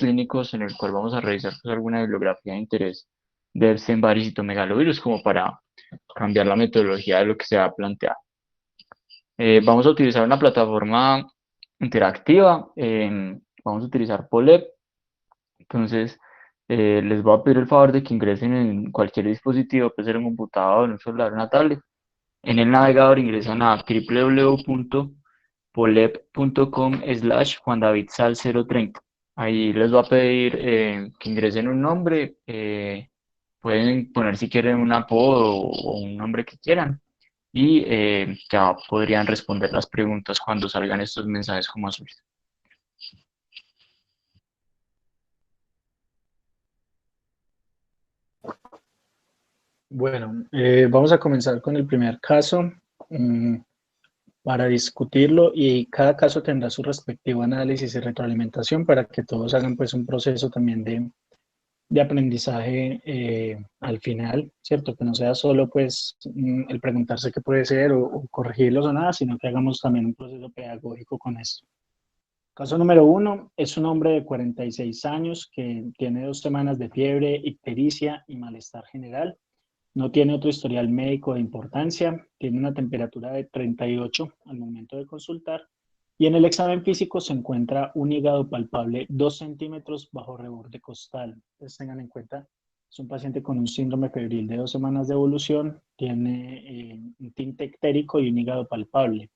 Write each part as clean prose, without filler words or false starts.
clínicos en el cual vamos a revisar pues, alguna bibliografía de interés de Epstein-Barr y citomegalovirus como para cambiar la metodología de lo que se va a plantear. Vamos a utilizar una plataforma interactiva, vamos a utilizar Polep. Entonces, les voy a pedir el favor de que ingresen en cualquier dispositivo, puede ser un computador, un celular, una tablet. En el navegador ingresan a www.polep.com/juandavidsal030. Ahí les va a pedir que ingresen un nombre, pueden poner si quieren un apodo o un nombre que quieran y ya podrían responder las preguntas cuando salgan estos mensajes como azules. Bueno, vamos a comenzar con el primer caso mm, para discutirlo y cada caso tendrá su respectivo análisis y retroalimentación para que todos hagan pues un proceso también de aprendizaje al final, ¿cierto? Que no sea solo pues el preguntarse qué puede ser o corregirlos o nada, sino que hagamos también un proceso pedagógico con esto. Caso número uno es un hombre de 46 años que tiene 2 semanas de fiebre, ictericia y malestar general. No tiene otro historial médico de importancia, tiene una temperatura de 38 al momento de consultar y en el examen físico se encuentra un hígado palpable 2 centímetros bajo reborde costal. Entonces tengan en cuenta, es un paciente con un síndrome febril de 2 semanas de evolución, tiene un tinte ictérico y un hígado palpable.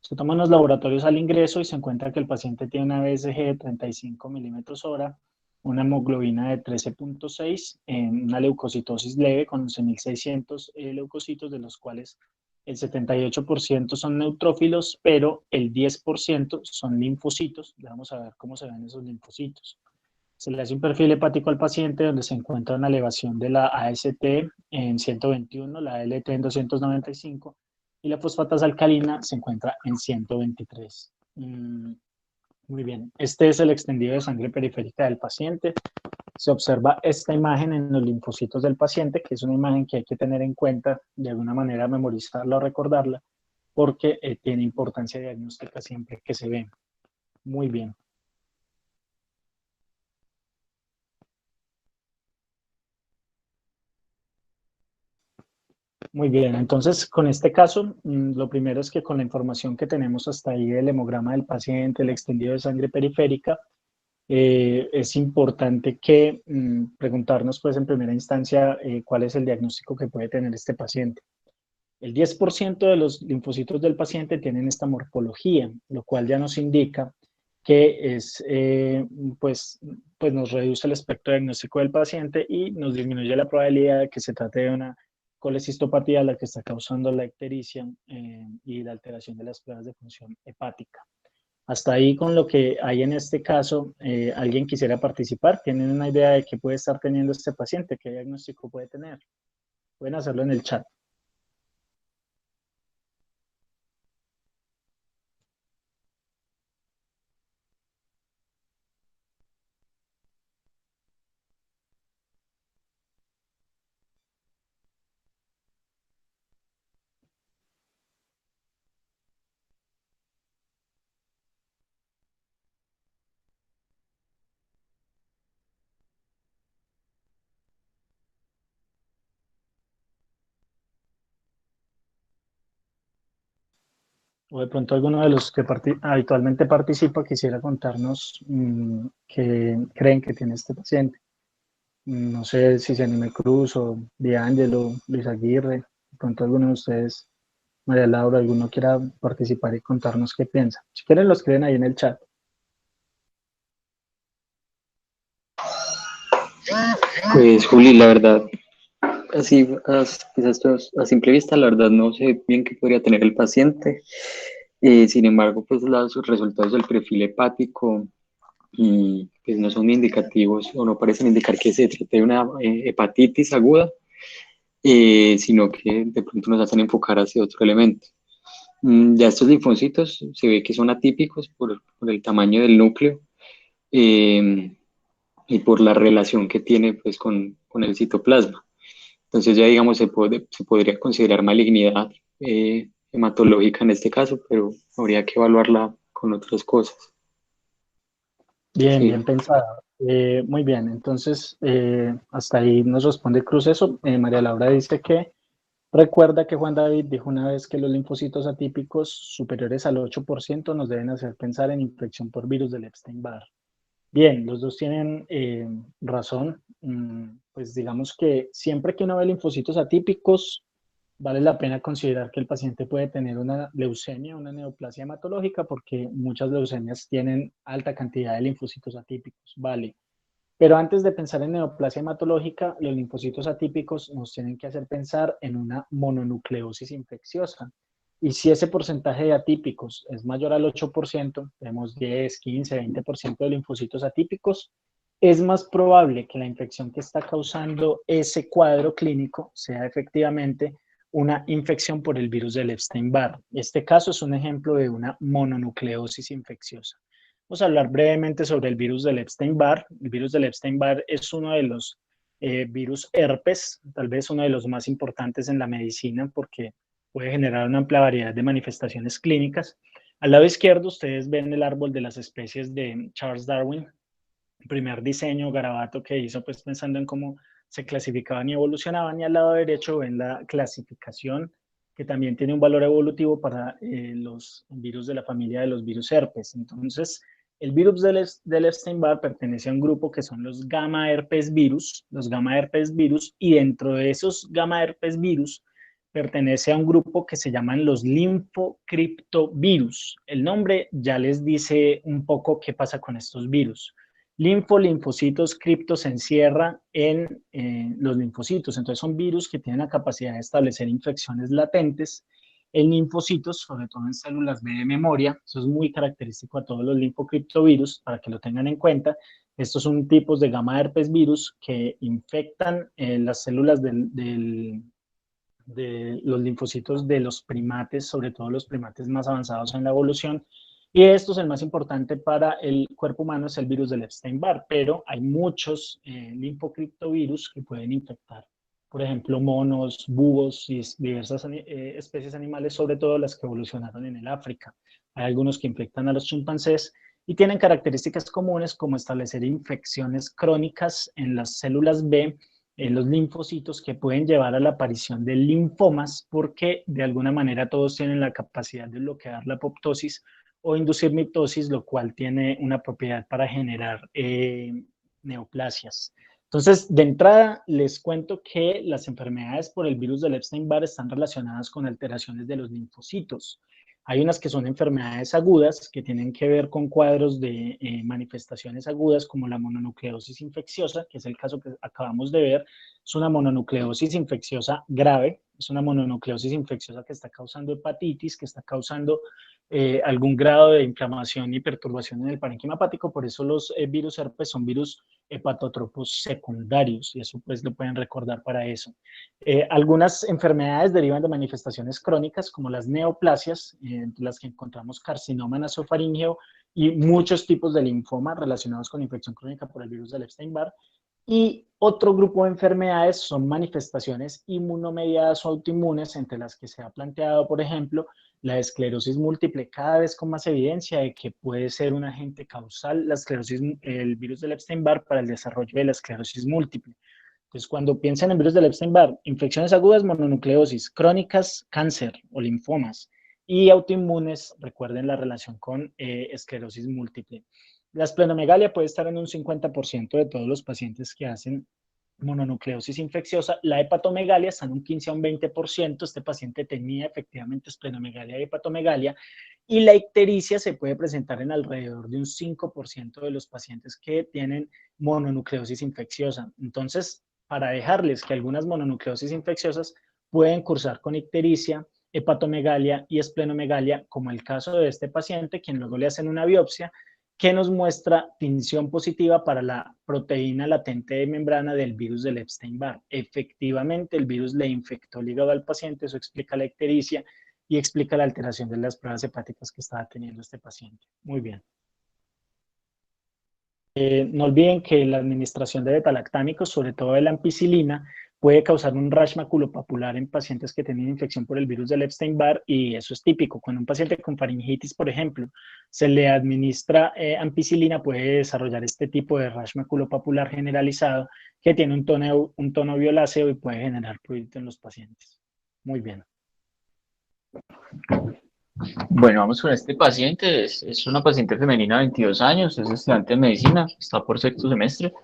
Se toman los laboratorios al ingreso y se encuentra que el paciente tiene una BSG de 35 milímetros hora, una hemoglobina de 13,6, una leucocitosis leve con 11.600 leucocitos, de los cuales el 78% son neutrófilos, pero el 10% son linfocitos. Vamos a ver cómo se ven esos linfocitos. Se le hace un perfil hepático al paciente donde se encuentra una elevación de la AST en 121, la LT en 295 y la fosfatasa alcalina se encuentra en 123. Muy bien, este es el extendido de sangre periférica del paciente. Se observa esta imagen en los linfocitos del paciente, que es una imagen que hay que tener en cuenta, de alguna manera memorizarla o recordarla, porque tiene importancia diagnóstica siempre que se ve. Muy bien. Muy bien, entonces con este caso, lo primero es que con la información que tenemos hasta ahí del hemograma del paciente, el extendido de sangre periférica, es importante que preguntarnos pues en primera instancia cuál es el diagnóstico que puede tener este paciente. El 10% de los linfocitos del paciente tienen esta morfología, lo cual ya nos indica que pues nos reduce el espectro diagnóstico del paciente y nos disminuye la probabilidad de que se trate de una colecistopatía la que está causando la ictericia y la alteración de las pruebas de función hepática. Hasta ahí con lo que hay en este caso, ¿alguien quisiera participar? ¿Tienen una idea de qué puede estar teniendo este paciente? ¿Qué diagnóstico puede tener? Pueden hacerlo en el chat. O de pronto alguno de los que habitualmente participa quisiera contarnos qué creen que tiene este paciente. No sé si se anime Cruz o D'Angelo, Luis Aguirre, de pronto alguno de ustedes, María Laura, alguno quiera participar y contarnos qué piensa. Si quieren, lo escriben ahí en el chat. Pues Juli, la verdad, así quizás a simple vista, la verdad no sé bien qué podría tener el paciente. Sin embargo, pues los resultados del perfil hepático pues no son indicativos o no parecen indicar que se trate de una hepatitis aguda, sino que de pronto nos hacen enfocar hacia otro elemento. Ya estos linfocitos se ve que son atípicos por el tamaño del núcleo eh, y por la relación que tiene pues, con el citoplasma. Entonces ya digamos se podría considerar malignidad hematológica en este caso, pero habría que evaluarla con otras cosas. Bien, Sí. bien pensado. Muy bien, entonces hasta ahí nos responde Cruz eso. María Laura dice que recuerda que Juan David dijo una vez que los linfocitos atípicos superiores al 8% nos deben hacer pensar en infección por virus del Epstein-Barr. Bien, los dos tienen razón. Pues digamos que siempre que uno ve linfocitos atípicos, vale la pena considerar que el paciente puede tener una leucemia, una neoplasia hematológica, porque muchas leucemias tienen alta cantidad de linfocitos atípicos. Vale. Pero antes de pensar en neoplasia hematológica, los linfocitos atípicos nos tienen que hacer pensar en una mononucleosis infecciosa. Y si ese porcentaje de atípicos es mayor al 8%, tenemos 10, 15, 20% de linfocitos atípicos, es más probable que la infección que está causando ese cuadro clínico sea efectivamente una infección por el virus del Epstein-Barr. Este caso es un ejemplo de una mononucleosis infecciosa. Vamos a hablar brevemente sobre el virus del Epstein-Barr. El virus del Epstein-Barr es uno de los virus herpes, tal vez uno de los más importantes en la medicina porque puede generar una amplia variedad de manifestaciones clínicas. Al lado izquierdo ustedes ven el árbol de las especies de Charles Darwin, el primer diseño garabato que hizo pues pensando en cómo se clasificaban y evolucionaban, y al lado derecho ven la clasificación que también tiene un valor evolutivo para los virus de la familia de los virus herpes. Entonces, el virus del Epstein-Barr pertenece a un grupo que son los gamma herpes virus, y dentro de esos gamma herpes virus pertenece a un grupo que se llaman los linfocriptovirus. El nombre ya les dice un poco qué pasa con estos virus. Linfocitos, cripto se encierra en los linfocitos. Entonces son virus que tienen la capacidad de establecer infecciones latentes en linfocitos, sobre todo en células B de memoria. Eso es muy característico a todos los linfocriptovirus, para que lo tengan en cuenta. Estos son tipos de gamma herpes virus que infectan las células de los linfocitos de los primates, sobre todo los primates más avanzados en la evolución. Y esto es el más importante para el cuerpo humano, es el virus del Epstein-Barr, pero hay muchos linfocriptovirus que pueden infectar, por ejemplo, monos, búhos y diversas especies animales, sobre todo las que evolucionaron en el África. Hay algunos que infectan a los chimpancés y tienen características comunes como establecer infecciones crónicas en las células B, en los linfocitos, que pueden llevar a la aparición de linfomas, porque de alguna manera todos tienen la capacidad de bloquear la apoptosis o inducir mitosis, lo cual tiene una propiedad para generar neoplasias. Entonces, de entrada, les cuento que las enfermedades por el virus del Epstein-Barr están relacionadas con alteraciones de los linfocitos. Hay unas que son enfermedades agudas que tienen que ver con cuadros de manifestaciones agudas como la mononucleosis infecciosa, que es el caso que acabamos de ver. Es una mononucleosis infecciosa grave, es una mononucleosis infecciosa que está causando hepatitis, que está causando algún grado de inflamación y perturbación en el parénquima hepático. Por eso los virus herpes son virus hepatotropos secundarios, y eso pues lo pueden recordar para eso. Algunas enfermedades derivan de manifestaciones crónicas como las neoplasias, entre las que encontramos carcinoma nasofaríngeo y muchos tipos de linfoma relacionados con infección crónica por el virus del Epstein-Barr. Y otro grupo de enfermedades son manifestaciones inmunomediadas o autoinmunes, entre las que se ha planteado, por ejemplo, la esclerosis múltiple, cada vez con más evidencia de que puede ser un agente causal la esclerosis, el virus del Epstein-Barr, para el desarrollo de la esclerosis múltiple. Entonces, cuando piensan en virus del Epstein-Barr, infecciones agudas, mononucleosis, crónicas, cáncer o linfomas, y autoinmunes, recuerden la relación con esclerosis múltiple. La esplenomegalia puede estar en un 50% de todos los pacientes que hacen mononucleosis infecciosa. La hepatomegalia está en un 15 a un 20%. Este paciente tenía efectivamente esplenomegalia y hepatomegalia. Y la ictericia se puede presentar en alrededor de un 5% de los pacientes que tienen mononucleosis infecciosa. Entonces, para dejarles que algunas mononucleosis infecciosas pueden cursar con ictericia, hepatomegalia y esplenomegalia, como el caso de este paciente, quien luego le hacen una biopsia que nos muestra tinción positiva para la proteína latente de membrana del virus del Epstein-Barr. Efectivamente, el virus le infectó el hígado al paciente, eso explica la ictericia y explica la alteración de las pruebas hepáticas que estaba teniendo este paciente. Muy bien. No olviden que la administración de betalactámicos, sobre todo de la ampicilina, puede causar un rash maculopapular en pacientes que tienen infección por el virus del Epstein-Barr, y eso es típico. Cuando un paciente con faringitis, por ejemplo, se le administra ampicilina, puede desarrollar este tipo de rash maculopapular generalizado que tiene un tono violáceo y puede generar prurito en los pacientes. Muy bien. Bueno, vamos con este paciente. Es una paciente femenina de 22 años, es estudiante de medicina, está por sexto semestre.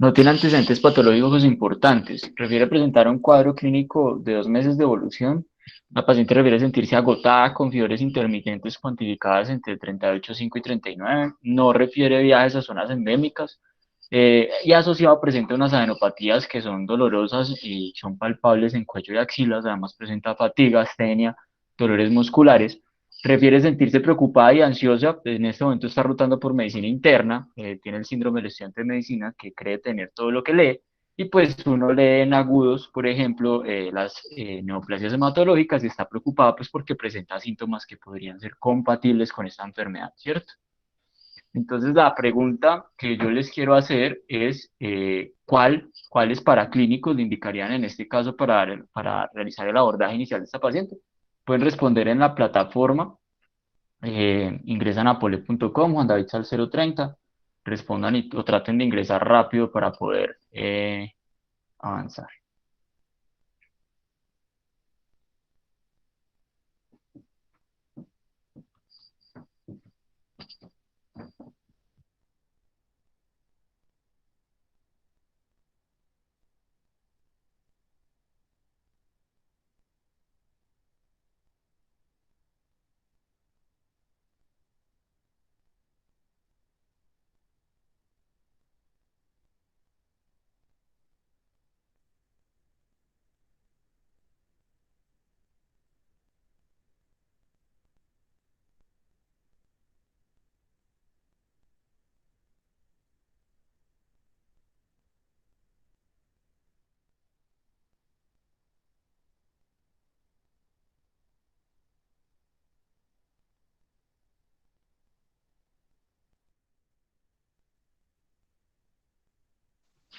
No tiene antecedentes patológicos importantes. Refiere presentar un cuadro clínico de 2 meses de evolución. La paciente refiere sentirse agotada con fiebres intermitentes cuantificadas entre 38,5 y 39. No refiere viajes a zonas endémicas. Y asociado presenta unas adenopatías que son dolorosas y son palpables en cuello y axilas. Además presenta fatiga, astenia, dolores musculares. Refiere sentirse preocupada y ansiosa. En este momento está rotando por medicina interna. Tiene el síndrome del estudiante de medicina que cree tener todo lo que lee. Y pues uno lee en agudos, por ejemplo, las neoplasias hematológicas y está preocupada pues porque presenta síntomas que podrían ser compatibles con esta enfermedad, ¿cierto? Entonces la pregunta que yo les quiero hacer es ¿cuáles paraclínicos le indicarían en este caso para realizar el abordaje inicial de esta paciente? Pueden responder en la plataforma, ingresan a pole.com, Juan David Sal 030, respondan o traten de ingresar rápido para poder avanzar.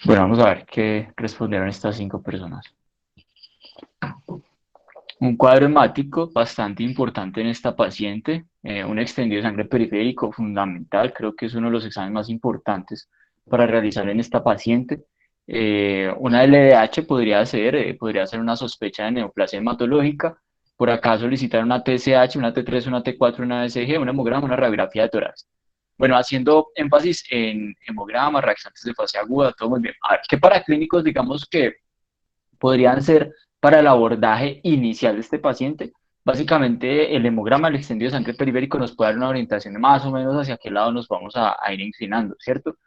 Bueno, vamos a ver qué respondieron estas 5 personas. Un cuadro hemático bastante importante en esta paciente, un extendido de sangre periférico fundamental, creo que es uno de los exámenes más importantes para realizar en esta paciente. Una LDH podría ser una sospecha de neoplasia hematológica. Por acá solicitar una TSH, una T3, una T4, una ECG, un hemograma, una radiografía de tórax. Bueno, haciendo énfasis en hemograma, reacciones de fase aguda, todo muy bien. A ver, ¿qué paraclínicos digamos que podrían ser para el abordaje inicial de este paciente? Básicamente, el hemograma, el extendido de sangre periférico, nos puede dar una orientación de más o menos hacia qué lado nos vamos a ir inclinando, ¿cierto?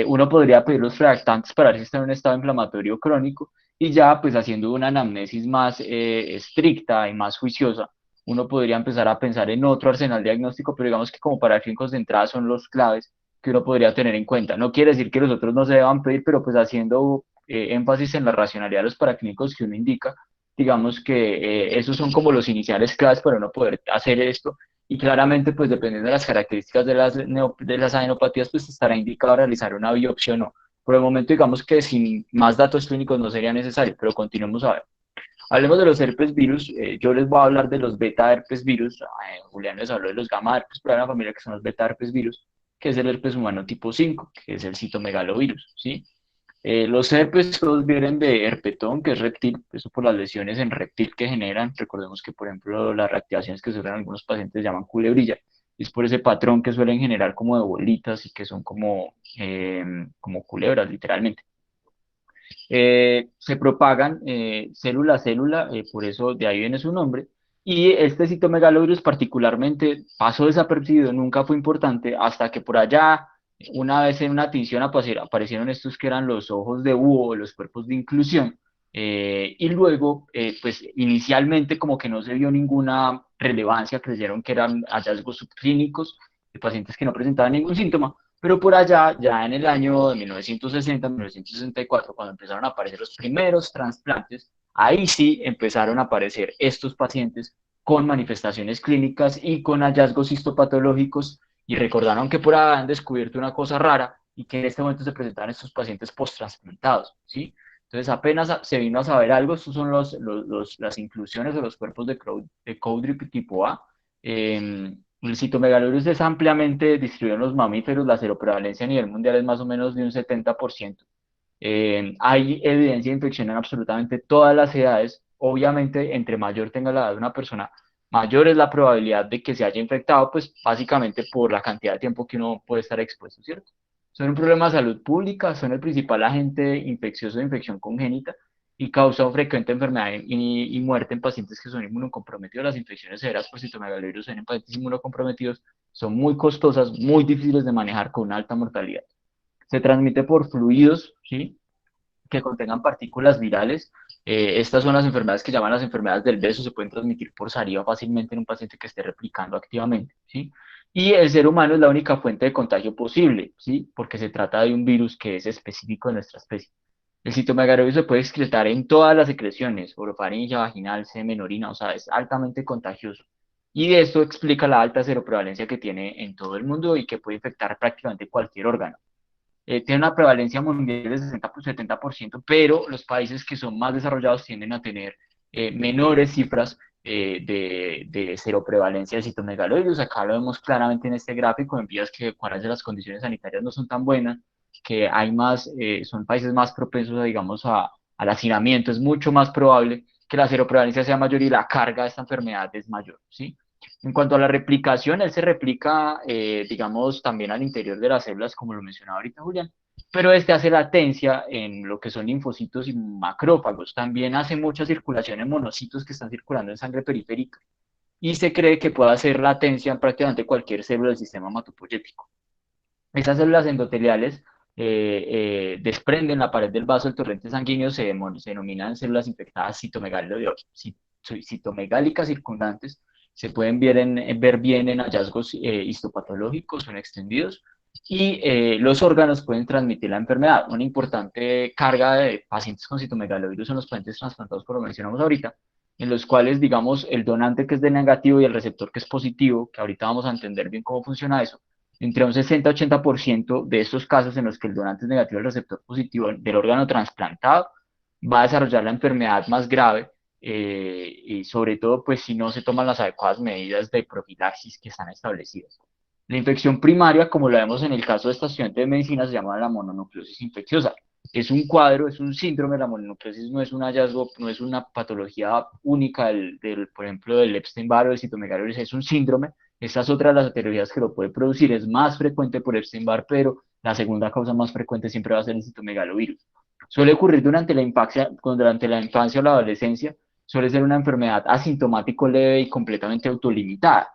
Uno podría pedir los reactantes para ver si está en un estado inflamatorio crónico y ya, pues haciendo una anamnesis más estricta y más juiciosa, uno podría empezar a pensar en otro arsenal diagnóstico, pero digamos que como para clínicos de entrada son los claves que uno podría tener en cuenta. No quiere decir que los otros no se deban pedir, pero pues haciendo énfasis en la racionalidad de los paraclínicos que uno indica, digamos que esos son como los iniciales claves para uno poder hacer esto, y claramente pues dependiendo de las características de las adenopatías pues estará indicado realizar una biopsia o no. Por el momento digamos que sin más datos clínicos no sería necesario, pero continuemos a ver. Hablemos de los herpes virus. Yo les voy a hablar de los beta herpes virus. Julián les habló de los gamma herpes, pero hay una familia que son los beta herpes virus, que es el herpes humano tipo 5, que es el citomegalovirus, ¿sí? Los herpes todos vienen de herpetón, que es reptil, eso por las lesiones en reptil que generan. Recordemos que, por ejemplo, las reactivaciones que suelen algunos pacientes llaman culebrilla, y es por ese patrón que suelen generar como de bolitas y que son como culebras, literalmente. Se propagan célula a célula, por eso de ahí viene su nombre. Y este citomegalovirus particularmente pasó desapercibido, nunca fue importante, hasta que por allá, una vez en una tinción aparecieron estos que eran los ojos de búho, los cuerpos de inclusión, y luego, pues inicialmente como que no se vio ninguna relevancia, creyeron que eran hallazgos subclínicos de pacientes que no presentaban ningún síntoma, pero por allá, ya en el año de 1960, 1964, cuando empezaron a aparecer los primeros trasplantes, ahí sí empezaron a aparecer estos pacientes con manifestaciones clínicas y con hallazgos histopatológicos, y recordaron que por ahí han descubierto una cosa rara y que en este momento se presentaban estos pacientes post-trasplantados, ¿sí? Entonces, apenas se vino a saber algo, estos son las inclusiones de los cuerpos de Cowdrip tipo A. El citomegalovirus es ampliamente distribuido en los mamíferos, la seroprevalencia a nivel mundial es más o menos de un 70%. Hay evidencia de infección en absolutamente todas las edades. Obviamente, entre mayor tenga la edad de una persona, mayor es la probabilidad de que se haya infectado, pues básicamente por la cantidad de tiempo que uno puede estar expuesto, ¿cierto? Son un problema de salud pública, son el principal agente infeccioso de infección congénita y causa frecuente enfermedad y muerte en pacientes que son inmunocomprometidos. Las infecciones severas por citomegalovirus en pacientes inmunocomprometidos son muy costosas, muy difíciles de manejar con una alta mortalidad. Se transmite por fluidos, ¿sí? Que contengan partículas virales. Estas son las enfermedades que llaman las enfermedades del beso, se pueden transmitir por saliva fácilmente en un paciente que esté replicando activamente, ¿sí? Y el ser humano es la única fuente de contagio posible, ¿sí? Porque se trata de un virus que es específico de nuestra especie. El citomegalovirus se puede excretar en todas las secreciones, orofaringe, vaginal, semen, orina, o sea, es altamente contagioso. Y de esto explica la alta seroprevalencia que tiene en todo el mundo y que puede infectar prácticamente cualquier órgano. Tiene una prevalencia mundial de 60-70%, pero los países que son más desarrollados tienden a tener menores cifras de seroprevalencia de citomegalovirus. Acá lo vemos claramente en este gráfico, en vías que cuáles de las condiciones sanitarias no son tan buenas, que hay más, son países más propensos, digamos, al hacinamiento. Es mucho más probable que la seroprevalencia sea mayor y la carga de esta enfermedad es mayor, ¿sí? En cuanto a la replicación, él se replica, digamos, también al interior de las células, como lo mencionaba ahorita Julián, pero este hace latencia en lo que son linfocitos y macrófagos. También hace mucha circulación en monocitos que están circulando en sangre periférica y se cree que puede hacer latencia en prácticamente cualquier célula del sistema hematopoyético. Estas células endoteliales desprenden la pared del vaso del torrente sanguíneo, se denominan células infectadas citomegálicas circundantes. Se pueden ver bien en hallazgos histopatológicos, son extendidos, y los órganos pueden transmitir la enfermedad. Una importante carga de pacientes con citomegalovirus son los pacientes trasplantados, como lo mencionamos ahorita, en los cuales, digamos, el donante que es de negativo y el receptor que es positivo, que ahorita vamos a entender bien cómo funciona eso, entre un 60-80% de estos casos en los que el donante es negativo, el receptor positivo del órgano trasplantado va a desarrollar la enfermedad más grave, y sobre todo pues si no se toman las adecuadas medidas de profilaxis que están establecidas. La infección primaria, como lo vemos en el caso de esta estudiante de medicina, se llama la mononucleosis infecciosa. Es un cuadro, es un síndrome. La mononucleosis no es un hallazgo, no es una patología única por ejemplo, del Epstein-Barr o del citomegalovirus, es un síndrome. Esta es otra de las etiologías que lo puede producir, es más frecuente por Epstein-Barr, pero la segunda causa más frecuente siempre va a ser el citomegalovirus. Suele ocurrir durante la infancia o la adolescencia, suele ser una enfermedad asintomático leve y completamente autolimitada,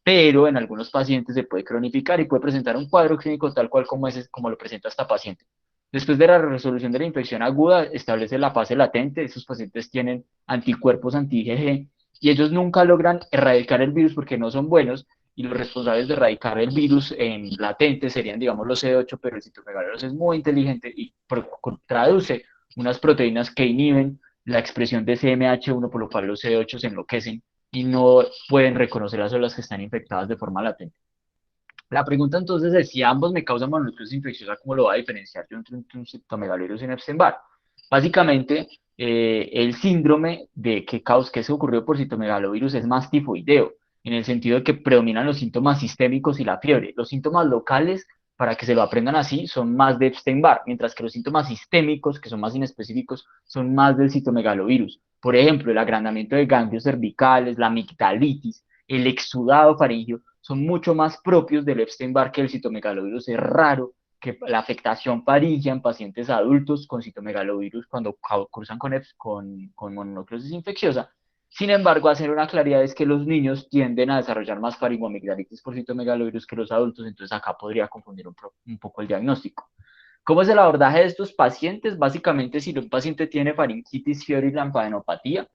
pero en algunos pacientes se puede cronificar y puede presentar un cuadro clínico tal cual como lo presenta esta paciente. Después de la resolución de la infección aguda, establece la fase latente. Estos pacientes tienen anticuerpos anti-IgG y ellos nunca logran erradicar el virus porque no son buenos, y los responsables de erradicar el virus en latente serían, digamos, los CD8, pero el citomegalovirus es muy inteligente y traduce unas proteínas que inhiben la expresión de CMH1, por lo cual los CD8 se enloquecen y no pueden reconocer las células que están infectadas de forma latente. La pregunta entonces es, si ambos me causan mononucleosis infecciosa, ¿cómo lo va a diferenciar yo entre un citomegalovirus y un Epstein-Barr? Básicamente, el síndrome que se ocurrió por citomegalovirus es más tifoideo, en el sentido de que predominan los síntomas sistémicos y la fiebre. Los síntomas locales, para que se lo aprendan así, son más de Epstein-Barr, mientras que los síntomas sistémicos, que son más inespecíficos, son más del citomegalovirus. Por ejemplo, el agrandamiento de ganglios cervicales, la amigdalitis, el exudado faríngeo, son mucho más propios del Epstein-Barr que el citomegalovirus. Es raro que la afectación faríngea en pacientes adultos con citomegalovirus cuando cruzan con mononucleosis infecciosa. Sin embargo, hacer una claridad es que los niños tienden a desarrollar más faringoamigdalitis por citomegalovirus que los adultos, entonces acá podría confundir un poco el diagnóstico. ¿Cómo es el abordaje de estos pacientes? Básicamente, si un paciente tiene faringitis, fiebre y linfadenopatía,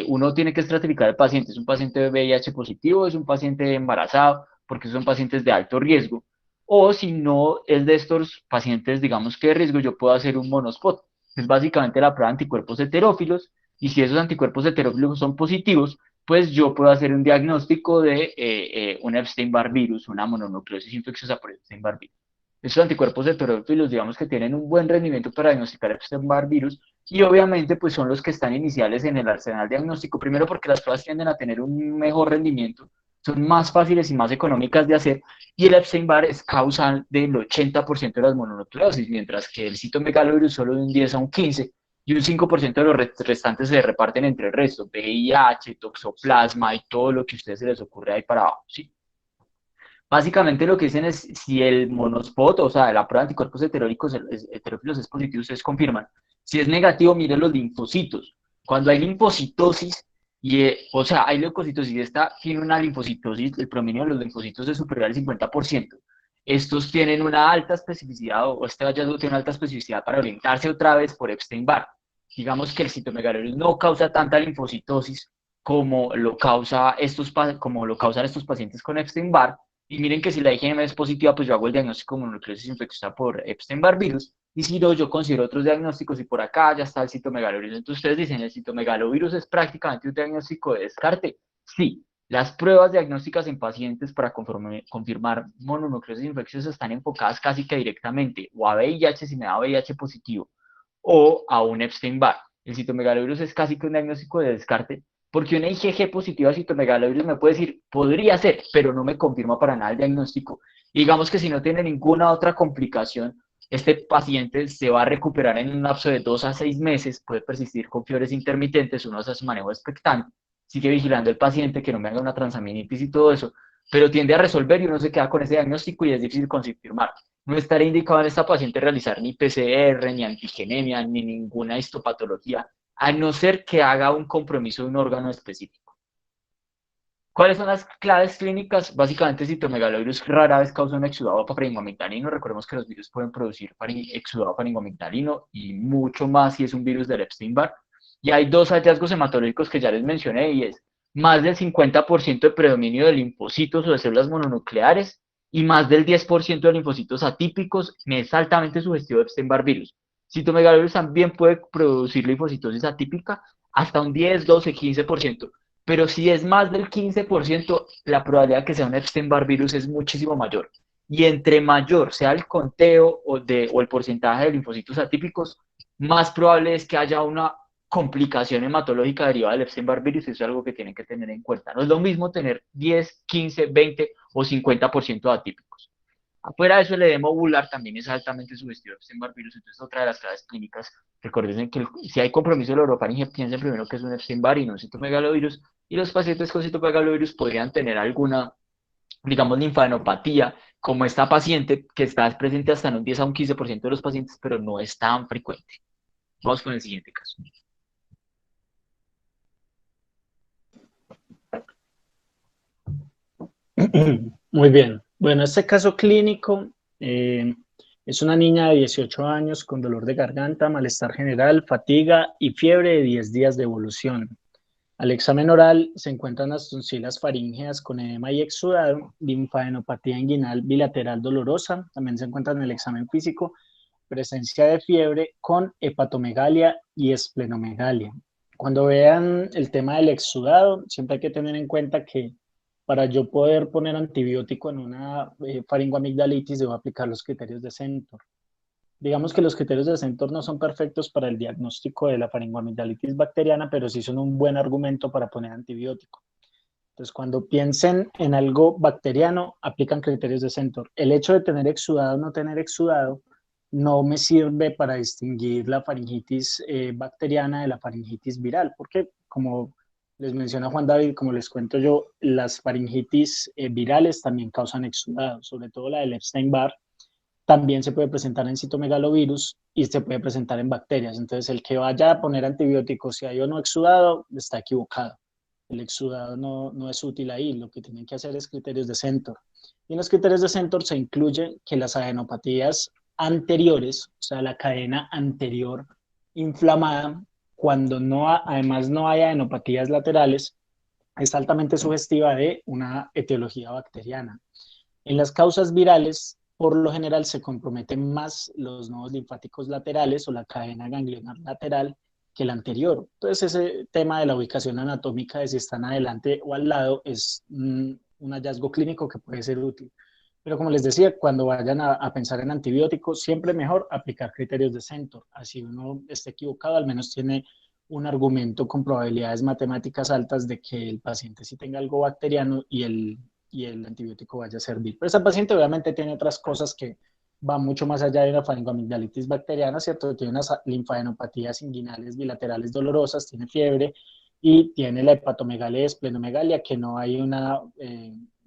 uno tiene que estratificar al paciente. ¿Es un paciente de VIH positivo? ¿Es un paciente embarazado? Porque son pacientes de alto riesgo. O si no es de estos pacientes, digamos que de riesgo, yo puedo hacer un monospot. Es básicamente la prueba de anticuerpos heterófilos. Y si esos anticuerpos heterófilos son positivos, pues yo puedo hacer un diagnóstico de un Epstein-Barr virus, una mononucleosis infecciosa por Epstein-Barr virus. Estos anticuerpos heterófilos, digamos que tienen un buen rendimiento para diagnosticar Epstein-Barr virus, y obviamente pues son los que están iniciales en el arsenal diagnóstico, primero porque las pruebas tienden a tener un mejor rendimiento, son más fáciles y más económicas de hacer, y el Epstein-Barr es causal del 80% de las mononucleosis, mientras que el citomegalovirus solo de un 10 a un 15, y un 5% de los restantes se reparten entre el resto, VIH, toxoplasma y todo lo que a ustedes se les ocurre ahí para abajo, ¿sí? Básicamente lo que dicen es si el monospot, o sea, la prueba de anticuerpos heterófilos es positivo, ustedes confirman. Si es negativo, miren los linfocitos. Cuando hay linfocitosis, o sea, hay leucocitosis y esta tiene una linfocitosis, el promedio de los linfocitos es superior al 50%. Estos tienen una alta especificidad, o este hallazgo tiene una alta especificidad para orientarse otra vez por Epstein-Barr. Digamos que el citomegalovirus no causa tanta linfocitosis como lo causan estos pacientes con Epstein-Barr, y miren que si la IgM es positiva, pues yo hago el diagnóstico de mononucleosis infecciosa por Epstein-Barr virus, y si no, yo considero otros diagnósticos, y por acá ya está el citomegalovirus. Entonces ustedes dicen, ¿el citomegalovirus es prácticamente un diagnóstico de descarte? Sí, las pruebas diagnósticas en pacientes para confirmar mononucleosis infecciosa están enfocadas casi que directamente o a VIH si me da VIH positivo, o a un Epstein-Barr. El citomegalovirus es casi que un diagnóstico de descarte, porque una IgG positiva a citomegalovirus me puede decir, podría ser, pero no me confirma para nada el diagnóstico. Y digamos que si no tiene ninguna otra complicación, este paciente se va a recuperar en un lapso de 2 a 6 meses, puede persistir con fiebres intermitentes, uno hace su manejo expectante, sigue vigilando al paciente que no me haga una transaminitis y todo eso, pero tiende a resolver y uno se queda con ese diagnóstico y es difícil confirmar. No estaría indicado en esta paciente realizar ni PCR, ni antigenemia, ni ninguna histopatología, a no ser que haga un compromiso de un órgano específico. ¿Cuáles son las claves clínicas? Básicamente, citomegalovirus rara vez causa un exudado faringoamigdalino. Recordemos que los virus pueden producir exudado faringoamigdalino y mucho más si es un virus del Epstein-Barr. Y hay dos hallazgos hematológicos que ya les mencioné, y es más del 50% de predominio de linfocitos o de células mononucleares y más del 10% de linfocitos atípicos. Es altamente sugestivo de Epstein-Barr virus. Citomegalovirus también puede producir linfocitosis atípica hasta un 10, 12, 15%. Pero si es más del 15%, la probabilidad de que sea un Epstein-Barr virus es muchísimo mayor. Y entre mayor sea el conteo o el porcentaje de linfocitos atípicos, más probable es que haya una complicación hematológica derivada del Epstein-Barr virus. Eso es algo que tienen que tener en cuenta. No es lo mismo tener 10, 15, 20 o 50% de atípicos. Afuera de eso, el edema ovular también es altamente sugestivo de Epstein-Barr virus, entonces otra de las claves clínicas. Recuerden que si hay compromiso de la orofaringe, piensen primero que es un Epstein-Barr y no un citomegalovirus, y los pacientes con citomegalovirus podrían tener alguna, digamos, linfadenopatía, como esta paciente que está presente hasta en un 10 a un 15% de los pacientes, pero no es tan frecuente. Vamos con el siguiente caso. Muy bien. Bueno, este caso clínico es una niña de 18 años con dolor de garganta, malestar general, fatiga y fiebre de 10 días de evolución. Al examen oral se encuentran las tonsilas faríngeas con edema y exudado, linfadenopatía inguinal bilateral dolorosa. También se encuentra en el examen físico presencia de fiebre con hepatomegalia y esplenomegalia. Cuando vean el tema del exudado, siempre hay que tener en cuenta que para yo poder poner antibiótico en una faringoamigdalitis, debo aplicar los criterios de Centor. Digamos que los criterios de Centor no son perfectos para el diagnóstico de la faringoamigdalitis bacteriana, pero sí son un buen argumento para poner antibiótico. Entonces, cuando piensen en algo bacteriano, aplican criterios de Centor. El hecho de tener exudado o no tener exudado no me sirve para distinguir la faringitis bacteriana de la faringitis viral, porque como les menciona Juan David, como les cuento yo, las faringitis virales también causan exudado, sobre todo la del Epstein-Barr. También se puede presentar en citomegalovirus y se puede presentar en bacterias. Entonces, el que vaya a poner antibióticos si hay o no exudado, está equivocado. El exudado no es útil ahí. Lo que tienen que hacer es criterios de Centor. Y en los criterios de Centor se incluye que las adenopatías anteriores, o sea, la cadena anterior inflamada, cuando además no hay adenopatías laterales, es altamente sugestiva de una etiología bacteriana. En las causas virales, por lo general, se comprometen más los nodos linfáticos laterales o la cadena ganglionar lateral que el anterior. Entonces, ese tema de la ubicación anatómica de si están adelante o al lado es un hallazgo clínico que puede ser útil. Pero como les decía, cuando vayan a pensar en antibióticos, siempre mejor aplicar criterios de Centor. Así uno esté equivocado, al menos tiene un argumento con probabilidades matemáticas altas de que el paciente sí tenga algo bacteriano y el antibiótico vaya a servir. Pero esa paciente obviamente tiene otras cosas que van mucho más allá de una faringoamigdalitis bacteriana, ¿cierto? Tiene unas linfadenopatías inguinales bilaterales dolorosas, tiene fiebre y tiene la hepatomegalia y esplenomegalia, que no hay una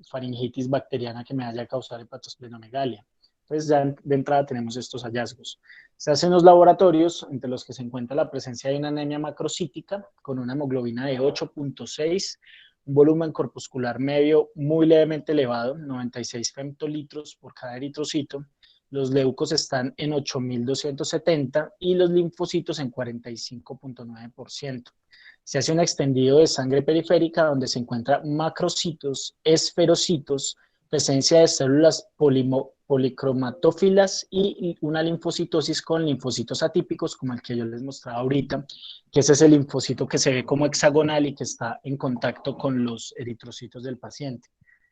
faringitis bacteriana que me haya causado hepatosplenomegalia. Entonces ya de entrada tenemos estos hallazgos. Se hacen los laboratorios entre los que se encuentra la presencia de una anemia macrocítica con una hemoglobina de 8.6, un volumen corpuscular medio muy levemente elevado, 96 femtolitros por cada eritrocito. Los leucos están en 8.270 y los linfocitos en 45.9%. Se hace un extendido de sangre periférica donde se encuentran macrocitos, esferocitos, presencia de células policromatófilas y una linfocitosis con linfocitos atípicos, como el que yo les mostraba ahorita, que ese es el linfocito que se ve como hexagonal y que está en contacto con los eritrocitos del paciente.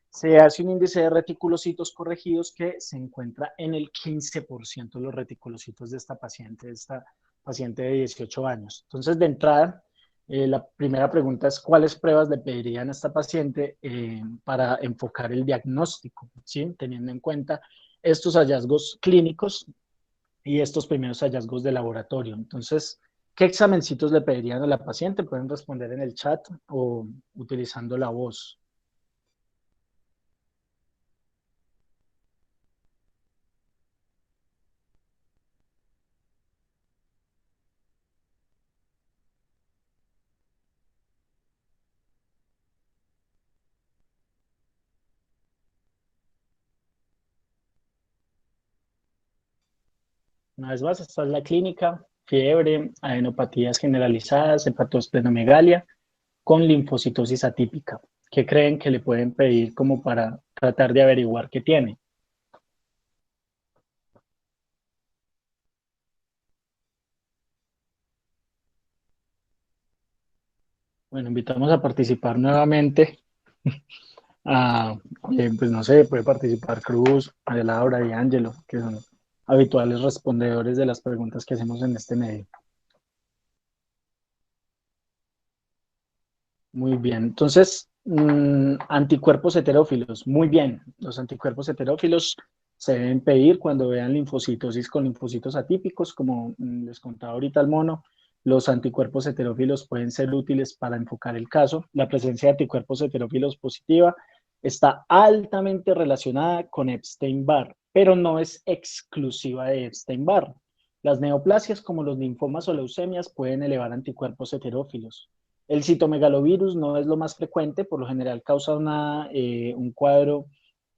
Se hace un índice de reticulocitos corregidos que se encuentra en el 15% de los reticulocitos de esta paciente de 18 años. Entonces, de entrada, la primera pregunta es cuáles pruebas le pedirían a esta paciente para enfocar el diagnóstico, ¿sí? Teniendo en cuenta estos hallazgos clínicos y estos primeros hallazgos de laboratorio. Entonces, ¿qué examencitos le pedirían a la paciente? Pueden responder en el chat o utilizando la voz. Una vez más, esta es la clínica, fiebre, adenopatías generalizadas, hepatosplenomegalia con linfocitosis atípica. ¿Qué creen que le pueden pedir como para tratar de averiguar qué tiene? Bueno, invitamos a participar nuevamente. A, pues no sé, puede participar Cruz, María Laura y Ángelo, que son habituales respondedores de las preguntas que hacemos en este medio. Muy bien, entonces, anticuerpos heterófilos, muy bien. Los anticuerpos heterófilos se deben pedir cuando vean linfocitosis con linfocitos atípicos, como les contaba ahorita el mono. Los anticuerpos heterófilos pueden ser útiles para enfocar el caso. La presencia de anticuerpos heterófilos positiva está altamente relacionada con Epstein-Barr, pero no es exclusiva de Epstein-Barr. Las neoplasias, como los linfomas o leucemias, pueden elevar anticuerpos heterófilos. El citomegalovirus no es lo más frecuente, por lo general causa un cuadro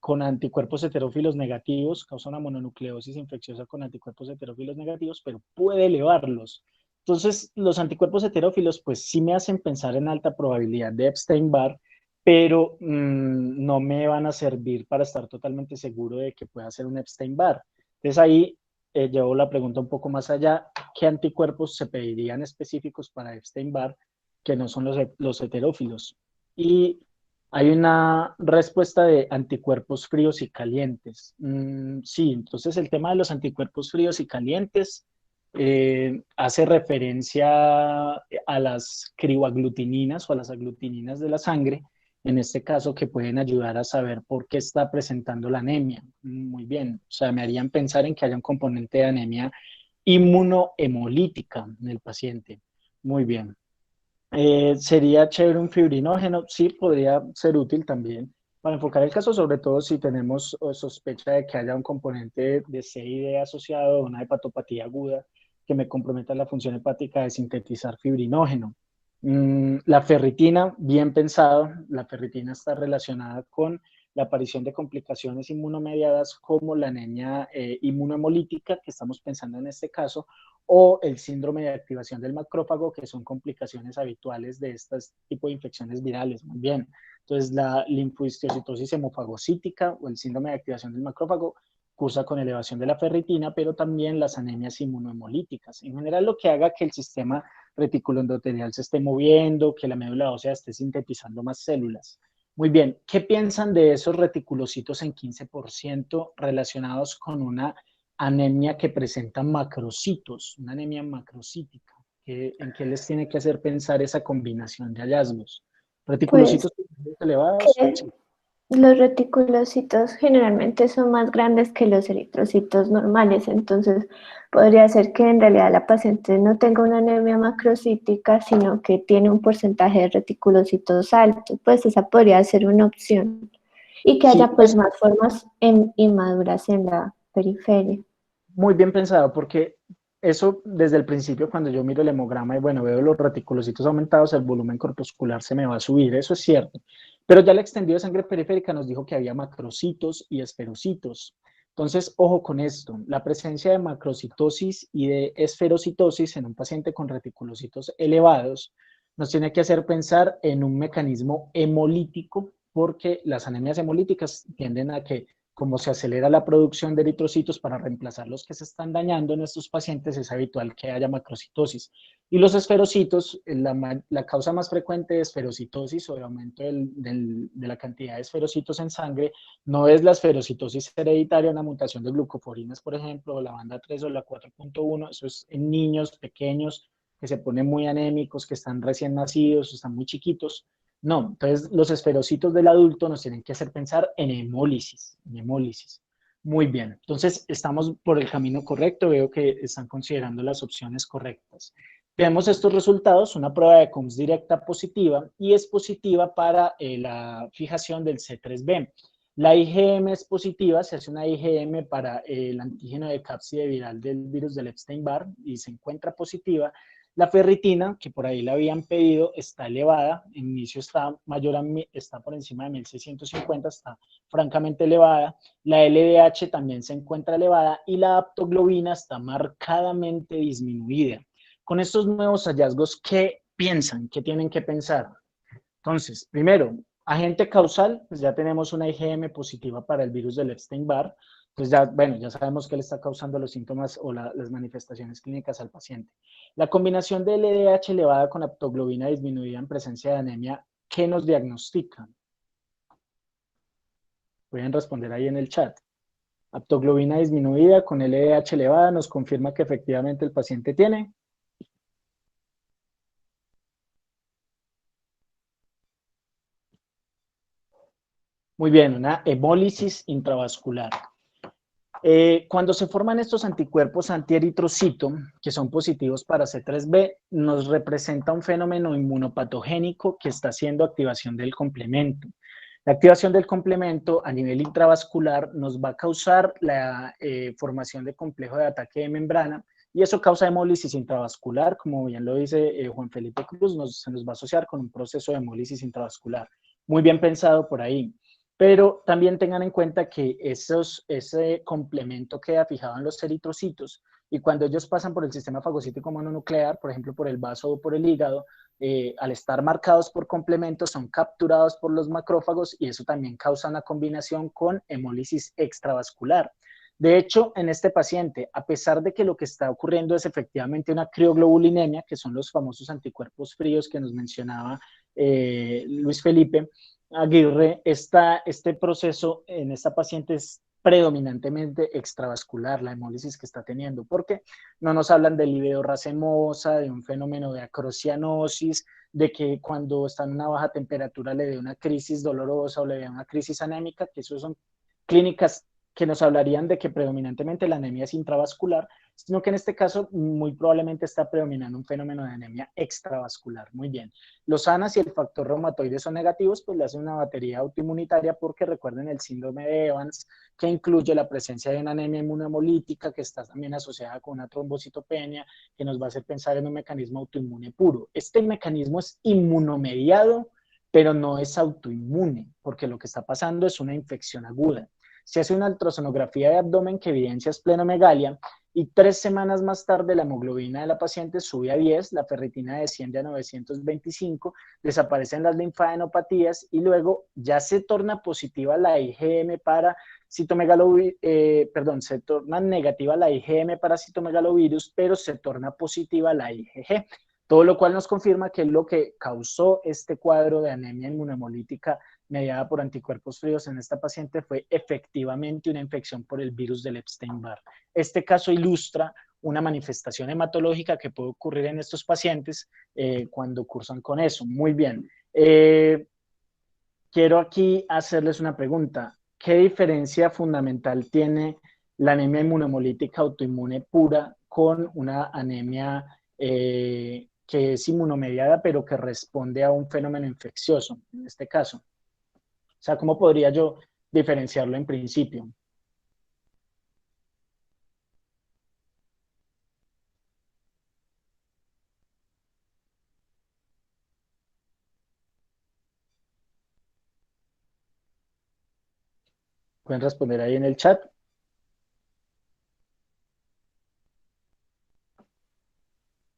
con anticuerpos heterófilos negativos, causa una mononucleosis infecciosa con anticuerpos heterófilos negativos, pero puede elevarlos. Entonces, los anticuerpos heterófilos, pues sí me hacen pensar en alta probabilidad de Epstein-Barr, pero no me van a servir para estar totalmente seguro de que pueda ser un Epstein-Barr. Entonces ahí llevo la pregunta un poco más allá, ¿qué anticuerpos se pedirían específicos para Epstein-Barr que no son los heterófilos? Y hay una respuesta de anticuerpos fríos y calientes. Sí, entonces el tema de los anticuerpos fríos y calientes hace referencia a las crioaglutininas o a las aglutininas de la sangre, en este caso que pueden ayudar a saber por qué está presentando la anemia. Muy bien, o sea, me harían pensar en que haya un componente de anemia inmunohemolítica en el paciente. Muy bien. ¿Sería chévere un fibrinógeno? Sí, podría ser útil también para enfocar el caso, sobre todo si tenemos sospecha de que haya un componente de CID asociado a una hepatopatía aguda que me comprometa la función hepática de sintetizar fibrinógeno. La ferritina, bien pensado, la ferritina está relacionada con la aparición de complicaciones inmunomediadas como la anemia inmunohemolítica, que estamos pensando en este caso, o el síndrome de activación del macrófago, que son complicaciones habituales de este tipo de infecciones virales. Muy bien. Entonces, la linfohistiocytosis hemofagocítica o el síndrome de activación del macrófago cursa con elevación de la ferritina, pero también las anemias inmunohemolíticas. En general, lo que haga que el sistema reticuloendotelial se esté moviendo, que la médula ósea esté sintetizando más células. Muy bien, ¿qué piensan de esos reticulocitos en 15% relacionados con una anemia que presenta macrocitos, una anemia macrocítica? ¿En qué les tiene que hacer pensar esa combinación de hallazgos? Pues ¿Reticulocitos elevados? que Sí. los reticulocitos generalmente son más grandes que los eritrocitos normales, entonces podría ser que en realidad la paciente no tenga una anemia macrocítica, sino que tiene un porcentaje de reticulocitos alto, pues esa podría ser una opción. Y que Sí, haya pues más formas inmaduras en la periferia. muy bien pensado, porque eso desde el principio, cuando yo miro el hemograma y bueno, veo los reticulocitos aumentados, el volumen corpuscular se me va a subir, eso es cierto. Pero ya el extendido de sangre periférica nos dijo que había macrocitos y esferocitos. Entonces, ojo con esto, la presencia de macrocitosis y de esferocitosis en un paciente con reticulocitos elevados nos tiene que hacer pensar en un mecanismo hemolítico, porque las anemias hemolíticas tienden a que como se acelera la producción de eritrocitos para reemplazar los que se están dañando en estos pacientes, es habitual que haya macrocitosis. Y los esferocitos, la causa más frecuente de esferocitosis o de aumento de la cantidad de esferocitos en sangre no es la esferocitosis hereditaria, una mutación de glucoforinas, por ejemplo, o la banda 3 o la 4.1, eso es en niños pequeños que se ponen muy anémicos, que están recién nacidos, están muy chiquitos. No, entonces los esferocitos del adulto nos tienen que hacer pensar en hemólisis, en hemólisis. Muy bien, entonces estamos por el camino correcto, veo que están considerando las opciones correctas. Vemos estos resultados, una prueba de COMS directa positiva y es positiva para la fijación del C3b. La IgM es positiva, se hace una IgM para el antígeno de cápside viral del virus del Epstein-Barr y se encuentra positiva. La ferritina, que por ahí la habían pedido, está elevada. En inicio está mayor está por encima de 1650, está francamente elevada. La LDH también se encuentra elevada y la aptoglobina está marcadamente disminuida. Con estos nuevos hallazgos, ¿qué piensan? ¿Qué tienen que pensar? Entonces, primero, agente causal, pues ya tenemos una IgM positiva para el virus del Epstein-Barr, pues ya, bueno, ya sabemos que le está causando los síntomas o las manifestaciones clínicas al paciente. La combinación de LDH elevada con aptoglobina disminuida en presencia de anemia, ¿qué nos diagnostican? Pueden responder ahí en el chat. Aptoglobina disminuida con LDH elevada nos confirma que efectivamente el paciente tiene. Muy bien, una hemólisis intravascular. Cuando se forman estos anticuerpos antieritrocito, que son positivos para C3b, nos representa un fenómeno inmunopatogénico que está haciendo activación del complemento. La activación del complemento a nivel intravascular nos va a causar la formación de complejo de ataque de membrana y eso causa hemólisis intravascular, como bien lo dice Juan Felipe Cruz, se nos va a asociar con un proceso de hemólisis intravascular. Muy bien pensado por ahí. Pero también tengan en cuenta que ese complemento queda fijado en los eritrocitos y cuando ellos pasan por el sistema fagocítico mononuclear, por ejemplo por el vaso o por el hígado, al estar marcados por complementos son capturados por los macrófagos y eso también causa una combinación con hemólisis extravascular. De hecho, en este paciente, a pesar de que lo que está ocurriendo es efectivamente una crioglobulinemia, que son los famosos anticuerpos fríos que nos mencionaba Luis Felipe Aguirre, este proceso en esta paciente es predominantemente extravascular, la hemólisis que está teniendo, porque no nos hablan de libido racemosa, de un fenómeno de acrocianosis, de que cuando está en una baja temperatura le dé una crisis dolorosa o le dé una crisis anémica, que eso son clínicas que nos hablarían de que predominantemente la anemia es intravascular, sino que en este caso muy probablemente está predominando un fenómeno de anemia extravascular. Muy bien. Los ANAS y el factor reumatoide son negativos, pues le hacen una batería autoinmunitaria porque recuerden el síndrome de Evans, que incluye la presencia de una anemia inmunohemolítica que está también asociada con una trombocitopenia, que nos va a hacer pensar en un mecanismo autoinmune puro. Este mecanismo es inmunomediado, pero no es autoinmune, porque lo que está pasando es una infección aguda. Se hace una ultrasonografía de abdomen que evidencia esplenomegalia y 3 semanas más tarde la hemoglobina de la paciente sube a 10, la ferritina desciende a 925, desaparecen las linfadenopatías y luego ya se torna positiva la IgM para se torna negativa la IgM para citomegalovirus, pero se torna positiva la IgG. Todo lo cual nos confirma que lo que causó este cuadro de anemia inmunohemolítica mediada por anticuerpos fríos en esta paciente fue efectivamente una infección por el virus del Epstein-Barr. Este caso ilustra una manifestación hematológica que puede ocurrir en estos pacientes cuando cursan con eso. Muy bien. Quiero aquí hacerles una pregunta. ¿Qué diferencia fundamental tiene la anemia inmunomolítica autoinmune pura con una anemia que es inmunomediada pero que responde a un fenómeno infeccioso, en este caso? O sea, ¿cómo podría yo diferenciarlo en principio? Pueden responder ahí en el chat.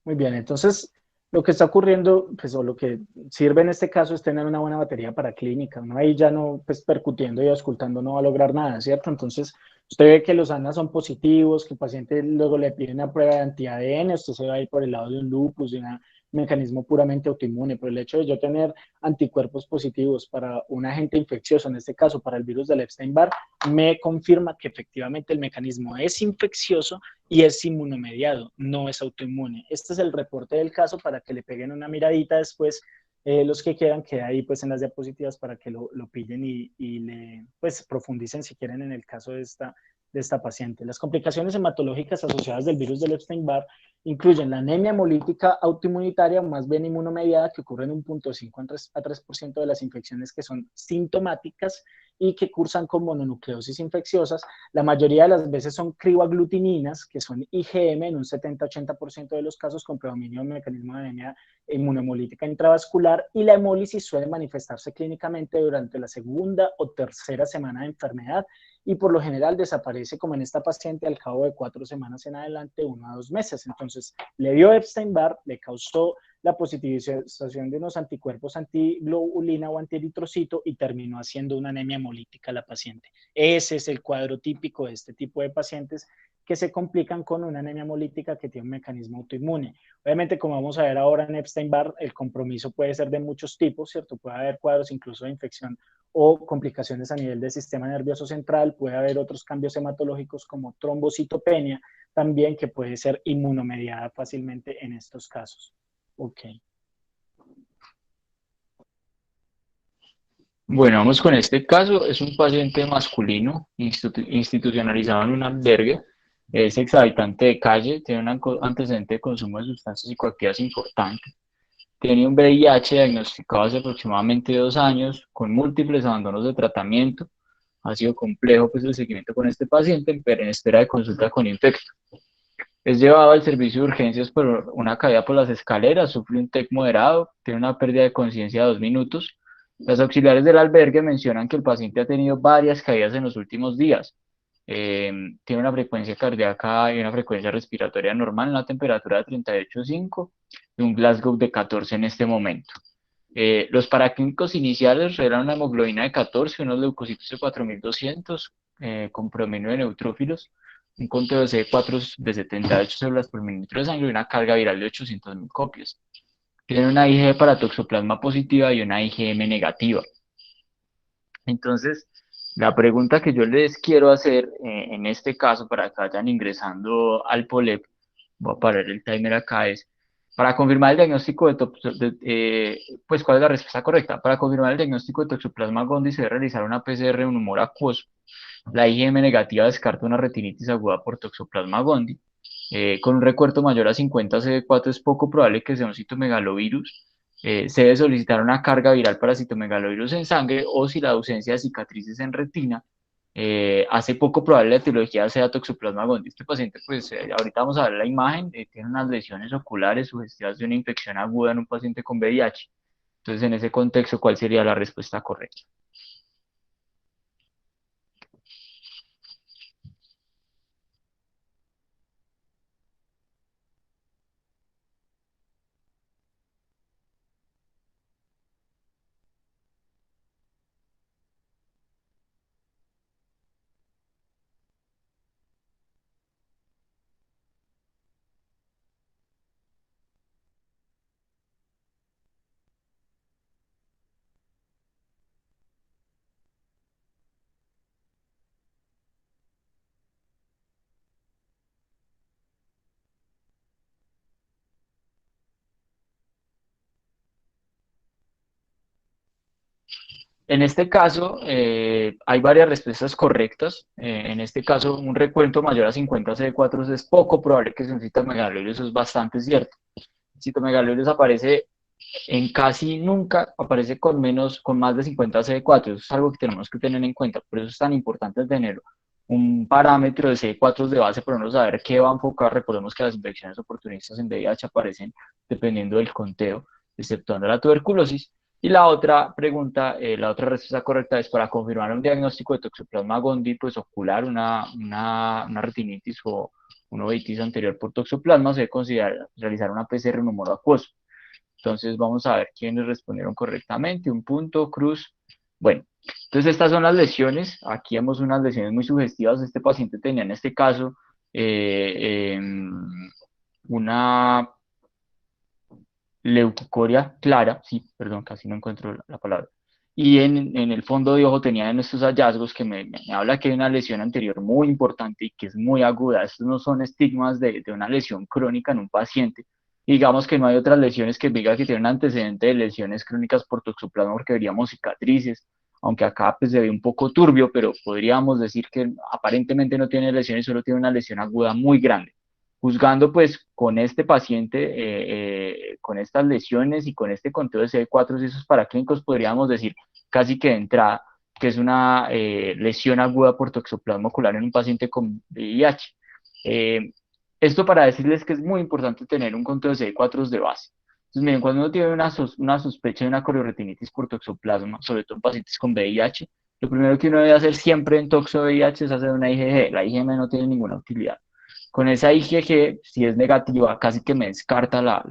Muy bien, entonces lo que está ocurriendo, pues, o lo que sirve en este caso es tener una buena batería para clínica. Uno ahí ya no, pues, percutiendo y auscultando no va a lograr nada, ¿cierto? Entonces, usted ve que los ANA son positivos, que el paciente luego le pide una prueba de anti-ADN, usted se va a ir por el lado de un lupus, de un mecanismo puramente autoinmune, pero el hecho de yo tener anticuerpos positivos para un agente infeccioso, en este caso para el virus del Epstein-Barr, me confirma que efectivamente el mecanismo es infeccioso y es inmunomediado, no es autoinmune. Este es el reporte del caso para que le peguen una miradita después. Los que quieran, queda ahí pues en las diapositivas para que lo pillen y le pues profundicen si quieren en el caso de esta paciente. Las complicaciones hematológicas asociadas del virus del Epstein-Barr incluyen la anemia hemolítica autoinmunitaria, más bien inmunomediada, que ocurre en 1,5 a 3% de las infecciones que son sintomáticas y que cursan con mononucleosis infecciosas. La mayoría de las veces son criboaglutininas, que son IgM en un 70-80% de los casos con predominio del mecanismo de anemia inmunomolítica intravascular, y la hemólisis suele manifestarse clínicamente durante la segunda o tercera semana de enfermedad y por lo general desaparece, como en esta paciente, al cabo de 4 semanas en adelante, 1 a 2 meses. Entonces, le dio Epstein-Barr, le causó la positivización de unos anticuerpos antiglobulina o antieritrocito y terminó haciendo una anemia hemolítica a la paciente. Ese es el cuadro típico de este tipo de pacientes que se complican con una anemia hemolítica que tiene un mecanismo autoinmune. Obviamente, como vamos a ver ahora en Epstein-Barr, el compromiso puede ser de muchos tipos, ¿cierto? Puede haber cuadros incluso de infección o complicaciones a nivel del sistema nervioso central, puede haber otros cambios hematológicos como trombocitopenia, también que puede ser inmunomediada fácilmente en estos casos. Ok. Bueno, vamos con este caso. Es un paciente masculino institucionalizado en un albergue. Es exhabitante de calle, tiene un antecedente de consumo de sustancias psicoactivas importante. Tiene un VIH diagnosticado hace aproximadamente 2 años, con múltiples abandonos de tratamiento. Ha sido complejo pues, el seguimiento con este paciente, pero en espera de consulta con infecto. Es llevado al servicio de urgencias por una caída por las escaleras, sufre un TEC moderado, tiene una pérdida de conciencia de 2 minutos. Las auxiliares del albergue mencionan que el paciente ha tenido varias caídas en los últimos días. Tiene una frecuencia cardíaca y una frecuencia respiratoria normal, una temperatura de 38,5 y un Glasgow de 14 en este momento. Los paraclínicos iniciales eran una hemoglobina de 14, unos leucocitos de 4.200, con promedio de neutrófilos, un conteo de CD4 de 78 células por mililitro de sangre y una carga viral de 800.000 copias. Tienen una IgG para toxoplasma positiva y una IgM negativa. Entonces, la pregunta que yo les quiero hacer en este caso, para que vayan ingresando al POLEP, voy a parar el timer acá, es, para confirmar el diagnóstico pues, ¿cuál es la respuesta correcta? Para confirmar el diagnóstico de Toxoplasma gondii se debe realizar una PCR en un humor acuoso. La IgM negativa descarta una retinitis aguda por Toxoplasma gondii. Con un recuerdo mayor a 50 CD4 es poco probable que sea un citomegalovirus. Se debe solicitar una carga viral para citomegalovirus en sangre, o si la ausencia de cicatrices en retina hace poco probable la etiología sea Toxoplasma gondii. Este paciente, pues ahorita vamos a ver la imagen, tiene unas lesiones oculares sugestivas de una infección aguda en un paciente con VIH. Entonces, en ese contexto, ¿cuál sería la respuesta correcta? En este caso, hay varias respuestas correctas. En este caso, un recuento mayor a 50 CD4 es poco probable que sea un citomegalovirus, eso es bastante cierto. El citomegalovirus aparece en casi nunca, aparece con más de 50 CD4. Eso es algo que tenemos que tener en cuenta. Por eso es tan importante tener un parámetro de CD4 de base para no saber qué va a enfocar. Recordemos que las infecciones oportunistas en VIH aparecen dependiendo del conteo, exceptuando la tuberculosis. Y la otra pregunta, la otra respuesta correcta es para confirmar un diagnóstico de Toxoplasma gondii, pues ocular, una retinitis o una uveitis anterior por Toxoplasma, se debe considerar realizar una PCR en humor acuoso. Entonces vamos a ver quiénes respondieron correctamente, un punto, cruz. Bueno, entonces estas son las lesiones. Aquí vemos unas lesiones muy sugestivas. Este paciente tenía en este caso una leucocoria clara, sí, perdón, casi no encuentro la palabra. Y en el fondo de ojo tenía en estos hallazgos que me habla que hay una lesión anterior muy importante y que es muy aguda. Estos no son estigmas de una lesión crónica en un paciente. Digamos que no hay otras lesiones que diga que tiene un antecedente de lesiones crónicas por toxoplasma porque veríamos cicatrices, aunque acá pues se ve un poco turbio, pero podríamos decir que aparentemente no tiene lesiones, solo tiene una lesión aguda muy grande. Juzgando pues con este paciente, con estas lesiones y con este conteo de CD4 y esos paraclínicos, podríamos decir casi que de entrada que es una lesión aguda por toxoplasma ocular en un paciente con VIH. Esto para decirles que es muy importante tener un conteo de CD4 de base. Entonces, miren, cuando uno tiene una sospecha de una coriretinitis por toxoplasma, sobre todo en pacientes con VIH, lo primero que uno debe hacer siempre en toxo VIH es hacer una IgG. La IgM no tiene ninguna utilidad. Con esa IgG, si es negativa, casi que me descarta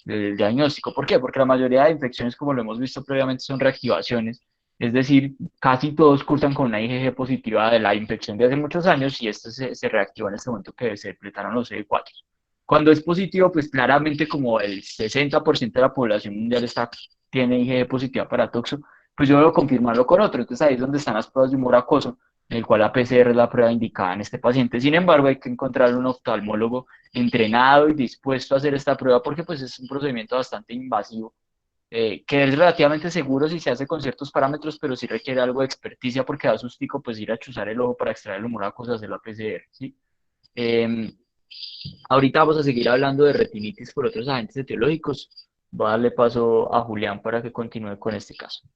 el diagnóstico. ¿Por qué? Porque la mayoría de infecciones, como lo hemos visto previamente, son reactivaciones. Es decir, casi todos cursan con una IgG positiva de la infección de hace muchos años y esto se reactiva en este momento que se depletaron los CD4. Cuando es positivo, pues claramente como el 60% de la población mundial tiene IgG positiva para toxo, pues yo debo confirmarlo con otro. Entonces ahí es donde están las pruebas de humor acoso, en el cual la PCR es la prueba indicada en este paciente. Sin embargo, hay que encontrar un oftalmólogo entrenado y dispuesto a hacer esta prueba porque pues es un procedimiento bastante invasivo, que es relativamente seguro si se hace con ciertos parámetros, pero sí requiere algo de experticia porque da sustico pues ir a chuzar el ojo para extraer el humor acoso y hacer la PCR, ¿sí? Ahorita vamos a seguir hablando de retinitis por otros agentes etiológicos. Voy a darle paso a Julián para que continúe con este caso.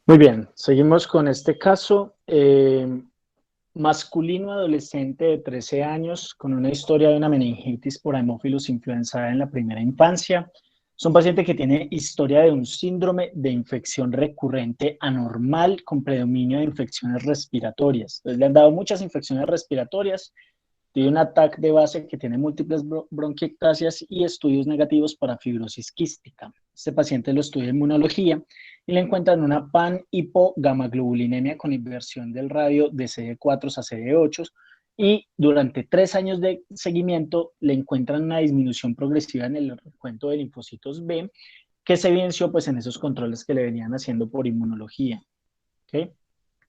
Muy bien, seguimos con este caso. Masculino adolescente de 13 años con una historia de una meningitis por Haemophilus influenzae en la primera infancia. Es un paciente que tiene historia de un síndrome de infección recurrente anormal con predominio de infecciones respiratorias. Entonces le han dado muchas infecciones respiratorias, tiene un ataque de base que tiene múltiples bronquiectasias y estudios negativos para fibrosis quística. Este paciente lo estudia en inmunología y le encuentran una pan-hipogamaglobulinemia con inversión del radio de CD4 a CD8 y durante 3 años de seguimiento le encuentran una disminución progresiva en el recuento de linfocitos B que se evidenció pues, en esos controles que le venían haciendo por inmunología. ¿Okay?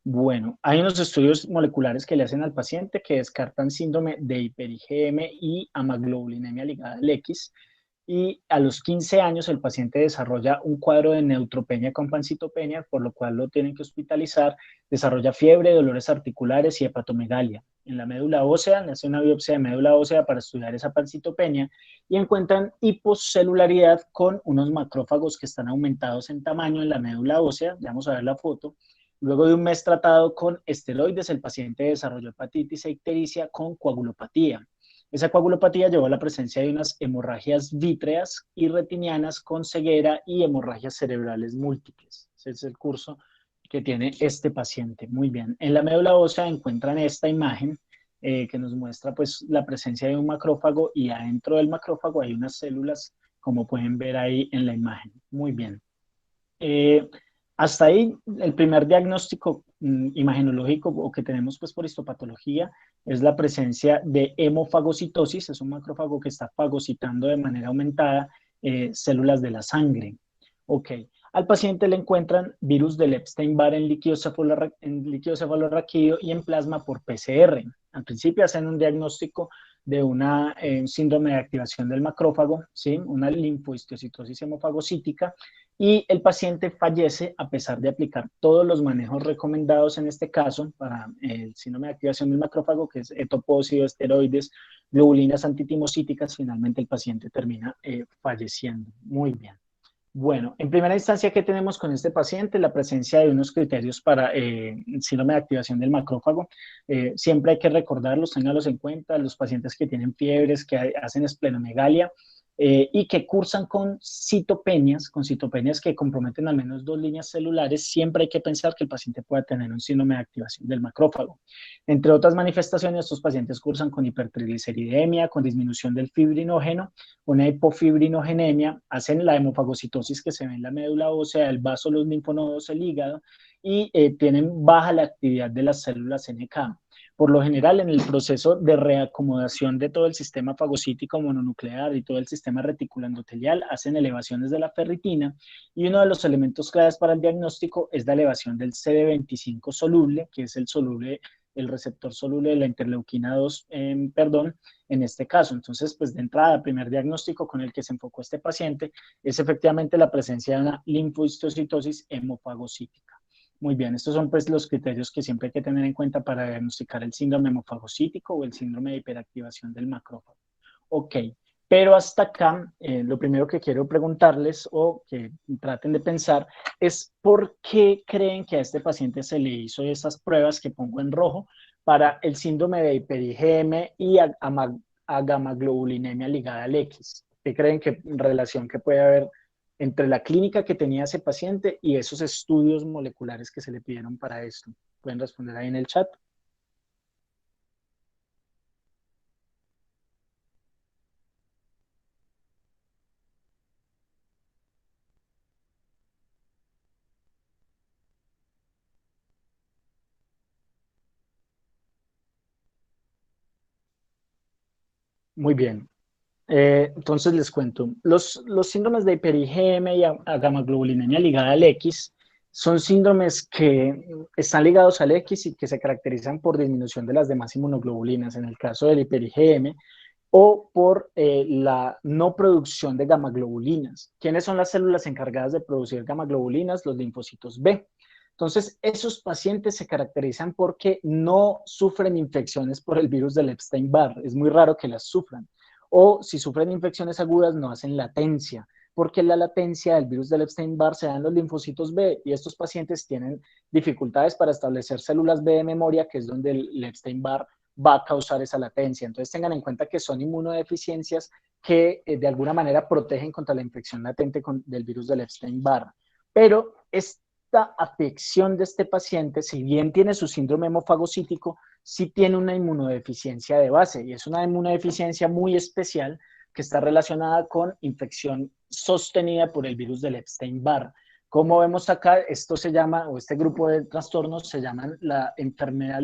Bueno, hay unos estudios moleculares que le hacen al paciente que descartan síndrome de hiper-IgM y amaglobulinemia ligada al X. Y a los 15 años el paciente desarrolla un cuadro de neutropenia con pancitopenia, por lo cual lo tienen que hospitalizar, desarrolla fiebre, dolores articulares y hepatomegalia. En la médula ósea, le hacen una biopsia de médula ósea para estudiar esa pancitopenia y encuentran hipocelularidad con unos macrófagos que están aumentados en tamaño en la médula ósea. Ya vamos a ver la foto. Luego de un mes tratado con esteroides, el paciente desarrolló hepatitis e ictericia con coagulopatía. Esa coagulopatía llevó a la presencia de unas hemorragias vítreas y retinianas con ceguera y hemorragias cerebrales múltiples. Ese es el curso que tiene este paciente. Muy bien. En la médula ósea encuentran esta imagen que nos muestra pues, la presencia de un macrófago y adentro del macrófago hay unas células, como pueden ver ahí en la imagen. Muy bien. Hasta ahí, el primer diagnóstico imagenológico o que tenemos pues, por histopatología es la presencia de hemofagocitosis, es un macrófago que está fagocitando de manera aumentada células de la sangre. Ok, Al paciente le encuentran virus del Epstein-Barr en líquido cefalorraquídeo y en plasma por PCR. Al principio hacen un diagnóstico de una síndrome de activación del macrófago, ¿sí? Una linfohistiocytosis hemofagocítica, y el paciente fallece a pesar de aplicar todos los manejos recomendados en este caso para el síndrome de activación del macrófago, que es etopósido, esteroides, globulinas antitimocíticas. Finalmente el paciente termina falleciendo. Muy bien. Bueno, en primera instancia, ¿qué tenemos con este paciente? La presencia de unos criterios para síndrome de activación del macrófago. Siempre hay que recordarlos, ténganlos en cuenta, los pacientes que tienen fiebres, que hacen esplenomegalia y que cursan con citopenias que comprometen al menos 2 líneas celulares, siempre hay que pensar que el paciente pueda tener un síndrome de activación del macrófago. Entre otras manifestaciones, estos pacientes cursan con hipertrigliceridemia, con disminución del fibrinógeno, una hipofibrinogénemia, hacen la hemofagocitosis que se ve en la médula ósea, el vaso, los linfonodos, el hígado, y tienen baja la actividad de las células NK. Por lo general, en el proceso de reacomodación de todo el sistema fagocítico mononuclear y todo el sistema reticuloendotelial, hacen elevaciones de la ferritina, y uno de los elementos claves para el diagnóstico es la elevación del CD25 soluble, que es el receptor soluble de la interleuquina 2, en este caso. Entonces, pues de entrada, el primer diagnóstico con el que se enfocó este paciente es efectivamente la presencia de una linfohistiocytosis hemofagocítica. Muy bien, estos son pues los criterios que siempre hay que tener en cuenta para diagnosticar el síndrome hemofagocítico o el síndrome de hiperactivación del macrófago. Ok, pero hasta acá, lo primero que quiero preguntarles o que traten de pensar es por qué creen que a este paciente se le hizo esas pruebas que pongo en rojo para el síndrome de hiper-IgM y a gamaglobulinemia ligada al X. ¿Qué creen que relación que puede haber entre la clínica que tenía ese paciente y esos estudios moleculares que se le pidieron para esto? Pueden responder ahí en el chat. Muy bien. Entonces les cuento, los síndromes de hiper-IgM y a gamaglobulinemia ligada al X son síndromes que están ligados al X y que se caracterizan por disminución de las demás inmunoglobulinas, en el caso del hiper-IgM, o por la no producción de gamaglobulinas. ¿Quiénes son las células encargadas de producir gamaglobulinas? Los linfocitos B. Entonces, esos pacientes se caracterizan porque no sufren infecciones por el virus del Epstein-Barr. Es muy raro que las sufran. O si sufren infecciones agudas, no hacen latencia, porque la latencia del virus del Epstein-Barr se da en los linfocitos B, y estos pacientes tienen dificultades para establecer células B de memoria, que es donde el Epstein-Barr va a causar esa latencia. Entonces tengan en cuenta que son inmunodeficiencias que de alguna manera protegen contra la infección latente del virus del Epstein-Barr. Pero esta afección de este paciente, si bien tiene su síndrome hemofagocítico, sí tiene una inmunodeficiencia de base, y es una inmunodeficiencia muy especial que está relacionada con infección sostenida por el virus del Epstein-Barr. Como vemos acá, esto se llama, o este grupo de trastornos se llaman la enfermedad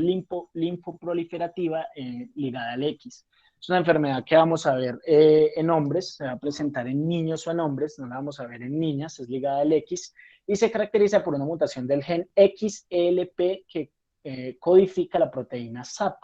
linfoproliferativa ligada al X. Es una enfermedad que vamos a ver en hombres, se va a presentar en niños o en hombres, no la vamos a ver en niñas, es ligada al X, y se caracteriza por una mutación del gen XLP que codifica la proteína SAP.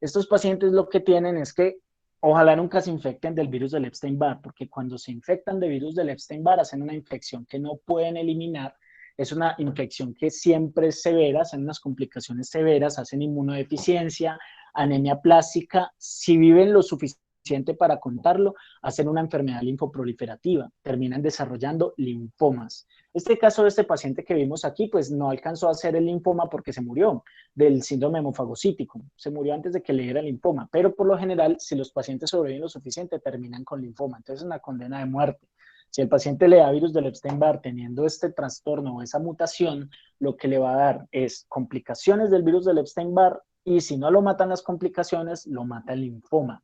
Estos pacientes lo que tienen es que ojalá nunca se infecten del virus del Epstein-Barr, porque cuando se infectan de virus del Epstein-Barr hacen una infección que no pueden eliminar, es una infección que siempre es severa, hacen unas complicaciones severas, hacen inmunodeficiencia, anemia plástica, si viven lo suficiente para contarlo, hacen una enfermedad linfoproliferativa, terminan desarrollando linfomas. Este caso de este paciente que vimos aquí, pues no alcanzó a hacer el linfoma porque se murió del síndrome hemofagocítico, se murió antes de que le diera el linfoma, pero por lo general, si los pacientes sobreviven lo suficiente, terminan con linfoma, entonces es una condena de muerte. Si el paciente le da virus del Epstein-Barr teniendo este trastorno o esa mutación, lo que le va a dar es complicaciones del virus del Epstein-Barr, y si no lo matan las complicaciones, lo mata el linfoma.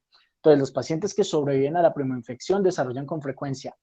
Entonces, los pacientes que sobreviven a la primoinfección desarrollan con frecuencia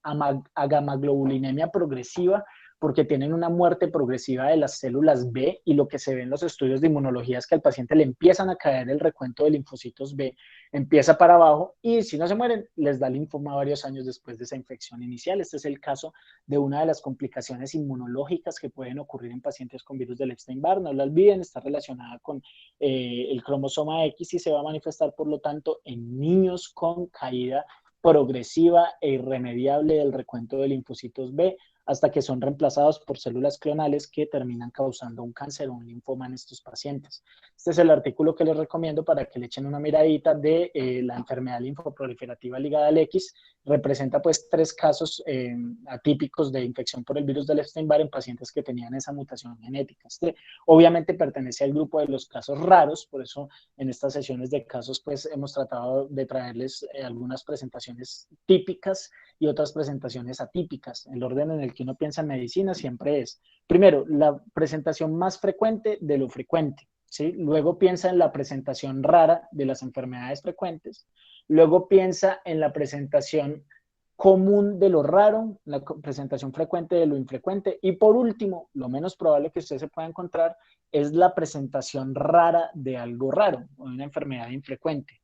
agamaglobulinemia progresiva porque tienen una muerte progresiva de las células B, y lo que se ve en los estudios de inmunología es que al paciente le empiezan a caer el recuento de linfocitos B, empieza para abajo, y si no se mueren, les da linfoma varios años después de esa infección inicial. Este es el caso de una de las complicaciones inmunológicas que pueden ocurrir en pacientes con virus del Epstein-Barr. No lo olviden, está relacionada con el cromosoma X y se va a manifestar, por lo tanto, en niños con caída progresiva e irremediable del recuento de linfocitos B, hasta que son reemplazados por células clonales que terminan causando un cáncer o un linfoma en estos pacientes. Este es el artículo que les recomiendo para que le echen una miradita de la enfermedad linfoproliferativa ligada al X. Representa pues 3 casos atípicos de infección por el virus del Epstein-Barr en pacientes que tenían esa mutación genética. Este obviamente pertenece al grupo de los casos raros, por eso en estas sesiones de casos pues hemos tratado de traerles algunas presentaciones típicas y otras presentaciones atípicas. El orden en el que uno piensa en medicina siempre es, primero, la presentación más frecuente de lo frecuente, ¿sí? Luego piensa en la presentación rara de las enfermedades frecuentes, luego piensa en la presentación común de lo raro, la presentación frecuente de lo infrecuente, y por último, lo menos probable que usted se pueda encontrar es la presentación rara de algo raro, o de una enfermedad infrecuente.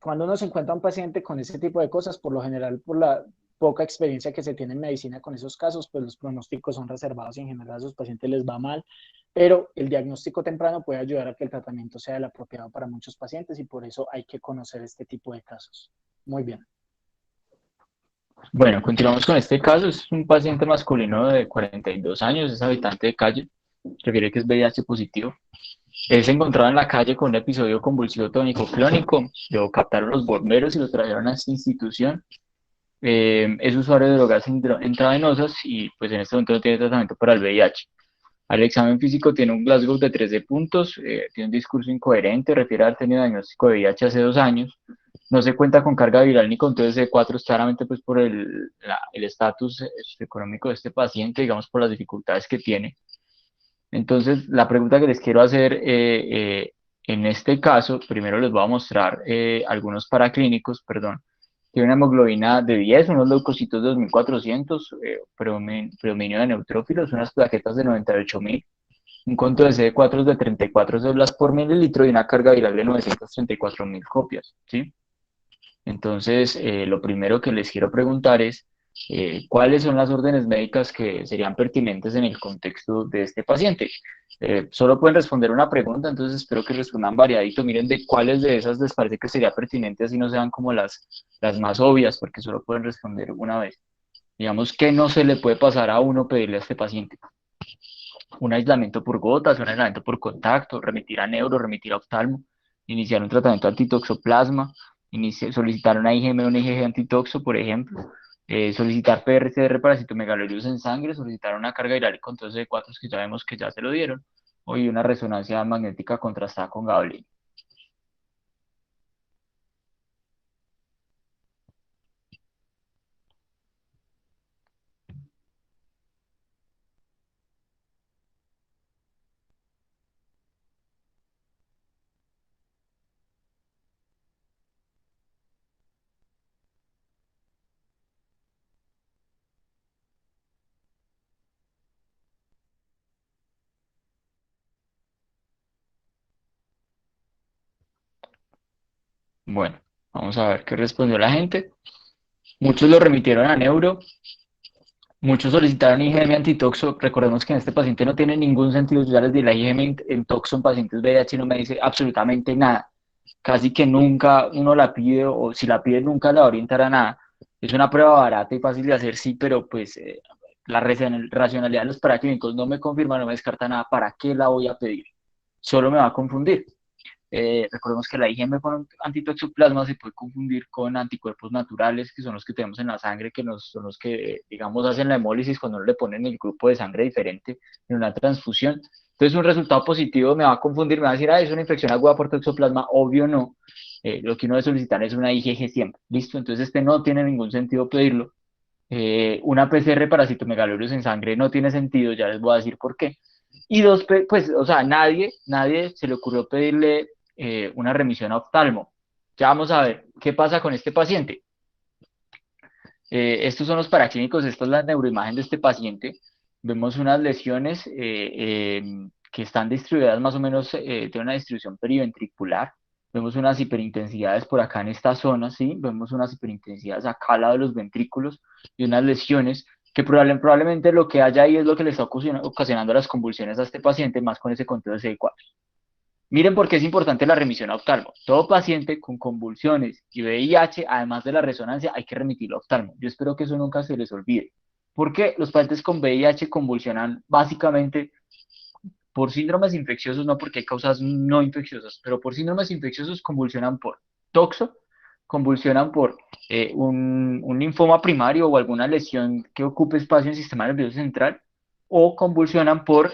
Cuando uno se encuentra un paciente con ese tipo de cosas, por lo general, por la poca experiencia que se tiene en medicina con esos casos, pues los pronósticos son reservados y en general a esos pacientes les va mal, pero el diagnóstico temprano puede ayudar a que el tratamiento sea el apropiado para muchos pacientes, y por eso hay que conocer este tipo de casos. Muy bien. Bueno, continuamos con este caso. Es un paciente masculino de 42 años, es habitante de calle, refiere que es VIH positivo. Él se encontraba en la calle con un episodio convulsivo tónico-clónico, lo captaron los bomberos y lo trajeron a esta institución. Es usuario de drogas intravenosas y pues en este momento no tiene tratamiento para el VIH. Al examen físico tiene un Glasgow de 13 puntos, tiene un discurso incoherente, refiere haber tenido diagnóstico de VIH hace 2 años, no se cuenta con carga viral ni con TSD4, claramente pues por el estatus económico de este paciente, digamos por las dificultades que tiene. Entonces, la pregunta que les quiero hacer en este caso, primero les voy a mostrar algunos paraclínicos, perdón. Tiene una hemoglobina de 10, unos leucocitos de 2400, predominio de neutrófilos, unas plaquetas de 98.000, un conto de CD4 de 34 células por mililitro y una carga viral de 934.000 copias, ¿sí? Entonces, lo primero que les quiero preguntar es, ¿cuáles son las órdenes médicas que serían pertinentes en el contexto de este paciente? Solo pueden responder una pregunta, entonces espero que respondan variadito. Miren de cuáles de esas les parece que sería pertinente, así no sean como las más obvias, porque solo pueden responder una vez. Digamos, ¿qué no se le puede pasar a uno pedirle a este paciente? Un aislamiento por gotas, un aislamiento por contacto, remitir a neuro, remitir a oftalmo, iniciar un tratamiento antitoxoplasma, solicitar una IgM o una IgG antitoxo, por ejemplo, solicitar PCR para citomegalobirus en sangre, solicitar una carga viral con todos los C4 que ya vemos que ya se lo dieron, o una resonancia magnética contrastada con gabapentina. Bueno, vamos a ver qué respondió la gente. Muchos lo remitieron a neuro, muchos solicitaron IgM antitoxo. Recordemos que en este paciente no tiene ningún sentido. Yo ya les di la IgM en toxo en pacientes VIH y no me dice absolutamente nada. Casi que nunca uno la pide, o si la pide nunca la va a orientar a nada. Es una prueba barata y fácil de hacer, sí, pero pues la racionalidad de los paraclínicos no me confirma, no me descarta nada. ¿Para qué la voy a pedir? Solo me va a confundir. Recordemos que la IgM con antitoxoplasma se puede confundir con anticuerpos naturales, que son los que tenemos en la sangre, que son los que, digamos, hacen la hemólisis cuando le ponen el grupo de sangre diferente en una transfusión. Entonces, un resultado positivo me va a confundir, me va a decir, es una infección aguda por toxoplasma, obvio no. Lo que uno debe solicitar es una IgG siempre, ¿listo? Entonces, no tiene ningún sentido pedirlo. Una PCR para citomegalobirus en sangre no tiene sentido, ya les voy a decir por qué. Y dos, pues, o sea, nadie se le ocurrió pedirle una remisión a oftalmo. Ya vamos a ver qué pasa con este paciente. Estos son los paraclínicos, esta es la neuroimagen de este paciente. Vemos unas lesiones que están distribuidas más o menos de una distribución periventricular. Vemos unas hiperintensidades por acá en esta zona, ¿sí? Vemos unas hiperintensidades acá al lado de los ventrículos y unas lesiones que probablemente lo que haya ahí es lo que le está ocasionando las convulsiones a este paciente, más con ese conteo de CD4. Miren por qué es importante la remisión a oftalmo. Todo paciente con convulsiones y VIH, además de la resonancia, hay que remitirlo a oftalmo. Yo espero que eso nunca se les olvide. Porque los pacientes con VIH convulsionan básicamente por síndromes infecciosos, no porque hay causas no infecciosas, pero por síndromes infecciosos convulsionan por toxo, convulsionan por un linfoma primario o alguna lesión que ocupe espacio en el sistema nervioso central, o convulsionan por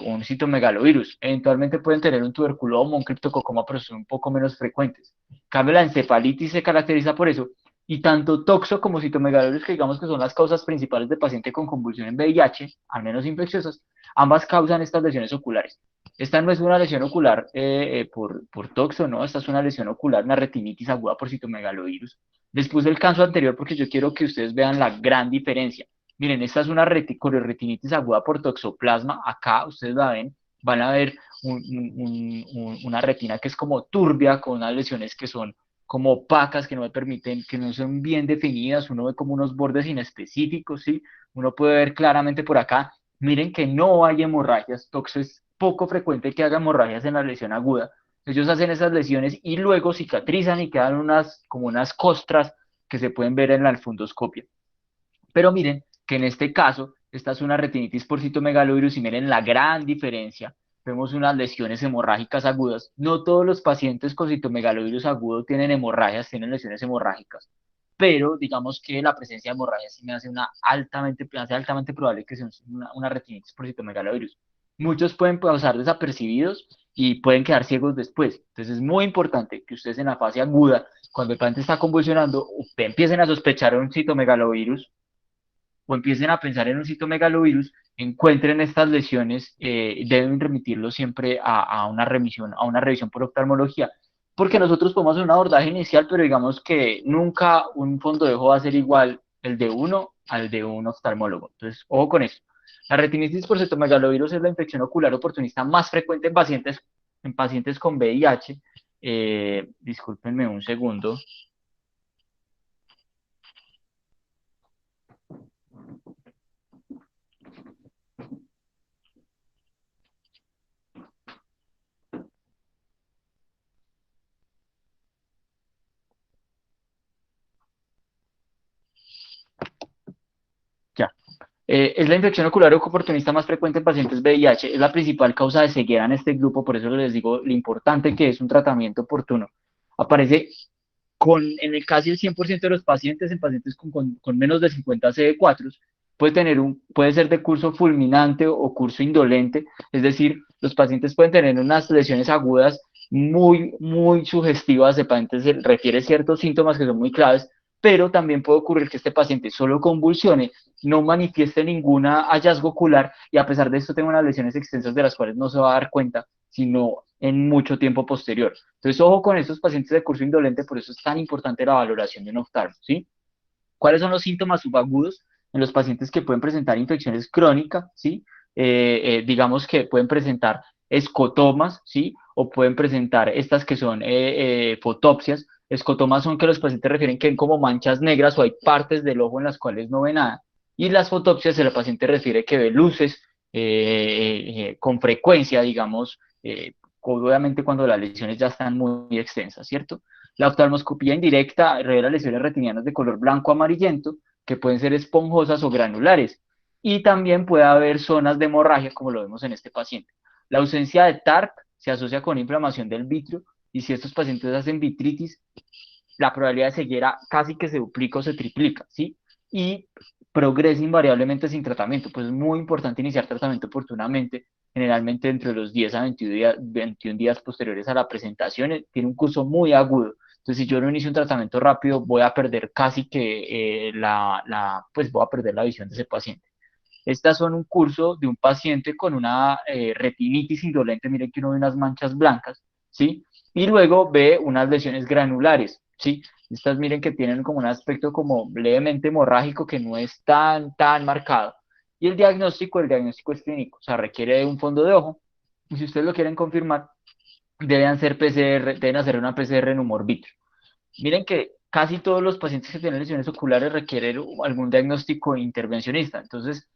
un citomegalovirus. Eventualmente pueden tener un tuberculoma o un criptococoma, pero son un poco menos frecuentes. En cambio, la encefalitis se caracteriza por eso, y tanto toxo como citomegalovirus, que digamos que son las causas principales de paciente con convulsión en VIH, al menos infecciosas, ambas causan estas lesiones oculares. Esta no es una lesión ocular por toxo, ¿no? Esta es una lesión ocular, una retinitis aguda por citomegalovirus. Les puse el caso anterior porque yo quiero que ustedes vean la gran diferencia. Miren, esta es una retinitis aguda por toxoplasma. Acá ustedes la ven, van a ver una retina que es como turbia, con unas lesiones que son como opacas, que no me permiten, que no son bien definidas. Uno ve como unos bordes inespecíficos, ¿sí? Uno puede ver claramente por acá. Miren que no hay hemorragias. Toxo es poco frecuente que haga hemorragias en la lesión aguda. Ellos hacen esas lesiones y luego cicatrizan y quedan como unas costras que se pueden ver en la fundoscopia. Pero miren que en este caso, esta es una retinitis por citomegalovirus y miren la gran diferencia. Vemos unas lesiones hemorrágicas agudas. No todos los pacientes con citomegalovirus agudo tienen hemorragias, tienen lesiones hemorrágicas, pero digamos que la presencia de hemorragias sí me hace altamente probable que sea una retinitis por citomegalovirus. Muchos pueden pasar desapercibidos y pueden quedar ciegos después. Entonces es muy importante que ustedes en la fase aguda, cuando el paciente está convulsionando, empiecen a sospechar un citomegalovirus o empiecen a pensar en un citomegalovirus, encuentren estas lesiones, deben remitirlo siempre a una revisión por oftalmología, porque nosotros podemos hacer un abordaje inicial, pero digamos que nunca un fondo de ojo va a ser igual el de uno al de un oftalmólogo. Entonces, ojo con eso. La retinitis por citomegalovirus es la infección ocular oportunista más frecuente en pacientes con VIH. Discúlpenme un segundo. Ya. Es la infección ocular oportunista más frecuente en pacientes VIH, es la principal causa de ceguera en este grupo, por eso les digo lo importante que es un tratamiento oportuno. Aparece en el casi el 100% de los pacientes, en pacientes con menos de 50 CD4, puede ser de curso fulminante o curso indolente, es decir, los pacientes pueden tener unas lesiones agudas muy, muy sugestivas, el paciente refiere ciertos síntomas que son muy claves, pero también puede ocurrir que este paciente solo convulsione, no manifieste ningún hallazgo ocular y a pesar de esto tenga unas lesiones extensas de las cuales no se va a dar cuenta, sino en mucho tiempo posterior. Entonces, ojo con estos pacientes de curso indolente, por eso es tan importante la valoración de un oftalmo, ¿sí? ¿Cuáles son los síntomas subagudos en los pacientes que pueden presentar infecciones crónicas, ¿sí? Digamos que pueden presentar escotomas, ¿sí? O pueden presentar estas que son fotopsias. Escotomas son que los pacientes refieren que ven como manchas negras o hay partes del ojo en las cuales no ve nada. Y las fotopsias, el paciente refiere que ve luces con frecuencia, digamos, obviamente cuando las lesiones ya están muy extensas, ¿cierto? La oftalmoscopía indirecta revela lesiones retinianas de color blanco amarillento que pueden ser esponjosas o granulares y también puede haber zonas de hemorragia como lo vemos en este paciente. La ausencia de TARP se asocia con inflamación del vitrio y si estos pacientes hacen vitritis, la probabilidad de ceguera casi que se duplica o se triplica, ¿sí? Y progresa invariablemente sin tratamiento, pues es muy importante iniciar tratamiento oportunamente, generalmente entre los 10 a 21 días posteriores a la presentación, tiene un curso muy agudo. Entonces, si yo no inicio un tratamiento rápido, voy a perder casi que pues voy a perder la visión de ese paciente. Estas son un curso de un paciente con una retinitis indolente, miren que uno ve unas manchas blancas, ¿sí? Y luego ve unas lesiones granulares, ¿sí? Estas miren que tienen como un aspecto como levemente hemorrágico que no es tan marcado. Y el diagnóstico es clínico, o sea, requiere de un fondo de ojo. Y si ustedes lo quieren confirmar, deben hacer una PCR en humor vítreo. Miren que casi todos los pacientes que tienen lesiones oculares requieren algún diagnóstico intervencionista. Entonces,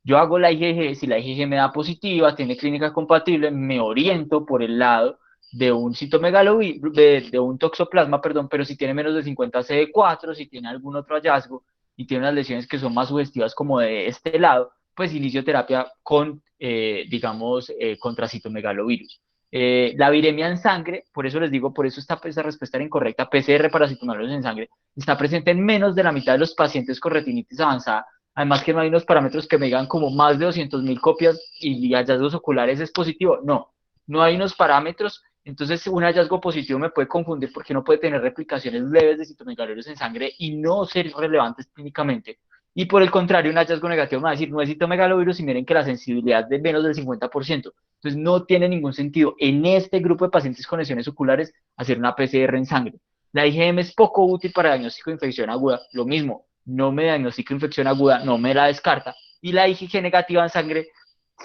yo hago la IgG, si la IgG me da positiva, tiene clínica compatible, me oriento por el lado de un citomegalovirus, de un toxoplasma, perdón, pero si tiene menos de 50 CD4, si tiene algún otro hallazgo y tiene unas lesiones que son más sugestivas como de este lado, pues inicio terapia con, digamos, contra citomegalovirus. La viremia en sangre, por eso les digo, por eso esa respuesta era incorrecta, PCR para citomegalovirus en sangre, está presente en menos de la mitad de los pacientes con retinitis avanzada. Además que no hay unos parámetros que me digan como más de 200.000 copias y hallazgos oculares es positivo. No hay unos parámetros. Entonces un hallazgo positivo me puede confundir porque no puede tener replicaciones leves de citomegalovirus en sangre y no ser relevantes clínicamente. Y por el contrario, un hallazgo negativo me va a decir no es citomegalovirus y miren que la sensibilidad es de menos del 50%. Entonces no tiene ningún sentido en este grupo de pacientes con lesiones oculares hacer una PCR en sangre. La IgM es poco útil para diagnóstico de infección aguda. Lo mismo, no me diagnostica infección aguda, no me la descarta. Y la IgG negativa en sangre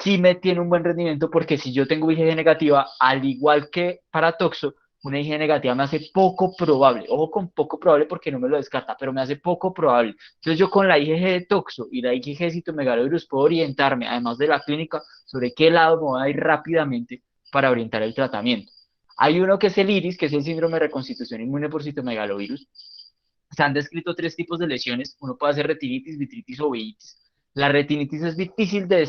sí me tiene un buen rendimiento porque si yo tengo IgG negativa, al igual que para toxo, una IgG negativa me hace poco probable, ojo con poco probable porque no me lo descarta, pero me hace poco probable. Entonces yo con la IgG de toxo y la IgG de citomegalovirus puedo orientarme, además de la clínica, sobre qué lado me voy a ir rápidamente para orientar el tratamiento. Hay uno que es el IRIS, que es el síndrome de reconstitución inmune por citomegalovirus. Se han descrito tres tipos de lesiones. Uno puede ser retinitis, vitritis o uveitis. La retinitis es difícil de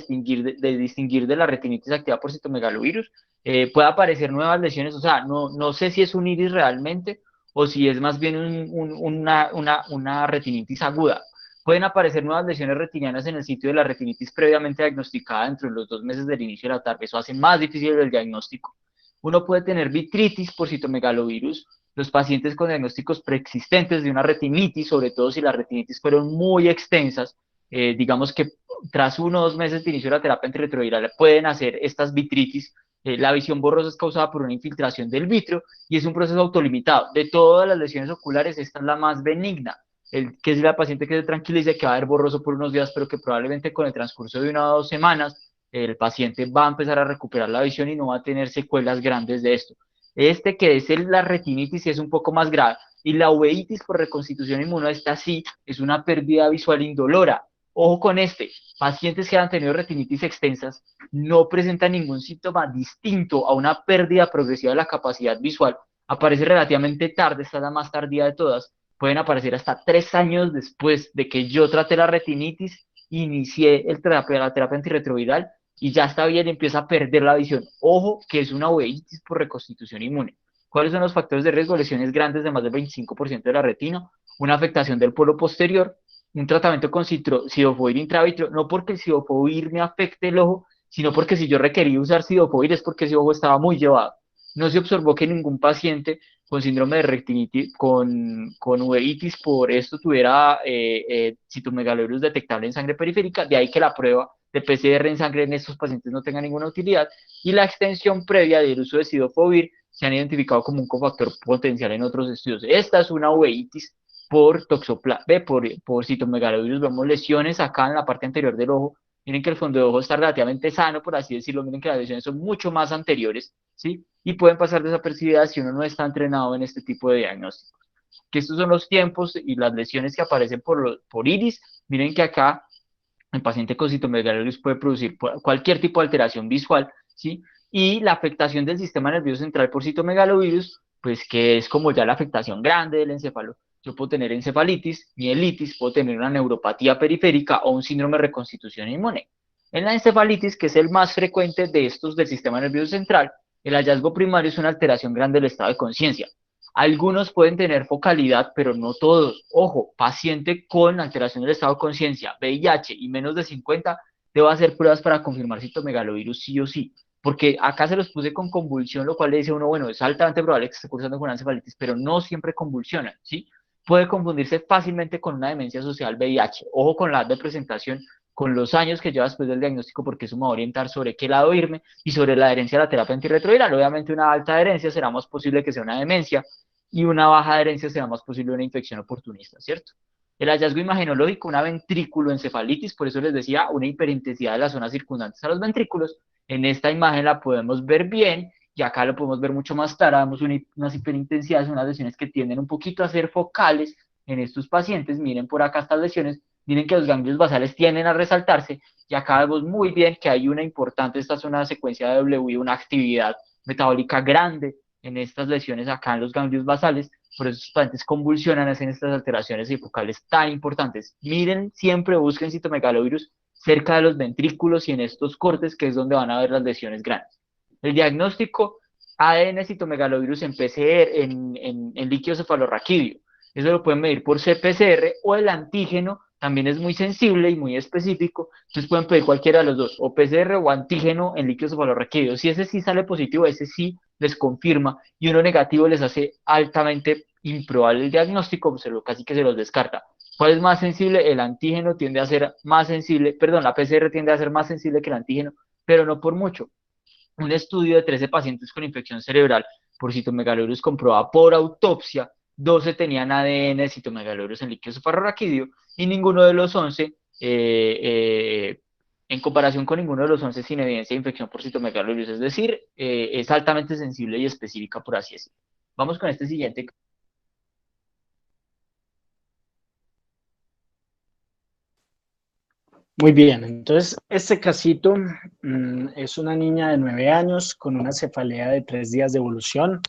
distinguir de la retinitis activa por citomegalovirus. Puede aparecer nuevas lesiones, o sea, no sé si es un iris realmente o si es más bien una retinitis aguda. Pueden aparecer nuevas lesiones retinianas en el sitio de la retinitis previamente diagnosticada dentro de los 2 meses del inicio de la tarde. Eso hace más difícil el diagnóstico. Uno puede tener vitritis por citomegalovirus. Los pacientes con diagnósticos preexistentes de una retinitis, sobre todo si las retinitis fueron muy extensas, digamos que tras 1 o 2 meses de inicio de la terapia antirretroviral pueden hacer estas vitritis. La visión borrosa es causada por una infiltración del vitrio y es un proceso autolimitado. De todas las lesiones oculares, esta es la más benigna, que es la paciente que se tranquiliza que va a ver borroso por unos días, pero que probablemente con el transcurso de 1 o 2 semanas el paciente va a empezar a recuperar la visión y no va a tener secuelas grandes de esto. Este que es la retinitis es un poco más grave. Y la uveitis por reconstitución inmune, esta sí es una pérdida visual indolora. Ojo con este, pacientes que han tenido retinitis extensas no presentan ningún síntoma distinto a una pérdida progresiva de la capacidad visual. Aparece relativamente tarde, esta es la más tardía de todas. Pueden aparecer hasta 3 años después de que yo traté la retinitis, inicié la terapia antirretroviral y ya está bien, empieza a perder la visión. Ojo que es una uveitis por reconstitución inmune. ¿Cuáles son los factores de riesgo? Lesiones grandes de más del 25% de la retina, una afectación del polo posterior, un tratamiento con sidofovir intravitreal, no porque el sidofovir me afecte el ojo, sino porque si yo requerí usar sidofovir es porque ese ojo estaba muy llevado. No se observó que ningún paciente con síndrome de retinitis, con uveitis por esto tuviera citomegalovirus detectable en sangre periférica, de ahí que la prueba de PCR en sangre en estos pacientes no tenga ninguna utilidad, y la extensión previa del uso de sidofovir se han identificado como un cofactor potencial en otros estudios. Esta es una uveitis por por citomegalovirus. Vemos lesiones acá en la parte anterior del ojo. Miren que el fondo de ojo está relativamente sano, por así decirlo. Miren que las lesiones son mucho más anteriores, ¿sí? Y pueden pasar desapercibidas si uno no está entrenado en este tipo de diagnósticos. Que estos son los tiempos y las lesiones que aparecen por iris. Miren que acá el paciente con citomegalovirus puede producir cualquier tipo de alteración visual, ¿sí? Y la afectación del sistema nervioso central por citomegalovirus, pues que es como ya la afectación grande del encéfalo. Yo puedo tener encefalitis, mielitis, puedo tener una neuropatía periférica o un síndrome de reconstitución inmune. En la encefalitis, que es el más frecuente de estos del sistema nervioso central, el hallazgo primario es una alteración grande del estado de conciencia. Algunos pueden tener focalidad, pero no todos. Ojo, paciente con alteración del estado de conciencia, VIH y menos de 50, debo hacer pruebas para confirmar citomegalovirus sí o sí. Porque acá se los puse con convulsión, lo cual le dice uno, bueno, es altamente probable que esté cursando con encefalitis, pero no siempre convulsionan, ¿sí? Puede confundirse fácilmente con una demencia social VIH. Ojo con la de presentación con los años que lleva después del diagnóstico, porque eso me va a orientar sobre qué lado irme y sobre la adherencia a la terapia antirretroviral. Obviamente una alta adherencia será más posible que sea una demencia y una baja adherencia será más posible una infección oportunista, ¿cierto? El hallazgo imagenológico, una ventrículoencefalitis, por eso les decía, una hiperintensidad de las zonas circundantes a los ventrículos. En esta imagen la podemos ver bien y acá lo podemos ver mucho más claro. Vemos unas hiperintensidades, unas lesiones que tienden un poquito a ser focales en estos pacientes. Miren por acá estas lesiones, miren que los ganglios basales tienden a resaltarse y acá vemos muy bien que hay una importante, esta zona de secuencia de W, una actividad metabólica grande en estas lesiones acá en los ganglios basales. Por eso los pacientes convulsionan, hacen estas alteraciones focales tan importantes. Miren, siempre busquen citomegalovirus cerca de los ventrículos y en estos cortes, que es donde van a ver las lesiones grandes. El diagnóstico, ADN citomegalovirus en PCR, en líquido cefalorraquídeo. Eso lo pueden medir por CPCR o el antígeno, también es muy sensible y muy específico, entonces pueden pedir cualquiera de los dos, o PCR o antígeno en líquido cefalorraquídeo. Si ese sí sale positivo, ese sí les confirma, y uno negativo les hace altamente improbable el diagnóstico, pues casi que se los descarta. ¿Cuál es más sensible? El antígeno tiende a ser más sensible, perdón, la PCR tiende a ser más sensible que el antígeno, pero no por mucho. Un estudio de 13 pacientes con infección cerebral por citomegalovirus comprobaba por autopsia, 12 tenían ADN de citomegalovirus en líquido cefalorraquídeo y ninguno de los 11, en comparación con ninguno de los 11 sin evidencia de infección por citomegalovirus, es decir, es altamente sensible y específica, por así decirlo. Vamos con este siguiente. Muy bien, entonces este casito es una niña de 9 años con una cefalea de 3 días de evolución.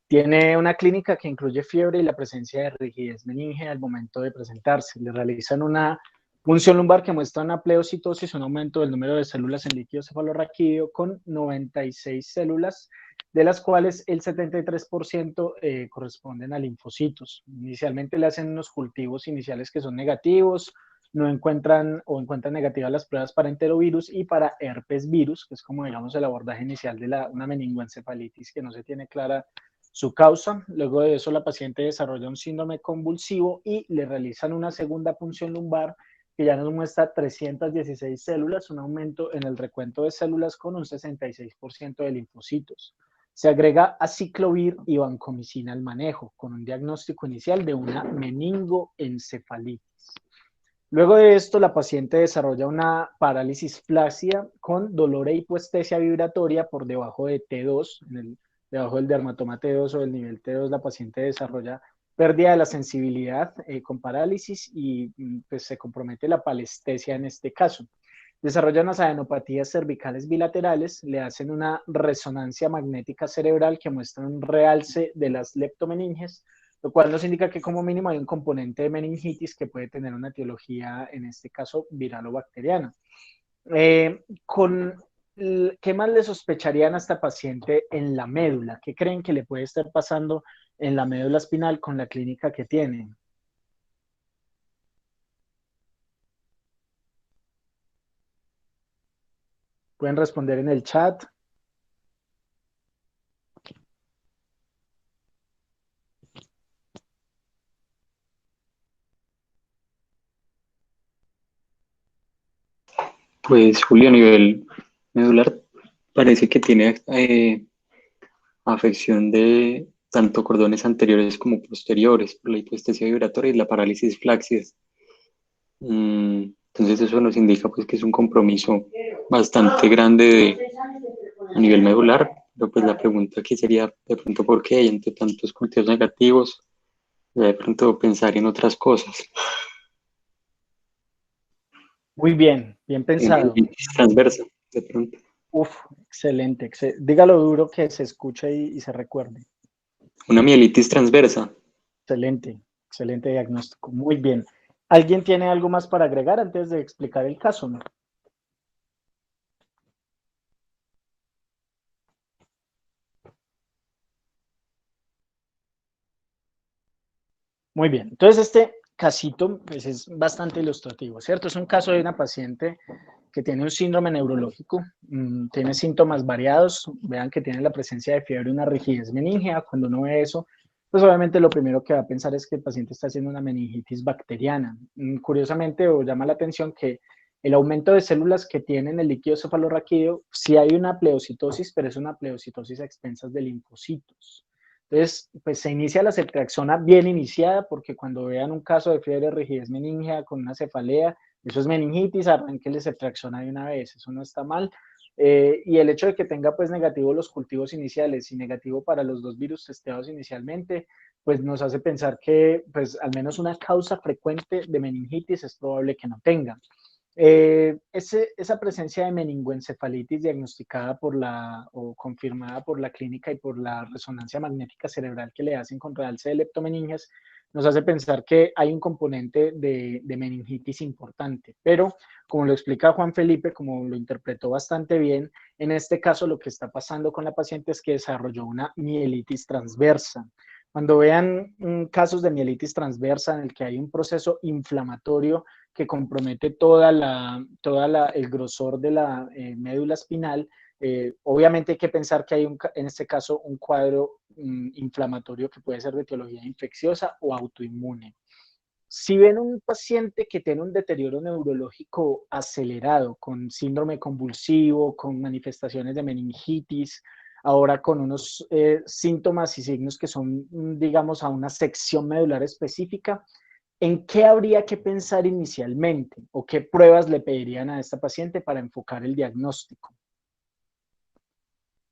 Tiene una clínica que incluye fiebre y la presencia de rigidez meninge al momento de presentarse. Le realizan una punción lumbar que muestra una pleocitosis, un aumento del número de células en líquido cefalorraquídeo con 96 células, de las cuales el 73% corresponden a linfocitos. Inicialmente le hacen unos cultivos iniciales que son negativos, no encuentran o encuentran negativas las pruebas para enterovirus y para herpes virus, que es como digamos el abordaje inicial de una meningoencefalitis que no se tiene clara su causa. Luego de eso la paciente desarrolla un síndrome convulsivo y le realizan una segunda punción lumbar que ya nos muestra 316 células, un aumento en el recuento de células con un 66% de linfocitos. Se agrega aciclovir y vancomicina al manejo, con un diagnóstico inicial de una meningoencefalitis. Luego de esto, la paciente desarrolla una parálisis flácida con dolor e hipoestesia vibratoria por debajo de T2, debajo del dermatoma T2 o del nivel T2, la paciente desarrolla pérdida de la sensibilidad con parálisis y pues, se compromete la palestesia en este caso. Desarrolla unas adenopatías cervicales bilaterales, le hacen una resonancia magnética cerebral que muestra un realce de las leptomeninges, lo cual nos indica que como mínimo hay un componente de meningitis que puede tener una etiología, en este caso, viral o bacteriana. ¿Qué más le sospecharían a esta paciente en la médula? ¿Qué creen que le puede estar pasando en la médula espinal con la clínica que tiene? Pueden responder en el chat. Pues Julio, a nivel medular parece que tiene afección de tanto cordones anteriores como posteriores por la hipoestesia vibratoria y la parálisis flácida. Entonces eso nos indica pues que es un compromiso bastante grande a nivel medular, pero pues la pregunta aquí sería de pronto por qué, y entre tantos cultivos negativos, de pronto pensar en otras cosas. Muy bien, bien pensado. Transversa, de pronto. Uf, excelente. Dígalo duro que se escuche y se recuerde. Una mielitis transversa. Excelente, excelente diagnóstico. Muy bien. ¿Alguien tiene algo más para agregar antes de explicar el caso? ¿No? Muy bien. Entonces, este casito pues, es bastante ilustrativo, ¿cierto? Es un caso de una paciente que tiene un síndrome neurológico, tiene síntomas variados. Vean que tiene la presencia de fiebre y una rigidez meningea. Cuando uno ve eso, pues obviamente lo primero que va a pensar es que el paciente está haciendo una meningitis bacteriana. Curiosamente, o llama la atención que el aumento de células que tienen el líquido cefalorraquídeo, sí hay una pleocitosis, pero es una pleocitosis a expensas de linfocitos. Entonces, pues se inicia la ceftriaxona bien iniciada, porque cuando vean un caso de fiebre de rigidez meningea con una cefalea, eso es meningitis, arranquenle ceftriaxona de una vez, eso no está mal. Y el hecho de que tenga pues negativo los cultivos iniciales y negativo para los dos virus testeados inicialmente, pues nos hace pensar que pues al menos una causa frecuente de meningitis es probable que no tenga. Esa presencia de meningoencefalitis diagnosticada por o confirmada por la clínica y por la resonancia magnética cerebral que le hacen con realce de leptomeninges, nos hace pensar que hay un componente de meningitis importante. Pero, como lo explica Juan Felipe, como lo interpretó bastante bien, en este caso lo que está pasando con la paciente es que desarrolló una mielitis transversa. Cuando vean casos de mielitis transversa en el que hay un proceso inflamatorio que compromete el grosor de la médula espinal, obviamente hay que pensar que hay en este caso un cuadro inflamatorio que puede ser de etiología infecciosa o autoinmune. Si ven un paciente que tiene un deterioro neurológico acelerado, con síndrome convulsivo, con manifestaciones de meningitis, ahora con unos síntomas y signos que son, digamos, a una sección medular específica, ¿en qué habría que pensar inicialmente o qué pruebas le pedirían a esta paciente para enfocar el diagnóstico?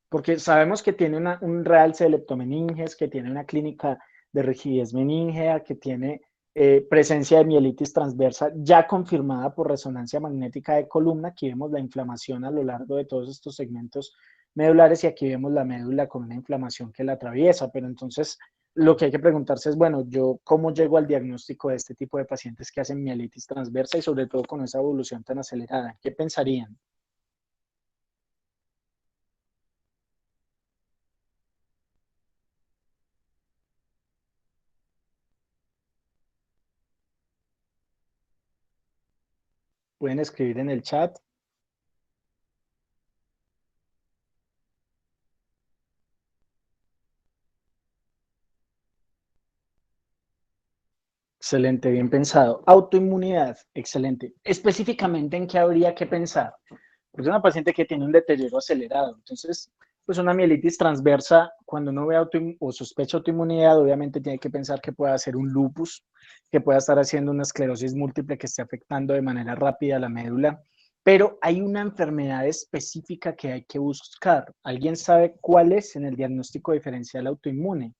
Porque sabemos que tiene un realce de leptomeninges, que tiene una clínica de rigidez meningea, que tiene presencia de mielitis transversa ya confirmada por resonancia magnética de columna. Aquí vemos la inflamación a lo largo de todos estos segmentos medulares y aquí vemos la médula con una inflamación que la atraviesa. Pero entonces lo que hay que preguntarse es, bueno, yo cómo llego al diagnóstico de este tipo de pacientes que hacen mielitis transversa y sobre todo con esa evolución tan acelerada. ¿Qué pensarían? Pueden escribir en el chat. Excelente, bien pensado. Autoinmunidad, excelente. Específicamente, ¿en qué habría que pensar? Porque es una paciente que tiene un deterioro acelerado. Entonces, pues una mielitis transversa, cuando uno ve o sospecha autoinmunidad, obviamente tiene que pensar que puede ser un lupus, que pueda estar haciendo una esclerosis múltiple que esté afectando de manera rápida la médula. Pero hay una enfermedad específica que hay que buscar. ¿Alguien sabe cuál es en el diagnóstico diferencial autoinmune?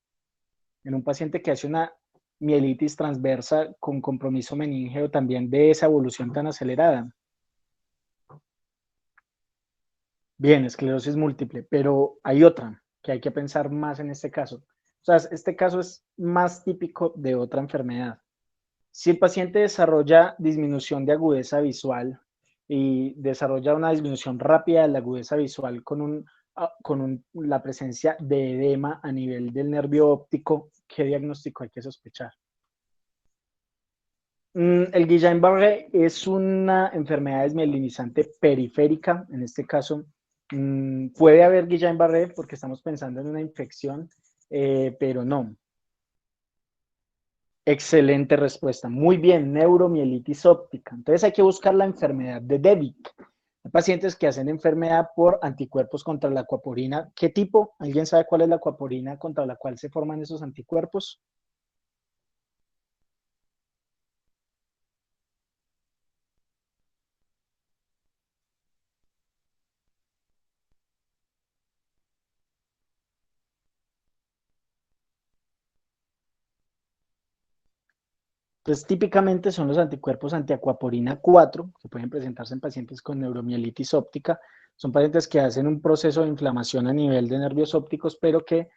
En un paciente que hace una mielitis transversa con compromiso meningeo también de esa evolución tan acelerada. Bien, esclerosis múltiple, pero hay otra que hay que pensar más en este caso. O sea, este caso es más típico de otra enfermedad. Si el paciente desarrolla disminución de agudeza visual y desarrolla una disminución rápida de la agudeza visual con la presencia de edema a nivel del nervio óptico, ¿qué diagnóstico hay que sospechar? El Guillain-Barré es una enfermedad desmielinizante periférica. En este caso, puede haber Guillain-Barré porque estamos pensando en una infección, pero no. Excelente respuesta. Muy bien, neuromielitis óptica. Entonces hay que buscar la enfermedad de Devic. Hay pacientes que hacen enfermedad por anticuerpos contra la aquaporina. ¿Qué tipo? ¿Alguien sabe cuál es la aquaporina contra la cual se forman esos anticuerpos? Entonces, típicamente son los anticuerpos antiacuaporina 4, que pueden presentarse en pacientes con neuromielitis óptica. Son pacientes que hacen un proceso de inflamación a nivel de nervios ópticos, pero que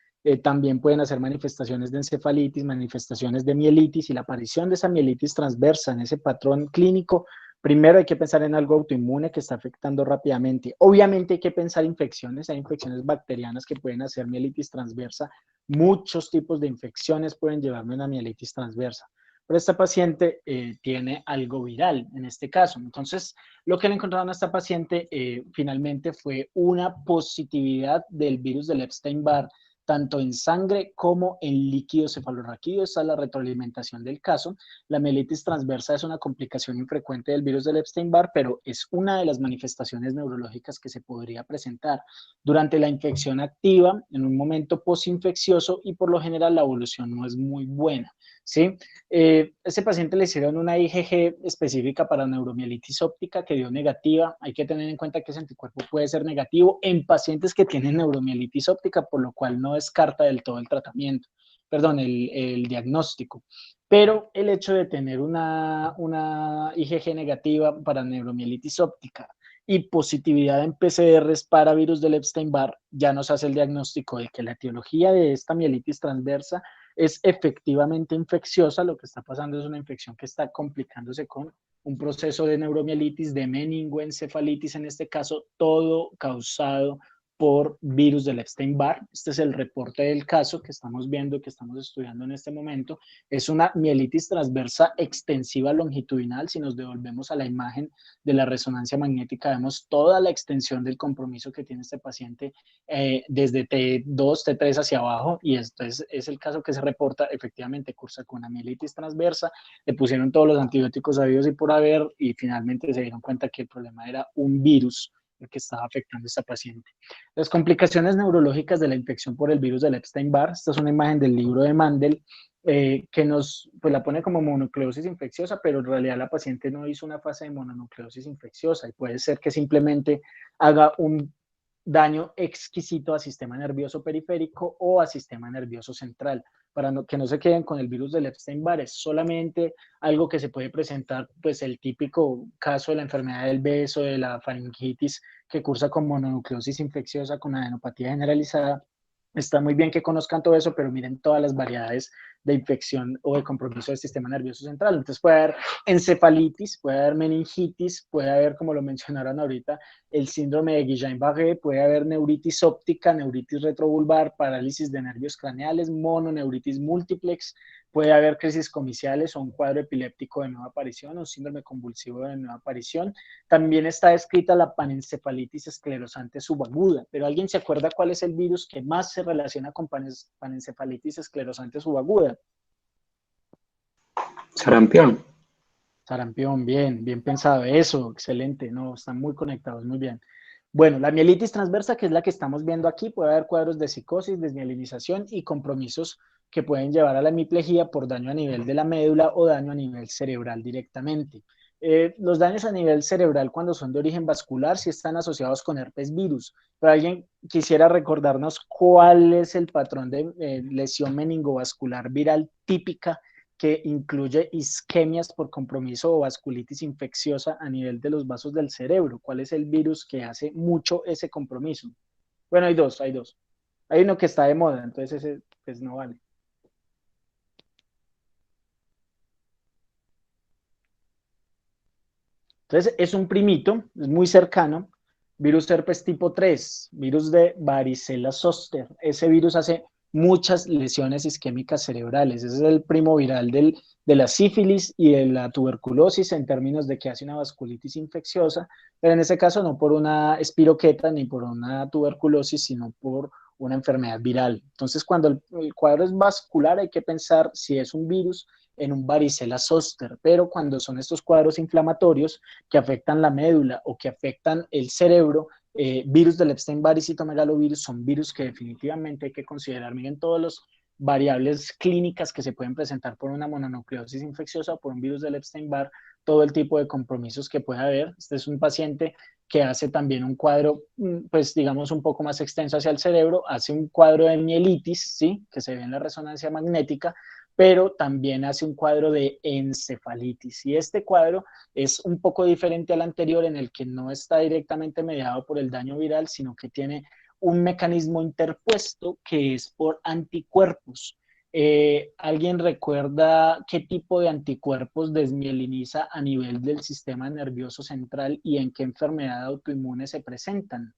también pueden hacer manifestaciones de encefalitis, manifestaciones de mielitis y la aparición de esa mielitis transversa en ese patrón clínico. Primero hay que pensar en algo autoinmune que está afectando rápidamente. Obviamente hay que pensar infecciones, hay infecciones bacterianas que pueden hacer mielitis transversa. Muchos tipos de infecciones pueden llevarme a una mielitis transversa. Pero esta paciente tiene algo viral en este caso. Entonces, lo que le encontraron a esta paciente finalmente fue una positividad del virus del Epstein-Barr tanto en sangre como en líquido cefalorraquídeo. Esta es la retroalimentación del caso. La mielitis transversa es una complicación infrecuente del virus del Epstein-Barr, pero es una de las manifestaciones neurológicas que se podría presentar durante la infección activa, en un momento posinfeccioso, y por lo general la evolución no es muy buena, ¿sí? Este paciente le hicieron una IgG específica para neuromielitis óptica que dio negativa. Hay que tener en cuenta que ese anticuerpo puede ser negativo en pacientes que tienen neuromielitis óptica, por lo cual no descarta del todo el tratamiento, perdón, el diagnóstico. Pero el hecho de tener una IgG negativa para neuromielitis óptica y positividad en PCRs para virus del Epstein-Barr ya nos hace el diagnóstico de que la etiología de esta mielitis transversa es efectivamente infecciosa. Lo que está pasando es una infección que está complicándose con un proceso de neuromielitis, de meningoencefalitis en este caso, todo causado por virus del Epstein-Barr. Este es el reporte del caso que estamos viendo, que estamos estudiando en este momento. Es una mielitis transversa extensiva longitudinal. Si nos devolvemos a la imagen de la resonancia magnética, vemos toda la extensión del compromiso que tiene este paciente desde T2, T3 hacia abajo, y esto es el caso que se reporta. Efectivamente cursa con una mielitis transversa, le pusieron todos los antibióticos habidos y por haber, y finalmente se dieron cuenta que el problema era un virus el que estaba afectando a esta paciente. Las complicaciones neurológicas de la infección por el virus del Epstein-Barr. Esta es una imagen del libro de Mandel, que pues la pone como mononucleosis infecciosa, pero en realidad la paciente no hizo una fase de mononucleosis infecciosa, y puede ser que simplemente haga un daño exquisito al sistema nervioso periférico o al sistema nervioso central, para que no se queden con el virus del Epstein-Barr. Es solamente algo que se puede presentar, pues el típico caso de la enfermedad del beso, de la faringitis, que cursa con mononucleosis infecciosa, con adenopatía generalizada. Está muy bien que conozcan todo eso, pero miren todas las variedades de infección o de compromiso del sistema nervioso central. Entonces puede haber encefalitis, puede haber meningitis, puede haber, como lo mencionaron ahorita, el síndrome de Guillain-Barré, puede haber neuritis óptica, neuritis retrovulvar, parálisis de nervios craneales, mononeuritis múltiplex, puede haber crisis comiciales o un cuadro epiléptico de nueva aparición o un síndrome convulsivo de nueva aparición. También está descrita la panencefalitis esclerosante subaguda, pero ¿alguien se acuerda cuál es el virus que más se relaciona con panencefalitis esclerosante subaguda? Sarampión. Sarampión, bien, bien pensado. Eso, excelente. No, están muy conectados, muy bien. Bueno, la mielitis transversa, que es la que estamos viendo aquí, puede haber cuadros de psicosis, desmielinización y compromisos que pueden llevar a la hemiplegia por daño a nivel de la médula o daño a nivel cerebral directamente. Los daños a nivel cerebral, cuando son de origen vascular, sí están asociados con herpes virus. Pero alguien quisiera recordarnos cuál es el patrón de lesión meningovascular viral típica que incluye isquemias por compromiso o vasculitis infecciosa a nivel de los vasos del cerebro. ¿Cuál es el virus que hace mucho ese compromiso? Bueno, hay dos, hay dos. Hay uno que está de moda, entonces ese pues no vale. Entonces es un primito, es muy cercano, virus herpes tipo 3, virus de varicela zoster. Ese virus hace muchas lesiones isquémicas cerebrales. Ese es el primo viral de la sífilis y de la tuberculosis en términos de que hace una vasculitis infecciosa, pero en ese caso no por una espiroqueta ni por una tuberculosis, sino por una enfermedad viral. Entonces, cuando el cuadro es vascular, hay que pensar si es un virus en un varicela zoster, pero cuando son estos cuadros inflamatorios que afectan la médula o que afectan el cerebro, virus del Epstein-Barr y citomegalovirus son virus que definitivamente hay que considerar. Miren todos los variables clínicas que se pueden presentar por una mononucleosis infecciosa o por un virus del Epstein-Barr, todo el tipo de compromisos que puede haber. Este es un paciente que hace también un cuadro, pues digamos, un poco más extenso hacia el cerebro, hace un cuadro de mielitis, ¿sí? Que se ve en la resonancia magnética, pero también hace un cuadro de encefalitis. Y este cuadro es un poco diferente al anterior, en el que no está directamente mediado por el daño viral, sino que tiene un mecanismo interpuesto que es por anticuerpos. ¿Alguien recuerda qué tipo de anticuerpos desmieliniza a nivel del sistema nervioso central y en qué enfermedad autoinmune se presentan?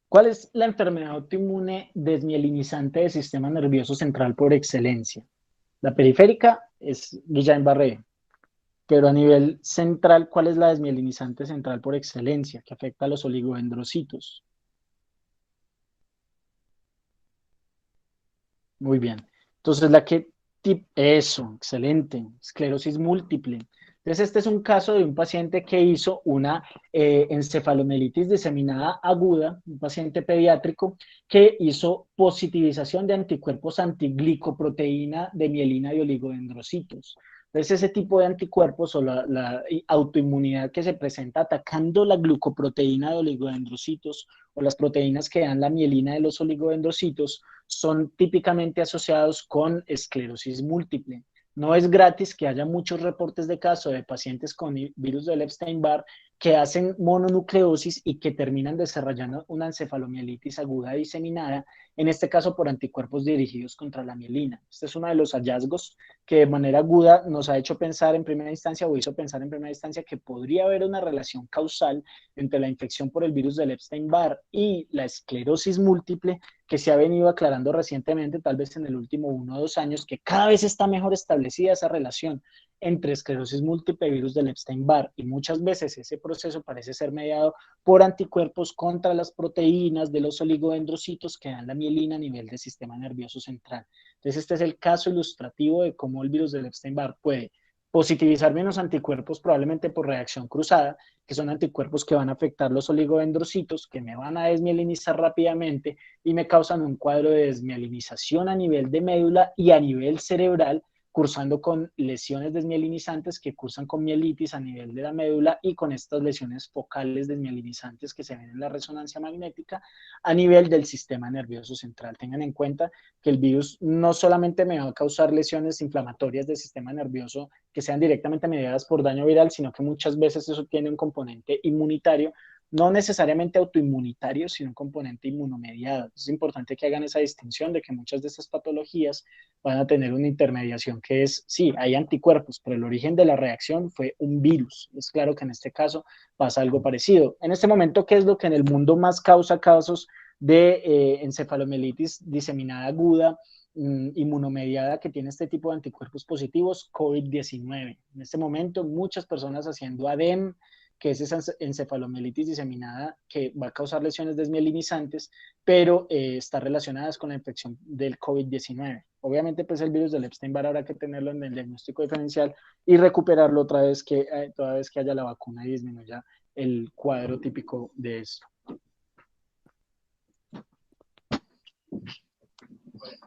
¿Cuál es la enfermedad autoinmune desmielinizante del sistema nervioso central por excelencia? La periférica es Guillain-Barré, pero a nivel central, ¿cuál es la desmielinizante central por excelencia que afecta a los oligodendrocitos? Muy bien. Entonces, eso, excelente, esclerosis múltiple. Entonces, este es un caso de un paciente que hizo una encefalomelitis diseminada aguda, un paciente pediátrico que hizo positivización de anticuerpos antiglicoproteína de mielina de oligodendrocitos. Entonces, ese tipo de anticuerpos o la autoinmunidad que se presenta atacando la glucoproteína de oligodendrocitos o las proteínas que dan la mielina de los oligodendrocitos son típicamente asociados con esclerosis múltiple. No es gratis que haya muchos reportes de caso de pacientes con virus del Epstein-Barr que hacen mononucleosis y que terminan desarrollando una encefalomielitis aguda diseminada, en este caso por anticuerpos dirigidos contra la mielina. Este es uno de los hallazgos que de manera aguda nos ha hecho pensar en primera instancia o hizo pensar en primera instancia que podría haber una relación causal entre la infección por el virus del Epstein-Barr y la esclerosis múltiple que se ha venido aclarando recientemente, tal vez en el último 1 o 2 años, que cada vez está mejor establecida esa relación entre esclerosis múltiple y virus del Epstein-Barr, y muchas veces ese proceso parece ser mediado por anticuerpos contra las proteínas de los oligodendrocitos que dan la mielina a nivel del sistema nervioso central. Entonces, este es el caso ilustrativo de cómo el virus del Epstein-Barr puede positivizar menos anticuerpos, probablemente por reacción cruzada, que son anticuerpos que van a afectar los oligodendrocitos, que me van a desmielinizar rápidamente y me causan un cuadro de desmielinización a nivel de médula y a nivel cerebral, cursando con lesiones desmielinizantes que cursan con mielitis a nivel de la médula y con estas lesiones focales desmielinizantes que se ven en la resonancia magnética a nivel del sistema nervioso central. Tengan en cuenta que el virus no solamente me va a causar lesiones inflamatorias del sistema nervioso que sean directamente mediadas por daño viral, sino que muchas veces eso tiene un componente inmunitario, no necesariamente autoinmunitario, sino un componente inmunomediado. Es importante que hagan esa distinción de que muchas de estas patologías van a tener una intermediación que es, sí, hay anticuerpos, pero el origen de la reacción fue un virus. Es claro que en este caso pasa algo parecido. En este momento, ¿qué es lo que en el mundo más causa casos de encefalomielitis diseminada aguda, inmunomediada, que tiene este tipo de anticuerpos positivos? COVID-19. En este momento, muchas personas haciendo ADEM, que es esa encefalomielitis diseminada que va a causar lesiones desmielinizantes, pero está relacionadas con la infección del COVID-19. Obviamente, pues el virus del Epstein-Barr habrá que tenerlo en el diagnóstico diferencial y recuperarlo toda vez que haya la vacuna y disminuya el cuadro típico de esto.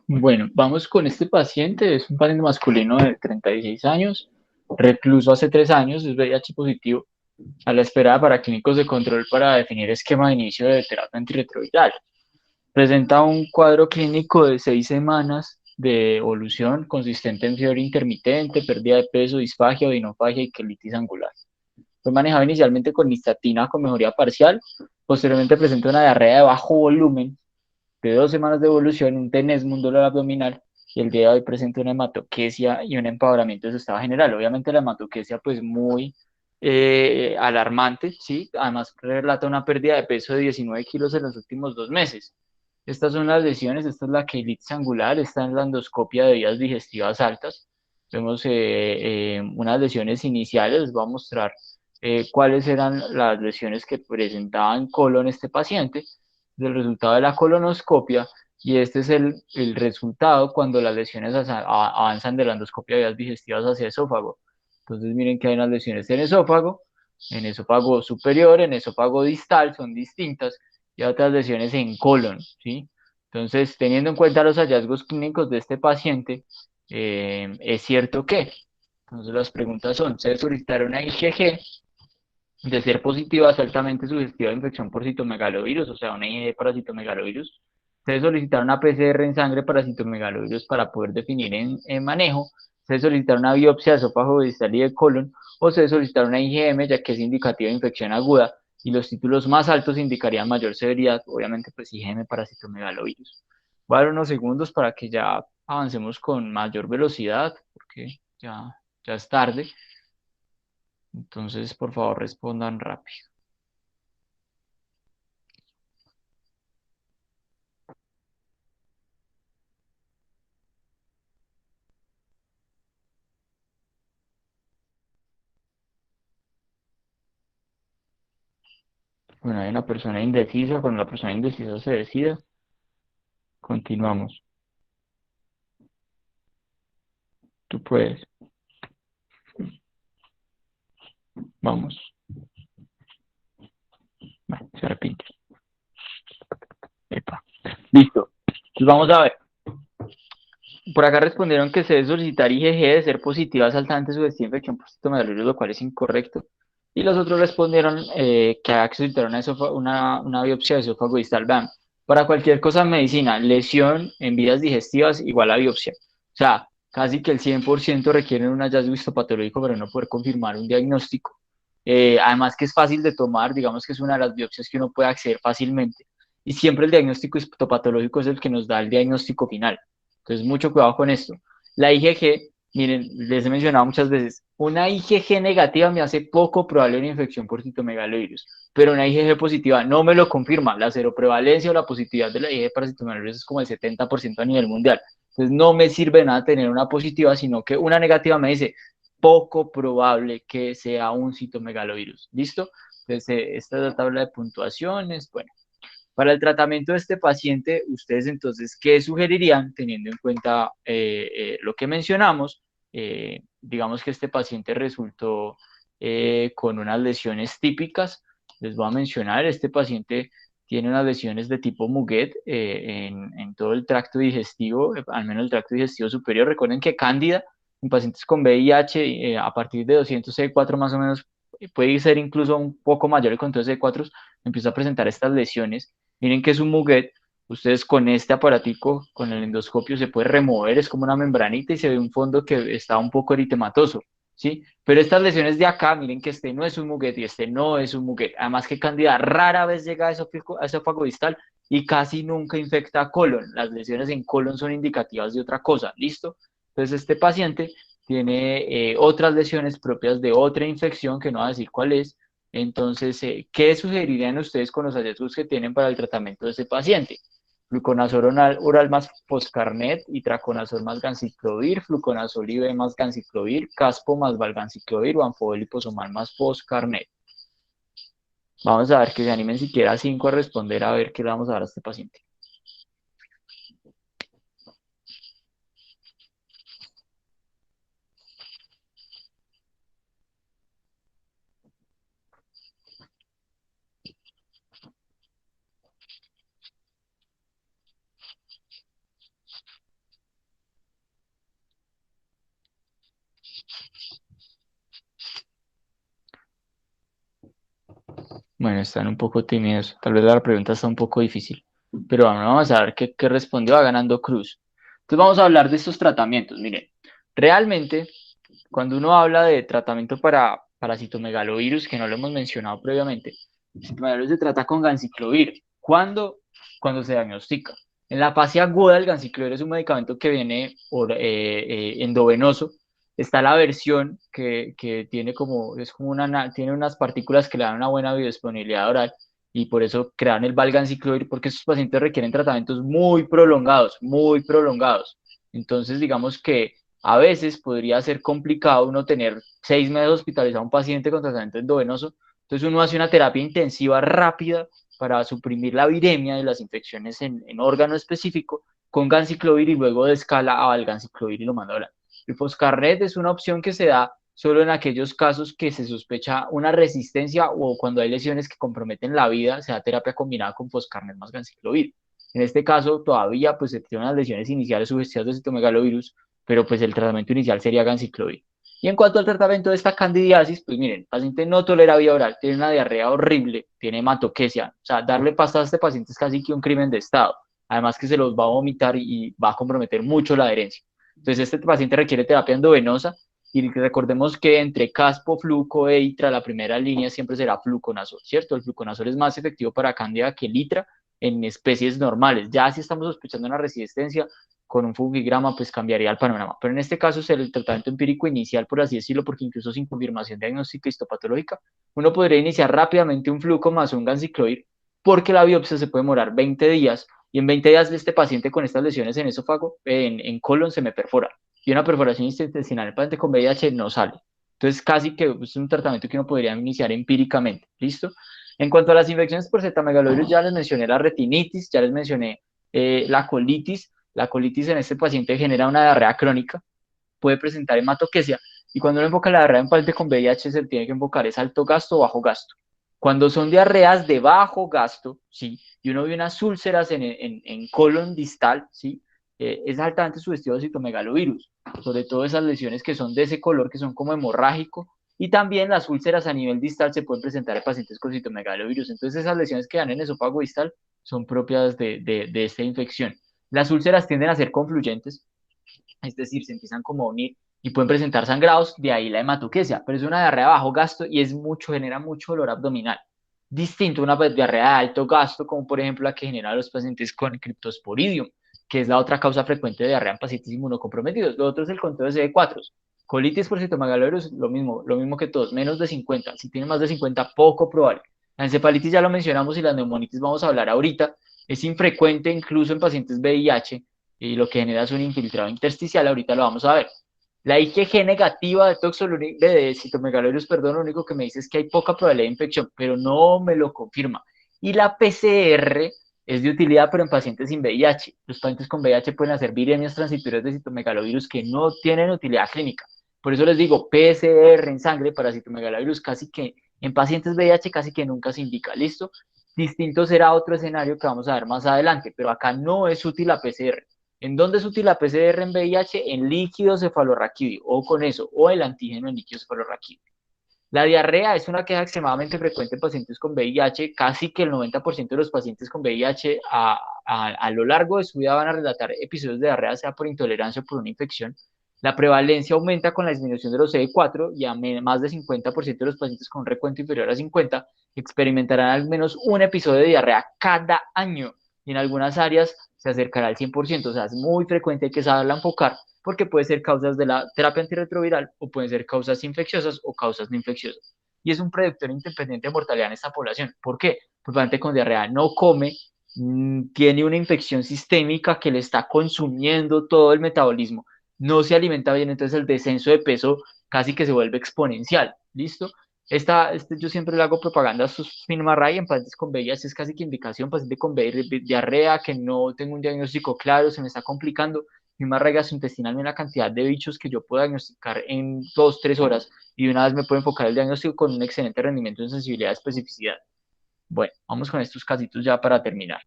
Bueno, vamos con este paciente. Es un paciente masculino de 36 años, recluso hace 3 años, es VIH positivo, a la espera para clínicos de control para definir esquema de inicio de terapia antirretroviral. Presenta un cuadro clínico de 6 semanas de evolución consistente en fiebre intermitente, pérdida de peso, disfagia, odinofagia y quelitis angular. Fue manejado inicialmente con nistatina con mejoría parcial, posteriormente presenta una diarrea de bajo volumen de 2 semanas de evolución, un tenesmo, un dolor abdominal, y el día de hoy presenta una hematoquesia y un empeoramiento de su estado general. Obviamente la hematoquesia pues muy alarmante, ¿sí? Además relata una pérdida de peso de 19 kilos en los últimos 2 meses. Estas son las lesiones, esta es la quelitis angular, esta es la endoscopia de vías digestivas altas. Vemos unas lesiones iniciales, les voy a mostrar cuáles eran las lesiones que presentaba en colon este paciente, del resultado de la colonoscopia, y este es el resultado cuando las lesiones avanzan de la endoscopia de vías digestivas hacia esófago. Entonces miren que hay unas lesiones en esófago superior, en esófago distal, son distintas, y otras lesiones en colon, ¿sí? Entonces, teniendo en cuenta los hallazgos clínicos de este paciente, es cierto que, entonces las preguntas son, ¿se debe solicitar una IgG? De ser positiva, es altamente sugestiva de infección por citomegalovirus, o sea, una IgG para citomegalovirus. Se debe solicitar una PCR en sangre para citomegalovirus para poder definir en manejo. Se debe solicitar una biopsia de esófago distal y de colon, o se debe solicitar una IgM, ya que es indicativa de infección aguda, y los títulos más altos indicarían mayor severidad, obviamente pues IgM para citomegalovirus. Voy a dar unos segundos para que ya avancemos con mayor velocidad, porque ya es tarde. Entonces, por favor, respondan rápido. Bueno, hay una persona indecisa. Cuando la persona indecisa se decida, continuamos. Tú puedes. Vamos. Bueno, se arrepiente. Epa. Listo. Entonces vamos a ver. Por acá respondieron que se debe solicitar IgG de ser positiva es altamente sugestiva infección por citomegalovirus, lo cual es incorrecto. Y los otros respondieron que hay que solicitar una biopsia de esófago distal. Vean, para cualquier cosa en medicina, lesión en vías digestivas igual a biopsia. O sea, casi que el 100% requieren un hallazgo histopatológico para no poder confirmar un diagnóstico. Además que es fácil de tomar, digamos que es una de las biopsias que uno puede acceder fácilmente. Y siempre el diagnóstico histopatológico es el que nos da el diagnóstico final. Entonces, mucho cuidado con esto. La IgG, miren, les he mencionado muchas veces, una IgG negativa me hace poco probable una infección por citomegalovirus, pero una IgG positiva no me lo confirma. La seroprevalencia o la positividad de la IgG para citomegalovirus es como el 70% a nivel mundial. Entonces, no me sirve nada tener una positiva, sino que una negativa me dice poco probable que sea un citomegalovirus. ¿Listo? Entonces, esta es la tabla de puntuaciones. Bueno. Para el tratamiento de este paciente, ustedes entonces, ¿qué sugerirían teniendo en cuenta lo que mencionamos? Digamos que este paciente resultó con unas lesiones típicas. Les voy a mencionar, este paciente tiene unas lesiones de tipo Muguet en todo el tracto digestivo, al menos el tracto digestivo superior. Recuerden que Cándida en pacientes con VIH a partir de 200 C4 más o menos, puede ser incluso un poco mayor el control de C4, empieza a presentar estas lesiones. Miren que es un muguet, ustedes con este aparatico, con el endoscopio, se puede remover, es como una membranita y se ve un fondo que está un poco eritematoso, ¿sí? Pero estas lesiones de acá, miren que este no es un muguet y este no es un muguet. Además que Candida rara vez llega a esófago distal y casi nunca infecta colon. Las lesiones en colon son indicativas de otra cosa, ¿listo? Entonces este paciente tiene otras lesiones propias de otra infección, que no voy a decir cuál es. Entonces, ¿qué sugerirían ustedes con los hallazgos que tienen para el tratamiento de este paciente? Fluconazol oral más Foscarnet, itraconazol más ganciclovir, fluconazol IV más ganciclovir, caspo más valganciclovir o anfodol liposomal más Foscarnet. Vamos a ver que se animen siquiera 5 a responder a ver qué le vamos a dar a este paciente. Bueno, están un poco tímidos. Tal vez la pregunta está un poco difícil. Pero vamos a ver qué respondió. Va ganando Cruz. Entonces vamos a hablar de estos tratamientos. Miren, realmente, cuando uno habla de tratamiento para citomegalovirus, que no lo hemos mencionado previamente, el citomegalovirus se trata con ganciclovir. ¿Cuándo? Cuando se diagnostica. En la fase aguda, el ganciclovir es un medicamento que viene endovenoso. Está la versión que tiene tiene unas partículas que le dan una buena biodisponibilidad oral y por eso crean el valganciclovir, porque estos pacientes requieren tratamientos muy prolongados, muy prolongados. Entonces, digamos que a veces podría ser complicado uno tener 6 meses hospitalizado a un paciente con tratamiento endovenoso. Entonces uno hace una terapia intensiva rápida para suprimir la viremia de las infecciones en órgano específico con ganciclovir y luego de escala a valganciclovir y lo manda a hablar. El Foscarnet es una opción que se da solo en aquellos casos que se sospecha una resistencia o cuando hay lesiones que comprometen la vida, se da terapia combinada con Foscarnet más ganciclovir. En este caso, todavía pues se tienen unas lesiones iniciales sugestivas de citomegalovirus, pero pues el tratamiento inicial sería ganciclovir. Y en cuanto al tratamiento de esta candidiasis, pues miren, el paciente no tolera vía oral, tiene una diarrea horrible, tiene hematoquesia, o sea, darle pasta a este paciente es casi que un crimen de Estado, además que se los va a vomitar y va a comprometer mucho la adherencia. Entonces, este paciente requiere terapia endovenosa y recordemos que entre caspo, fluco e itra, la primera línea siempre será fluconazol, ¿cierto? El fluconazol es más efectivo para cándida que el itra en especies normales. Ya si estamos sospechando una resistencia, con un fungigrama, pues cambiaría el panorama. Pero en este caso es el tratamiento empírico inicial, por así decirlo, porque incluso sin confirmación diagnóstica histopatológica, uno podría iniciar rápidamente un fluco más un ganciclovir, porque la biopsia se puede demorar 20 días, y en 20 días este paciente con estas lesiones en esófago, en colon, se me perfora. Y una perforación intestinal, el paciente con VIH no sale. Entonces, casi que es un tratamiento que uno podría iniciar empíricamente. ¿Listo? En cuanto a las infecciones por cetamegalovirus, ya les mencioné la retinitis, ya les mencioné la colitis. La colitis en este paciente genera una diarrea crónica, puede presentar hematoquesia, y cuando uno enfoca la diarrea en paciente con VIH se tiene que enfocar es alto gasto o bajo gasto. Cuando son diarreas de bajo gasto, ¿sí? Y uno ve unas úlceras en colon distal, ¿sí? Es altamente sugestivo de citomegalovirus, sobre todo esas lesiones que son de ese color, que son como hemorrágico, y también las úlceras a nivel distal se pueden presentar en pacientes con citomegalovirus. Entonces esas lesiones que dan en esófago distal son propias de esta infección. Las úlceras tienden a ser confluyentes, es decir, se empiezan como a unir y pueden presentar sangrados, de ahí la hematoquesia, pero es una diarrea de bajo gasto y es mucho, genera mucho dolor abdominal. Distinto a una diarrea de alto gasto, como por ejemplo la que generan los pacientes con Cryptosporidium, que es la otra causa frecuente de diarrea en pacientes inmunocomprometidos. Lo otro es el conteo de CD4. Colitis por citomegalovirus, lo mismo que todos, menos de 50. Si tienen más de 50, poco probable. La encefalitis ya lo mencionamos y la neumonitis vamos a hablar ahorita. Es infrecuente incluso en pacientes VIH, y lo que genera es un infiltrado intersticial, ahorita lo vamos a ver. La IgG negativa de citomegalovirus, perdón, lo único que me dice es que hay poca probabilidad de infección, pero no me lo confirma. Y la PCR es de utilidad, pero en pacientes sin VIH. Los pacientes con VIH pueden hacer viremias transitorias de citomegalovirus que no tienen utilidad clínica. Por eso les digo, PCR en sangre para citomegalovirus casi que en pacientes VIH casi que nunca se indica, ¿listo? Distinto será otro escenario que vamos a ver más adelante, pero acá no es útil la PCR. ¿En dónde es útil la PCR en VIH? En líquido cefalorraquídeo, o con eso, o el antígeno en líquido cefalorraquídeo. La diarrea es una queja extremadamente frecuente en pacientes con VIH, casi que el 90% de los pacientes con VIH a lo largo de su vida van a relatar episodios de diarrea, sea por intolerancia o por una infección. La prevalencia aumenta con la disminución de los CD4 y a más de 50% de los pacientes con un recuento inferior a 50 experimentarán al menos un episodio de diarrea cada año, y en algunas áreas se acercará al 100%, o sea, es muy frecuente, hay que saberla enfocar, porque puede ser causas de la terapia antirretroviral o pueden ser causas infecciosas o causas no infecciosas. Y es un predictor independiente de mortalidad en esta población. ¿Por qué? Porque el paciente con diarrea no come, tiene una infección sistémica que le está consumiendo todo el metabolismo, no se alimenta bien, entonces el descenso de peso casi que se vuelve exponencial. ¿Listo? Yo siempre le hago propaganda a sus Ray en pacientes con VIH, es casi que indicación, paciente con diarrea, que no tengo un diagnóstico claro, se me está complicando, Ray gastrointestinal, una cantidad de bichos que yo puedo diagnosticar en 2, 3 horas, y una vez me puedo enfocar el diagnóstico con un excelente rendimiento en sensibilidad y especificidad. Bueno, vamos con estos casitos ya para terminar.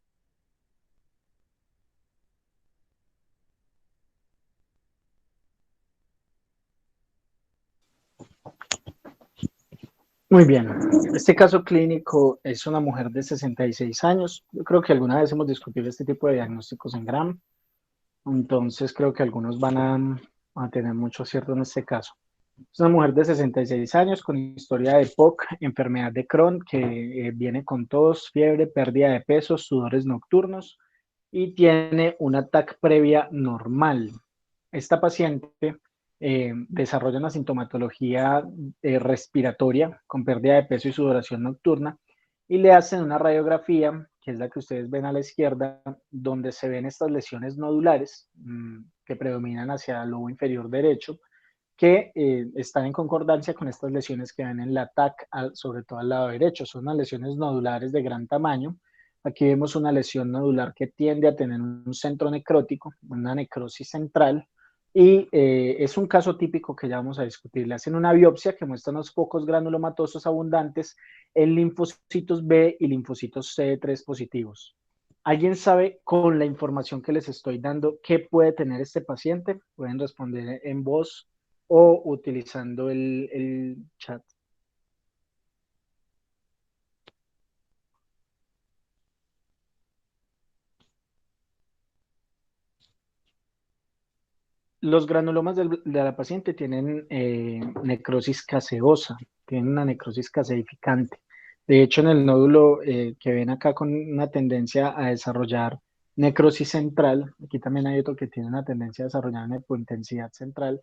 Muy bien. Este caso clínico es una mujer de 66 años. Yo creo que alguna vez hemos discutido este tipo de diagnósticos en Gram, entonces creo que algunos van a tener mucho acierto en este caso. Es una mujer de 66 años con historia de POC, enfermedad de Crohn, que viene con tos, fiebre, pérdida de peso, sudores nocturnos y tiene una TAC previa normal. Esta paciente desarrolla una sintomatología respiratoria con pérdida de peso y sudoración nocturna, y le hacen una radiografía, que es la que ustedes ven a la izquierda, donde se ven estas lesiones nodulares que predominan hacia el lobo inferior derecho, que están en concordancia con estas lesiones que ven en la TAC, sobre todo al lado derecho. Son unas lesiones nodulares de gran tamaño. Aquí vemos una lesión nodular que tiende a tener un centro necrótico, una necrosis central, y es un caso típico que ya vamos a discutir. Le hacen una biopsia que muestra unos focos granulomatosos abundantes en linfocitos B y linfocitos CD3 positivos. ¿Alguien sabe, con la información que les estoy dando, qué puede tener este paciente? Pueden responder en voz o utilizando el chat. Los granulomas de la paciente tienen necrosis caseosa, tienen una necrosis caseificante. De hecho, en el nódulo que ven acá con una tendencia a desarrollar necrosis central, aquí también hay otro que tiene una tendencia a desarrollar una hipointensidad central,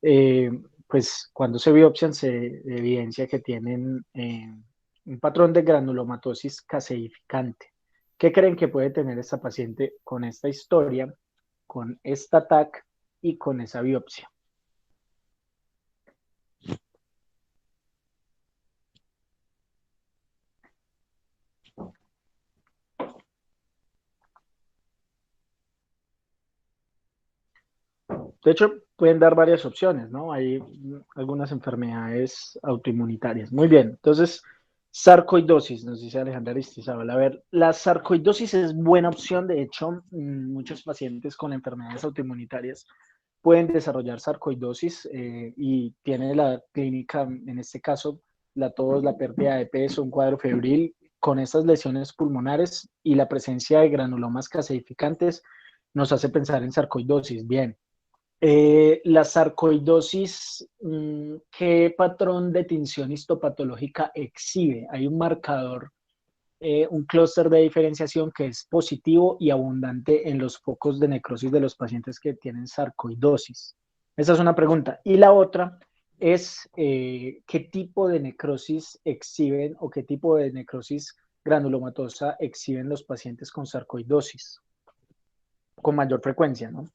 eh, pues cuando se biopsian se evidencia que tienen un patrón de granulomatosis caseificante. ¿Qué creen que puede tener esta paciente con esta historia, con esta TAC y con esa biopsia? De hecho, pueden dar varias opciones, ¿no? Hay algunas enfermedades autoinmunitarias. Muy bien, entonces, sarcoidosis, nos dice Alejandra Aristizábal. A ver, la sarcoidosis es buena opción. De hecho, muchos pacientes con enfermedades autoinmunitarias pueden desarrollar sarcoidosis y tiene la clínica, en este caso, la tos, la pérdida de peso, un cuadro febril con estas lesiones pulmonares y la presencia de granulomas caseificantes nos hace pensar en sarcoidosis. Bien. La sarcoidosis, ¿qué patrón de tinción histopatológica exhibe? Hay un marcador, un clúster de diferenciación que es positivo y abundante en los focos de necrosis de los pacientes que tienen sarcoidosis. Esa es una pregunta. Y la otra es qué tipo de necrosis exhiben o qué tipo de necrosis granulomatosa exhiben los pacientes con sarcoidosis con mayor frecuencia, ¿no?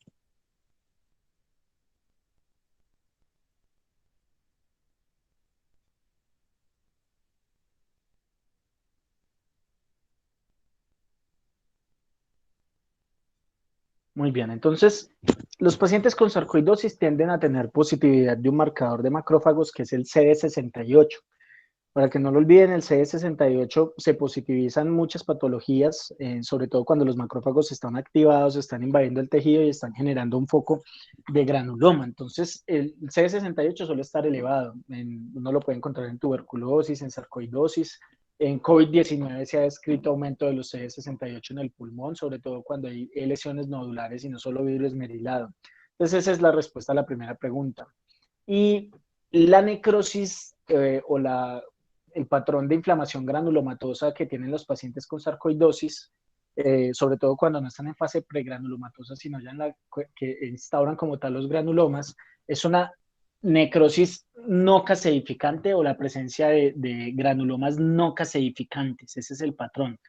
Muy bien, entonces los pacientes con sarcoidosis tienden a tener positividad de un marcador de macrófagos que es el CD68. Para que no lo olviden, el CD68 se positivizan muchas patologías, sobre todo cuando los macrófagos están activados, están invadiendo el tejido y están generando un foco de granuloma. Entonces, el CD68 suele estar elevado. Uno lo puede encontrar en tuberculosis, en sarcoidosis. En COVID-19 se ha descrito aumento de los CD68 en el pulmón, sobre todo cuando hay lesiones nodulares y no solo vidrio esmerilado. Entonces, esa es la respuesta a la primera pregunta. Y la necrosis el patrón de inflamación granulomatosa que tienen los pacientes con sarcoidosis, sobre todo cuando no están en fase pregranulomatosa, sino ya en la que instauran como tal los granulomas, es una necrosis no caseificante o la presencia de granulomas no caseificantes. Ese es el patrón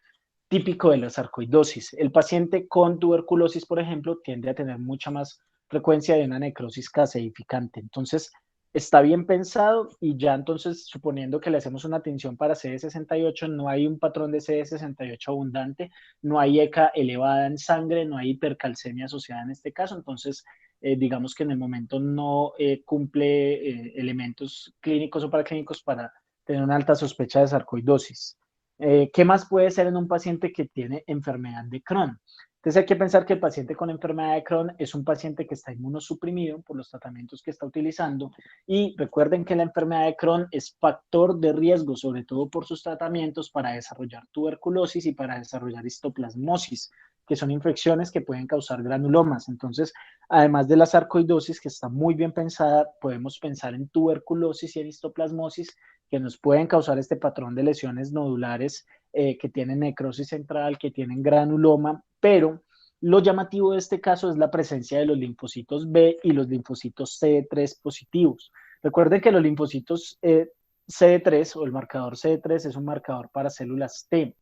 típico de la sarcoidosis. El paciente con tuberculosis, por ejemplo, tiende a tener mucha más frecuencia de una necrosis caseificante. Entonces, está bien pensado y ya entonces, suponiendo que le hacemos una tinción para CD68, no hay un patrón de CD68 abundante, no hay ECA elevada en sangre, no hay hipercalcemia asociada en este caso, entonces digamos que en el momento no cumple elementos clínicos o paraclínicos para tener una alta sospecha de sarcoidosis. ¿Qué más puede ser en un paciente que tiene enfermedad de Crohn? Entonces hay que pensar que el paciente con enfermedad de Crohn es un paciente que está inmunosuprimido por los tratamientos que está utilizando y recuerden que la enfermedad de Crohn es factor de riesgo, sobre todo por sus tratamientos para desarrollar tuberculosis y para desarrollar histoplasmosis, que son infecciones que pueden causar granulomas. Entonces, además de la sarcoidosis, que está muy bien pensada, podemos pensar en tuberculosis y en histoplasmosis que nos pueden causar este patrón de lesiones nodulares que tienen necrosis central, que tienen granuloma, pero lo llamativo de este caso es la presencia de los linfocitos B y los linfocitos CD3 positivos. Recuerden que los linfocitos CD3 o el marcador CD3 es un marcador para células T.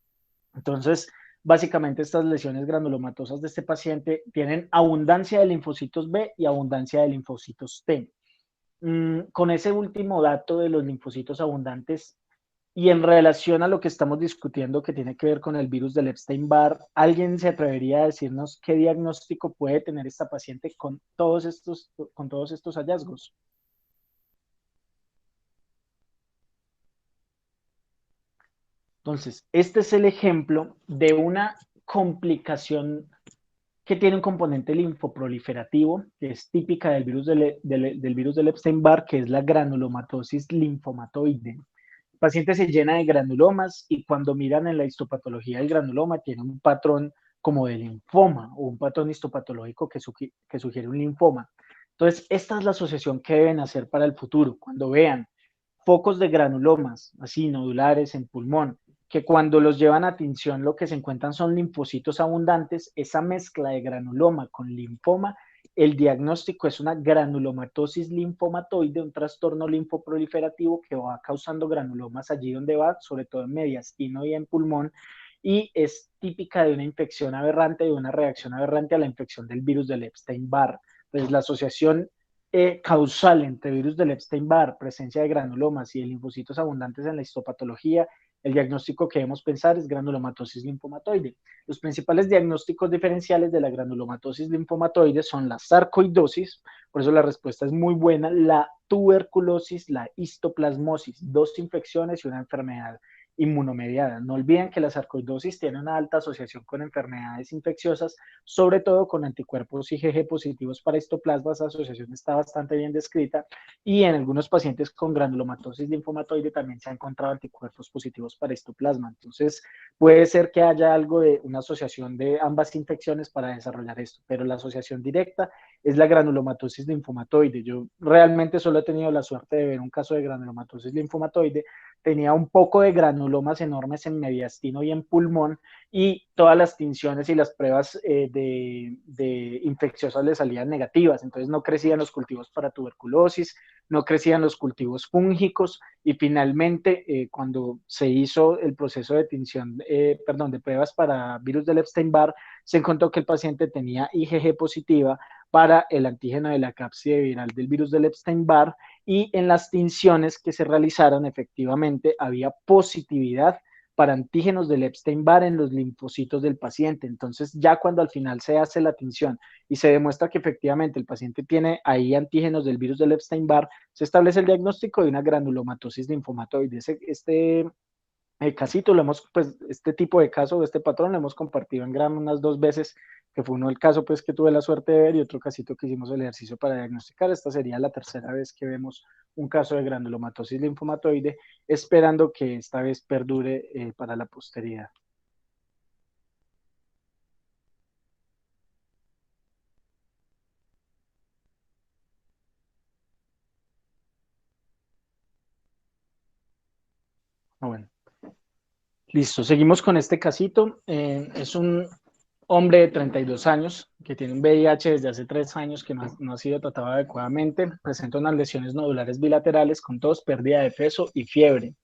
Entonces, básicamente estas lesiones granulomatosas de este paciente tienen abundancia de linfocitos B y abundancia de linfocitos T. Con ese último dato de los linfocitos abundantes y en relación a lo que estamos discutiendo que tiene que ver con el virus del Epstein-Barr, ¿alguien se atrevería a decirnos qué diagnóstico puede tener esta paciente con todos estos hallazgos? Entonces, este es el ejemplo de una complicación que tiene un componente linfoproliferativo, que es típica del virus del virus del Epstein-Barr, que es la granulomatosis linfomatoide. El paciente se llena de granulomas y cuando miran en la histopatología del granuloma tiene un patrón como de linfoma o un patrón histopatológico que sugiere un linfoma. Entonces, esta es la asociación que deben hacer para el futuro. Cuando vean focos de granulomas, así nodulares en pulmón, que cuando los llevan a tinción lo que se encuentran son linfocitos abundantes, esa mezcla de granuloma con linfoma, el diagnóstico es una granulomatosis linfomatoide, un trastorno linfoproliferativo que va causando granulomas allí donde va, sobre todo en mediastino y en pulmón, y es típica de una infección aberrante, de una reacción aberrante a la infección del virus del Epstein-Barr. Pues la asociación causal entre virus del Epstein-Barr, presencia de granulomas y de linfocitos abundantes en la histopatología el diagnóstico que debemos pensar es granulomatosis linfomatoide. Los principales diagnósticos diferenciales de la granulomatosis linfomatoide son la sarcoidosis, por eso la respuesta es muy buena, la tuberculosis, la histoplasmosis, dos infecciones y una enfermedad inmunomediada. No olviden que la sarcoidosis tiene una alta asociación con enfermedades infecciosas, sobre todo con anticuerpos IgG positivos para histoplasma. Esa asociación está bastante bien descrita y en algunos pacientes con granulomatosis linfomatoide también se han encontrado anticuerpos positivos para histoplasma. Entonces, puede ser que haya algo de una asociación de ambas infecciones para desarrollar esto, pero la asociación directa es la granulomatosis linfomatoide. Yo realmente solo he tenido la suerte de ver un caso de granulomatosis linfomatoide. Tenía un poco de granulomas enormes en mediastino y en pulmón, y todas las tinciones y las pruebas de infecciosas le salían negativas, entonces no crecían los cultivos para tuberculosis, no crecían los cultivos fúngicos, y finalmente cuando se hizo el proceso de tinción, de pruebas para virus del Epstein-Barr, se encontró que el paciente tenía IgG positiva para el antígeno de la cápside viral del virus del Epstein-Barr, y en las tinciones que se realizaron efectivamente había positividad para antígenos del Epstein-Barr en los linfocitos del paciente. Entonces, ya cuando al final se hace la tinción y se demuestra que efectivamente el paciente tiene ahí antígenos del virus del Epstein-Barr, se establece el diagnóstico de una granulomatosis linfomatoide. Casito, pues este tipo de caso, este patrón lo hemos compartido en Gram unas 2 veces, que fue uno el caso pues que tuve la suerte de ver y otro casito que hicimos el ejercicio para diagnosticar. Esta sería la tercera vez que vemos un caso de granulomatosis linfomatoide, esperando que esta vez perdure para la posteridad. Bueno, listo, seguimos con este casito. Es un hombre de 32 años que tiene un VIH desde hace 3 años que no ha sido tratado adecuadamente. Presenta unas lesiones nodulares bilaterales con tos, pérdida de peso y fiebre.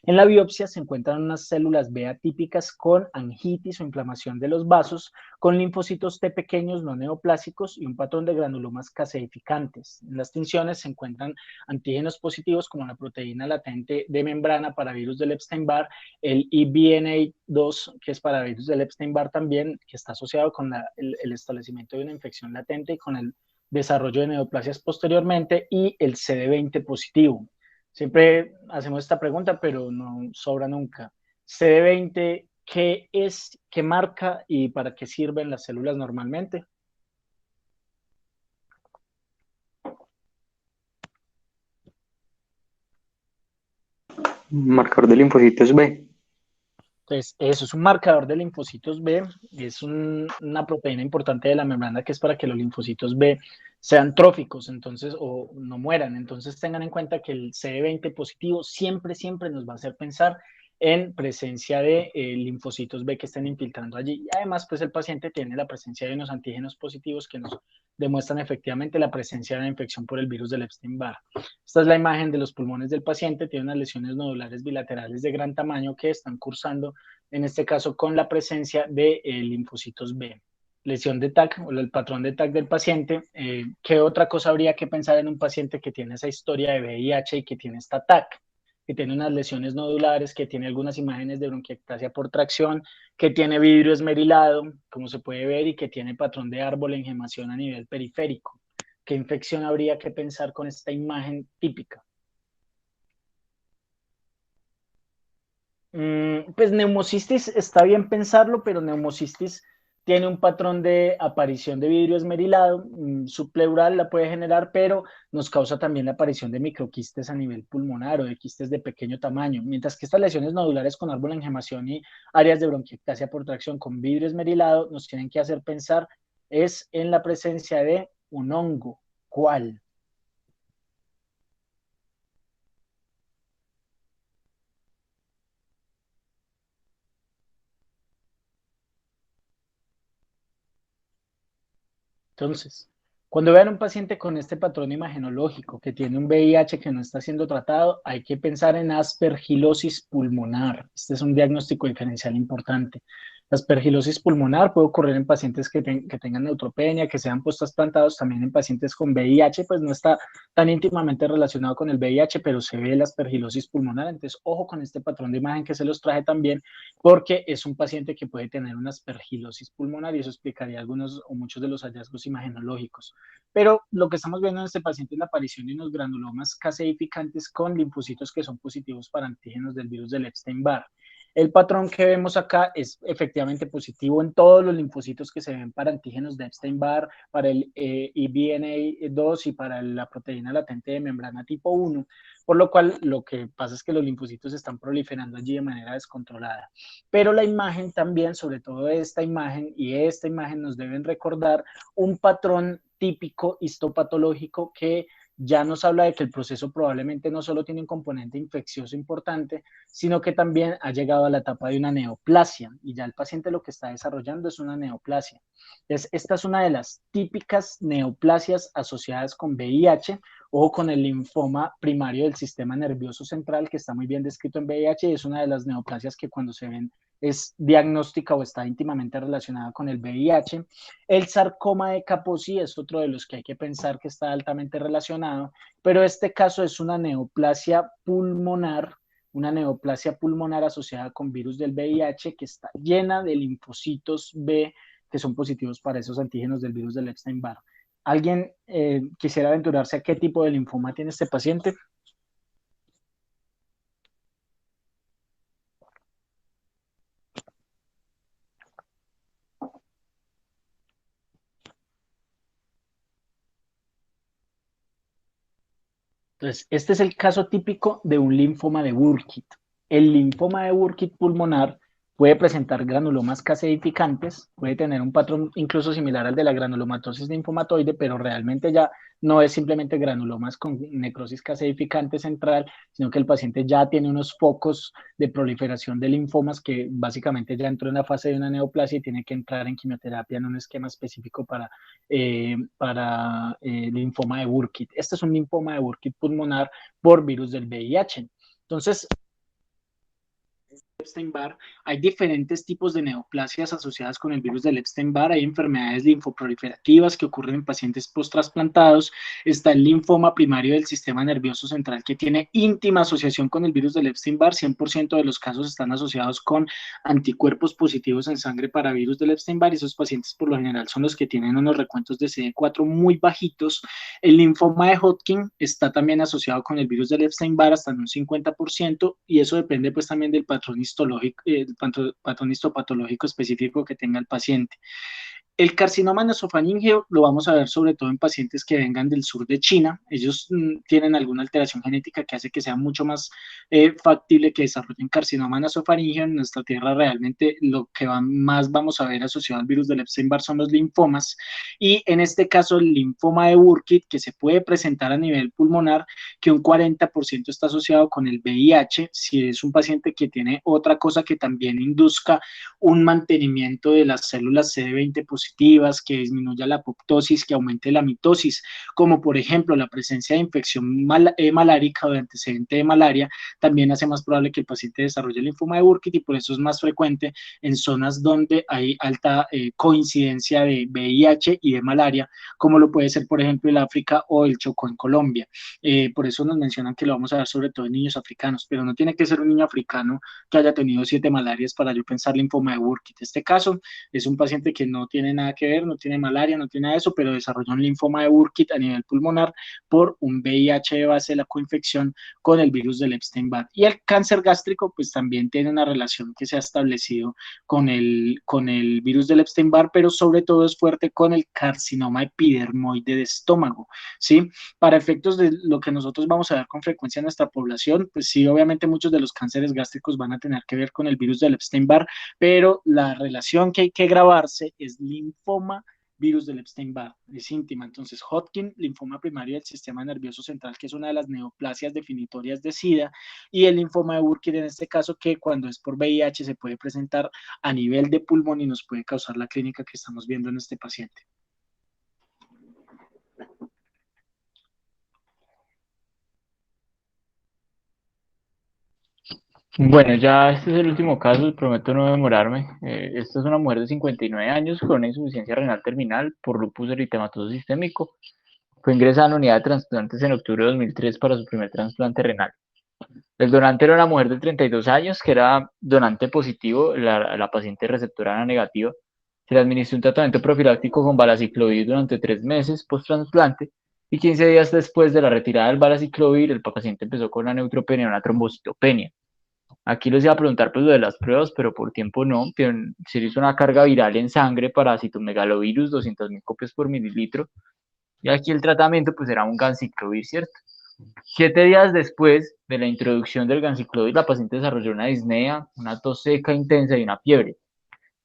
En la biopsia se encuentran unas células B atípicas con angitis o inflamación de los vasos, con linfocitos T pequeños no neoplásicos y un patrón de granulomas caseificantes. En las tinciones se encuentran antígenos positivos como la proteína latente de membrana para virus del Epstein-Barr, el EBNA2, que es para virus del Epstein-Barr también, que está asociado con el establecimiento de una infección latente y con el desarrollo de neoplasias posteriormente, y el CD20 positivo. Siempre hacemos esta pregunta, pero no sobra nunca. CD20, ¿qué es, qué marca y para qué sirven las células normalmente? Marcador de linfocitos B. Entonces, eso es un marcador de linfocitos B, es una proteína importante de la membrana que es para que los linfocitos B sean tróficos, entonces, o no mueran. Entonces, tengan en cuenta que el CD20 positivo siempre nos va a hacer pensar en presencia de linfocitos B que estén infiltrando allí. Y además, pues el paciente tiene la presencia de unos antígenos positivos que nos demuestran efectivamente la presencia de la infección por el virus del Epstein-Barr. Esta es la imagen de los pulmones del paciente, tiene unas lesiones nodulares bilaterales de gran tamaño que están cursando, en este caso con la presencia de linfocitos B. Lesión de TAC o el patrón de TAC del paciente. ¿Qué otra cosa habría que pensar en un paciente que tiene esa historia de VIH y que tiene esta TAC? Que tiene unas lesiones nodulares, que tiene algunas imágenes de bronquiectasia por tracción, que tiene vidrio esmerilado, como se puede ver, y que tiene patrón de árbol en gemación a nivel periférico. ¿Qué infección habría que pensar con esta imagen típica? Pues neumocistis está bien pensarlo, pero neumocistis tiene un patrón de aparición de vidrio esmerilado, subpleural la puede generar, pero nos causa también la aparición de microquistes a nivel pulmonar o de quistes de pequeño tamaño, mientras que estas lesiones nodulares con árbol en gemación y áreas de bronquiectasia por tracción con vidrio esmerilado nos tienen que hacer pensar es en la presencia de un hongo. ¿Cuál? Entonces, cuando vean un paciente con este patrón imagenológico que tiene un VIH que no está siendo tratado, hay que pensar en aspergilosis pulmonar. Este es un diagnóstico diferencial importante. La aspergilosis pulmonar puede ocurrir en pacientes que tengan neutropenia, que sean post-trasplantados, también en pacientes con VIH, pues no está tan íntimamente relacionado con el VIH, pero se ve la aspergilosis pulmonar. Entonces, ojo con este patrón de imagen que se los traje también, porque es un paciente que puede tener una aspergilosis pulmonar y eso explicaría algunos o muchos de los hallazgos imagenológicos. Pero lo que estamos viendo en este paciente es la aparición de unos granulomas caseificantes con linfocitos que son positivos para antígenos del virus del Epstein-Barr. El patrón que vemos acá es efectivamente positivo en todos los linfocitos que se ven para antígenos de Epstein-Barr, para el EBNA2 y para la proteína latente de membrana tipo 1, por lo cual lo que pasa es que los linfocitos están proliferando allí de manera descontrolada. Pero la imagen también, sobre todo esta imagen y esta imagen, nos deben recordar un patrón típico histopatológico que ya nos habla de que el proceso probablemente no solo tiene un componente infeccioso importante, sino que también ha llegado a la etapa de una neoplasia y ya el paciente lo que está desarrollando es una neoplasia. Entonces, esta es una de las típicas neoplasias asociadas con VIH o con el linfoma primario del sistema nervioso central, que está muy bien descrito en VIH y es una de las neoplasias que cuando se ven es diagnóstica o está íntimamente relacionada con el VIH. El sarcoma de Kaposi es otro de los que hay que pensar que está altamente relacionado, pero este caso es una neoplasia pulmonar asociada con virus del VIH que está llena de linfocitos B que son positivos para esos antígenos del virus del Epstein-Barr. ¿Alguien quisiera aventurarse a qué tipo de linfoma tiene este paciente? Entonces, este es el caso típico de un linfoma de Burkitt. El linfoma de Burkitt pulmonar puede presentar granulomas caseificantes, puede tener un patrón incluso similar al de la granulomatosis linfomatoide, pero realmente ya no es simplemente granulomas con necrosis caseificante central, sino que el paciente ya tiene unos focos de proliferación de linfomas que básicamente ya entró en la fase de una neoplasia y tiene que entrar en quimioterapia en un esquema específico para linfoma de Burkitt. Este es un linfoma de Burkitt pulmonar por virus del VIH. Entonces, Epstein-Barr, hay diferentes tipos de neoplasias asociadas con el virus del Epstein-Barr, hay enfermedades linfoproliferativas que ocurren en pacientes post-trasplantados, está el linfoma primario del sistema nervioso central que tiene íntima asociación con el virus del Epstein-Barr, 100% de los casos están asociados con anticuerpos positivos en sangre para virus del Epstein-Barr y esos pacientes por lo general son los que tienen unos recuentos de CD4 muy bajitos. El linfoma de Hodgkin está también asociado con el virus del Epstein-Barr hasta en un 50% y eso depende pues también del patrón patrón histopatológico específico que tenga el paciente. El carcinoma nasofaríngeo lo vamos a ver sobre todo en pacientes que vengan del sur de China. Ellos tienen alguna alteración genética que hace que sea mucho más factible que desarrollen carcinoma nasofaríngeo. En nuestra tierra realmente lo que más vamos a ver asociado al virus del Epstein-Barr son los linfomas. Y en este caso el linfoma de Burkitt, que se puede presentar a nivel pulmonar, que un 40% está asociado con el VIH. Si es un paciente que tiene otra cosa que también induzca un mantenimiento de las células CD20 positivas, que disminuya la apoptosis, que aumente la mitosis, como por ejemplo la presencia de infección malárica o de antecedente de malaria, también hace más probable que el paciente desarrolle linfoma de Burkitt y por eso es más frecuente en zonas donde hay alta coincidencia de VIH y de malaria, como lo puede ser por ejemplo el África o el Chocó en Colombia. Por eso nos mencionan que lo vamos a ver sobre todo en niños africanos, pero no tiene que ser un niño africano que haya tenido 7 malarias para yo pensar linfoma de Burkitt. Este caso es un paciente que no tiene nada que ver, no tiene malaria, no tiene nada de eso, pero desarrolló un linfoma de Burkitt a nivel pulmonar por un VIH de base de la coinfección con el virus del Epstein-Barr. Y el cáncer gástrico, pues también tiene una relación que se ha establecido con el virus del Epstein-Barr, pero sobre todo es fuerte con el carcinoma epidermoide de estómago, ¿sí? Para efectos de lo que nosotros vamos a ver con frecuencia en nuestra población, pues sí, obviamente muchos de los cánceres gástricos van a tener que ver con el virus del Epstein-Barr, pero la relación que hay que grabarse es linfoma, virus del Epstein-Barr, es íntima. Entonces, Hodgkin, linfoma primario del sistema nervioso central, que es una de las neoplasias definitorias de SIDA, y el linfoma de Burkitt, en este caso, que cuando es por VIH se puede presentar a nivel de pulmón y nos puede causar la clínica que estamos viendo en este paciente. Bueno, ya este es el último caso, prometo no demorarme. Esta es una mujer de 59 años con una insuficiencia renal terminal por lupus eritematoso sistémico. Fue ingresada en la unidad de trasplantes en octubre de 2003 para su primer trasplante renal. El donante era una mujer de 32 años que era donante positivo, la paciente receptora era negativa. Se le administró un tratamiento profiláctico con valaciclovir durante 3 meses post-trasplante y 15 días después de la retirada del valaciclovir, el paciente empezó con una neutropenia y una trombocitopenia. Aquí les iba a preguntar pues lo de las pruebas, pero por tiempo no. Se hizo una carga viral en sangre para citomegalovirus, 200.000 copias por mililitro. Y aquí el tratamiento pues era un ganciclovir, ¿cierto? 7 días después de la introducción del ganciclovir, la paciente desarrolló una disnea, una tos seca intensa y una fiebre.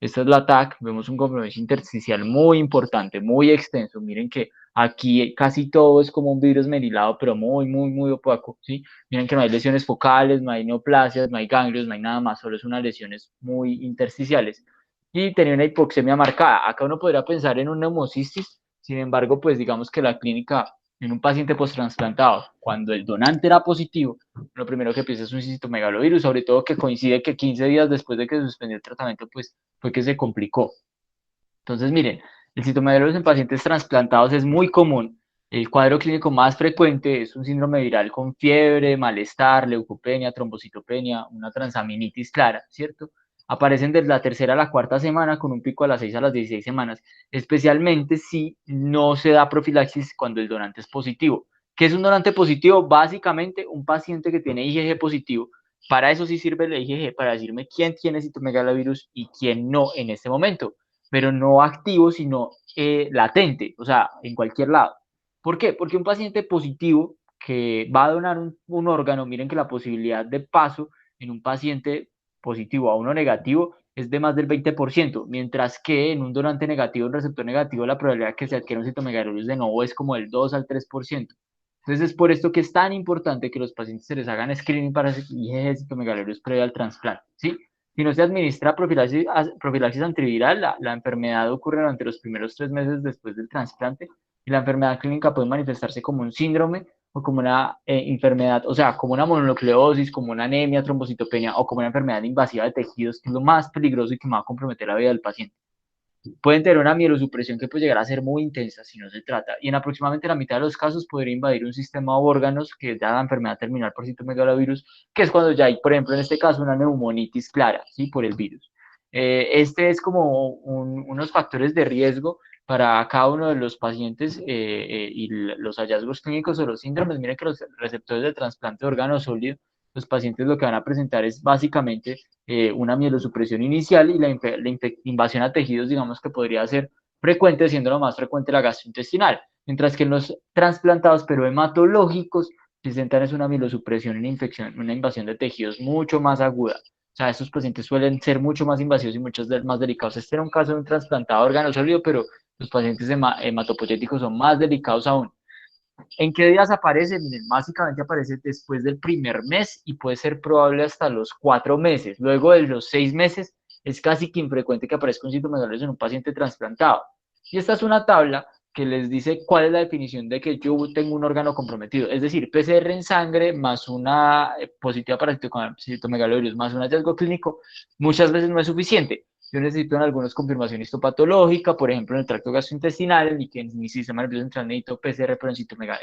Esta es la TAC, vemos un compromiso intersticial muy importante, muy extenso. Miren que aquí casi todo es como un virus merilado, pero muy, muy, muy opaco, ¿sí? Miren que no hay lesiones focales, no hay neoplasias, no hay ganglios, no hay nada más, solo es unas lesiones muy intersticiales. Y tenía una hipoxemia marcada. Acá uno podría pensar en un neumocistis, sin embargo, pues digamos que la clínica en un paciente post-trasplantado, cuando el donante era positivo, lo primero que piensa es un citomegalovirus, sobre todo que coincide que 15 días después de que se suspendió el tratamiento, pues fue que se complicó. Entonces, miren, el citomegalovirus en pacientes trasplantados es muy común. El cuadro clínico más frecuente es un síndrome viral con fiebre, malestar, leucopenia, trombocitopenia, una transaminitis clara, ¿cierto? Aparecen desde la tercera a la cuarta semana con un pico a las 6 a las 16 semanas, especialmente si no se da profilaxis cuando el donante es positivo. ¿Qué es un donante positivo? Básicamente un paciente que tiene IgG positivo. Para eso sí sirve el IgG, para decirme quién tiene citomegalovirus y quién no en este momento, pero no activo, sino latente, o sea, en cualquier lado. ¿Por qué? Porque un paciente positivo que va a donar un órgano, miren que la posibilidad de paso en un paciente positivo a uno negativo es de más del 20%, mientras que en un donante negativo, un receptor negativo, la probabilidad de que se adquiera un citomegalovirus de nuevo es como del 2 al 3%. Entonces es por esto que es tan importante que los pacientes se les hagan screening para IgG citomegalovirus previo al trasplante, ¿sí? Si no se administra profilaxis antiviral, la enfermedad ocurre durante los primeros 3 meses después del trasplante y la enfermedad clínica puede manifestarse como un síndrome o como una enfermedad, o sea, como una mononucleosis, como una anemia, trombocitopenia o como una enfermedad invasiva de tejidos, que es lo más peligroso y que más va a comprometer la vida del paciente. Pueden tener una mielosupresión que puede llegar a ser muy intensa si no se trata, y en aproximadamente la mitad de los casos podría invadir un sistema de órganos, que es ya la enfermedad terminal por citomegalovirus, que es cuando ya hay, por ejemplo, en este caso, una neumonitis clara, ¿sí? Por el virus. Este es como unos factores de riesgo para cada uno de los pacientes y los hallazgos clínicos o los síndromes. Miren que los receptores de trasplante de órganos sólidos, los pacientes lo que van a presentar es básicamente una mielosupresión inicial y la invasión a tejidos, digamos que podría ser frecuente, siendo lo más frecuente la gastrointestinal, mientras que en los trasplantados pero hematológicos presentan es una mielosupresión, una invasión de tejidos mucho más aguda. O sea, estos pacientes suelen ser mucho más invasivos y muchos más delicados. Este era un caso de un trasplantado de órgano sólido, pero los pacientes hematopoyéticos son más delicados aún. ¿En qué días aparece? Miren, básicamente aparece después del primer mes y puede ser probable hasta los 4 meses. Luego de los 6 meses es casi que infrecuente que aparezca un citomegalovirus en un paciente trasplantado. Y esta es una tabla que les dice cuál es la definición de que yo tengo un órgano comprometido. Es decir, PCR en sangre más una positiva para citomegalovirus más un hallazgo clínico muchas veces no es suficiente. Yo necesito en algunos confirmación histopatológica, por ejemplo, en el tracto gastrointestinal, en mi sistema nervioso central necesito PCR, pero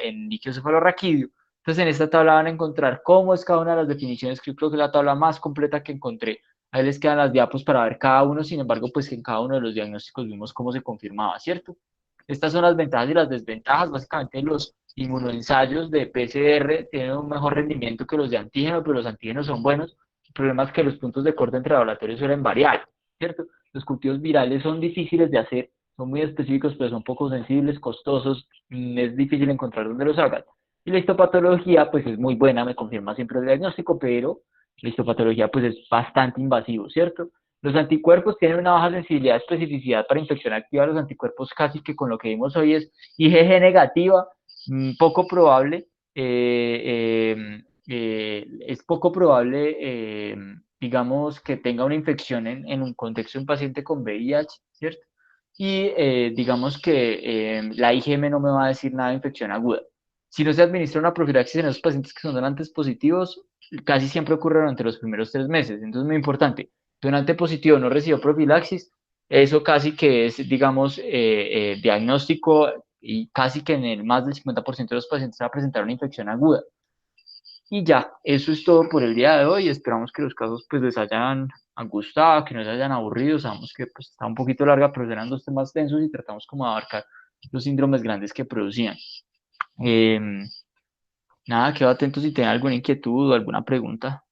en líquido cefalorraquídeo. Entonces, en esta tabla van a encontrar cómo es cada una de las definiciones, que yo creo que es la tabla más completa que encontré. Ahí les quedan las diapos para ver cada uno, sin embargo, pues que en cada uno de los diagnósticos vimos cómo se confirmaba, ¿cierto? Estas son las ventajas y las desventajas. Básicamente, los inmunoensayos de PCR tienen un mejor rendimiento que los de antígeno, pero los antígenos son buenos. El problema es que los puntos de corte entre laboratorios suelen variar, ¿cierto? Los cultivos virales son difíciles de hacer, son muy específicos, pero son poco sensibles, costosos, es difícil encontrar dónde los hagan. Y la histopatología, pues es muy buena, me confirma siempre el diagnóstico, pero la histopatología, pues es bastante invasivo, ¿cierto? Los anticuerpos tienen una baja sensibilidad, especificidad para infección activa. Los anticuerpos casi que con lo que vimos hoy es IgG negativa, poco probable, es poco probable, digamos, que tenga una infección en un contexto de un paciente con VIH, ¿cierto? Y digamos que la IgM no me va a decir nada de infección aguda. Si no se administra una profilaxis en esos pacientes que son donantes positivos, casi siempre ocurre durante los primeros 3 meses. Entonces, muy importante, donante positivo no recibió profilaxis, eso casi que es, digamos, diagnóstico y casi que en el más del 50% de los pacientes va a presentar una infección aguda. Y ya, eso es todo por el día de hoy. Esperamos que los casos pues les hayan gustado, que no se hayan aburrido. Sabemos que pues está un poquito larga, pero eran 2 temas densos y tratamos como de abarcar los síndromes grandes que producían. Nada, quedo atento si tienen alguna inquietud o alguna pregunta.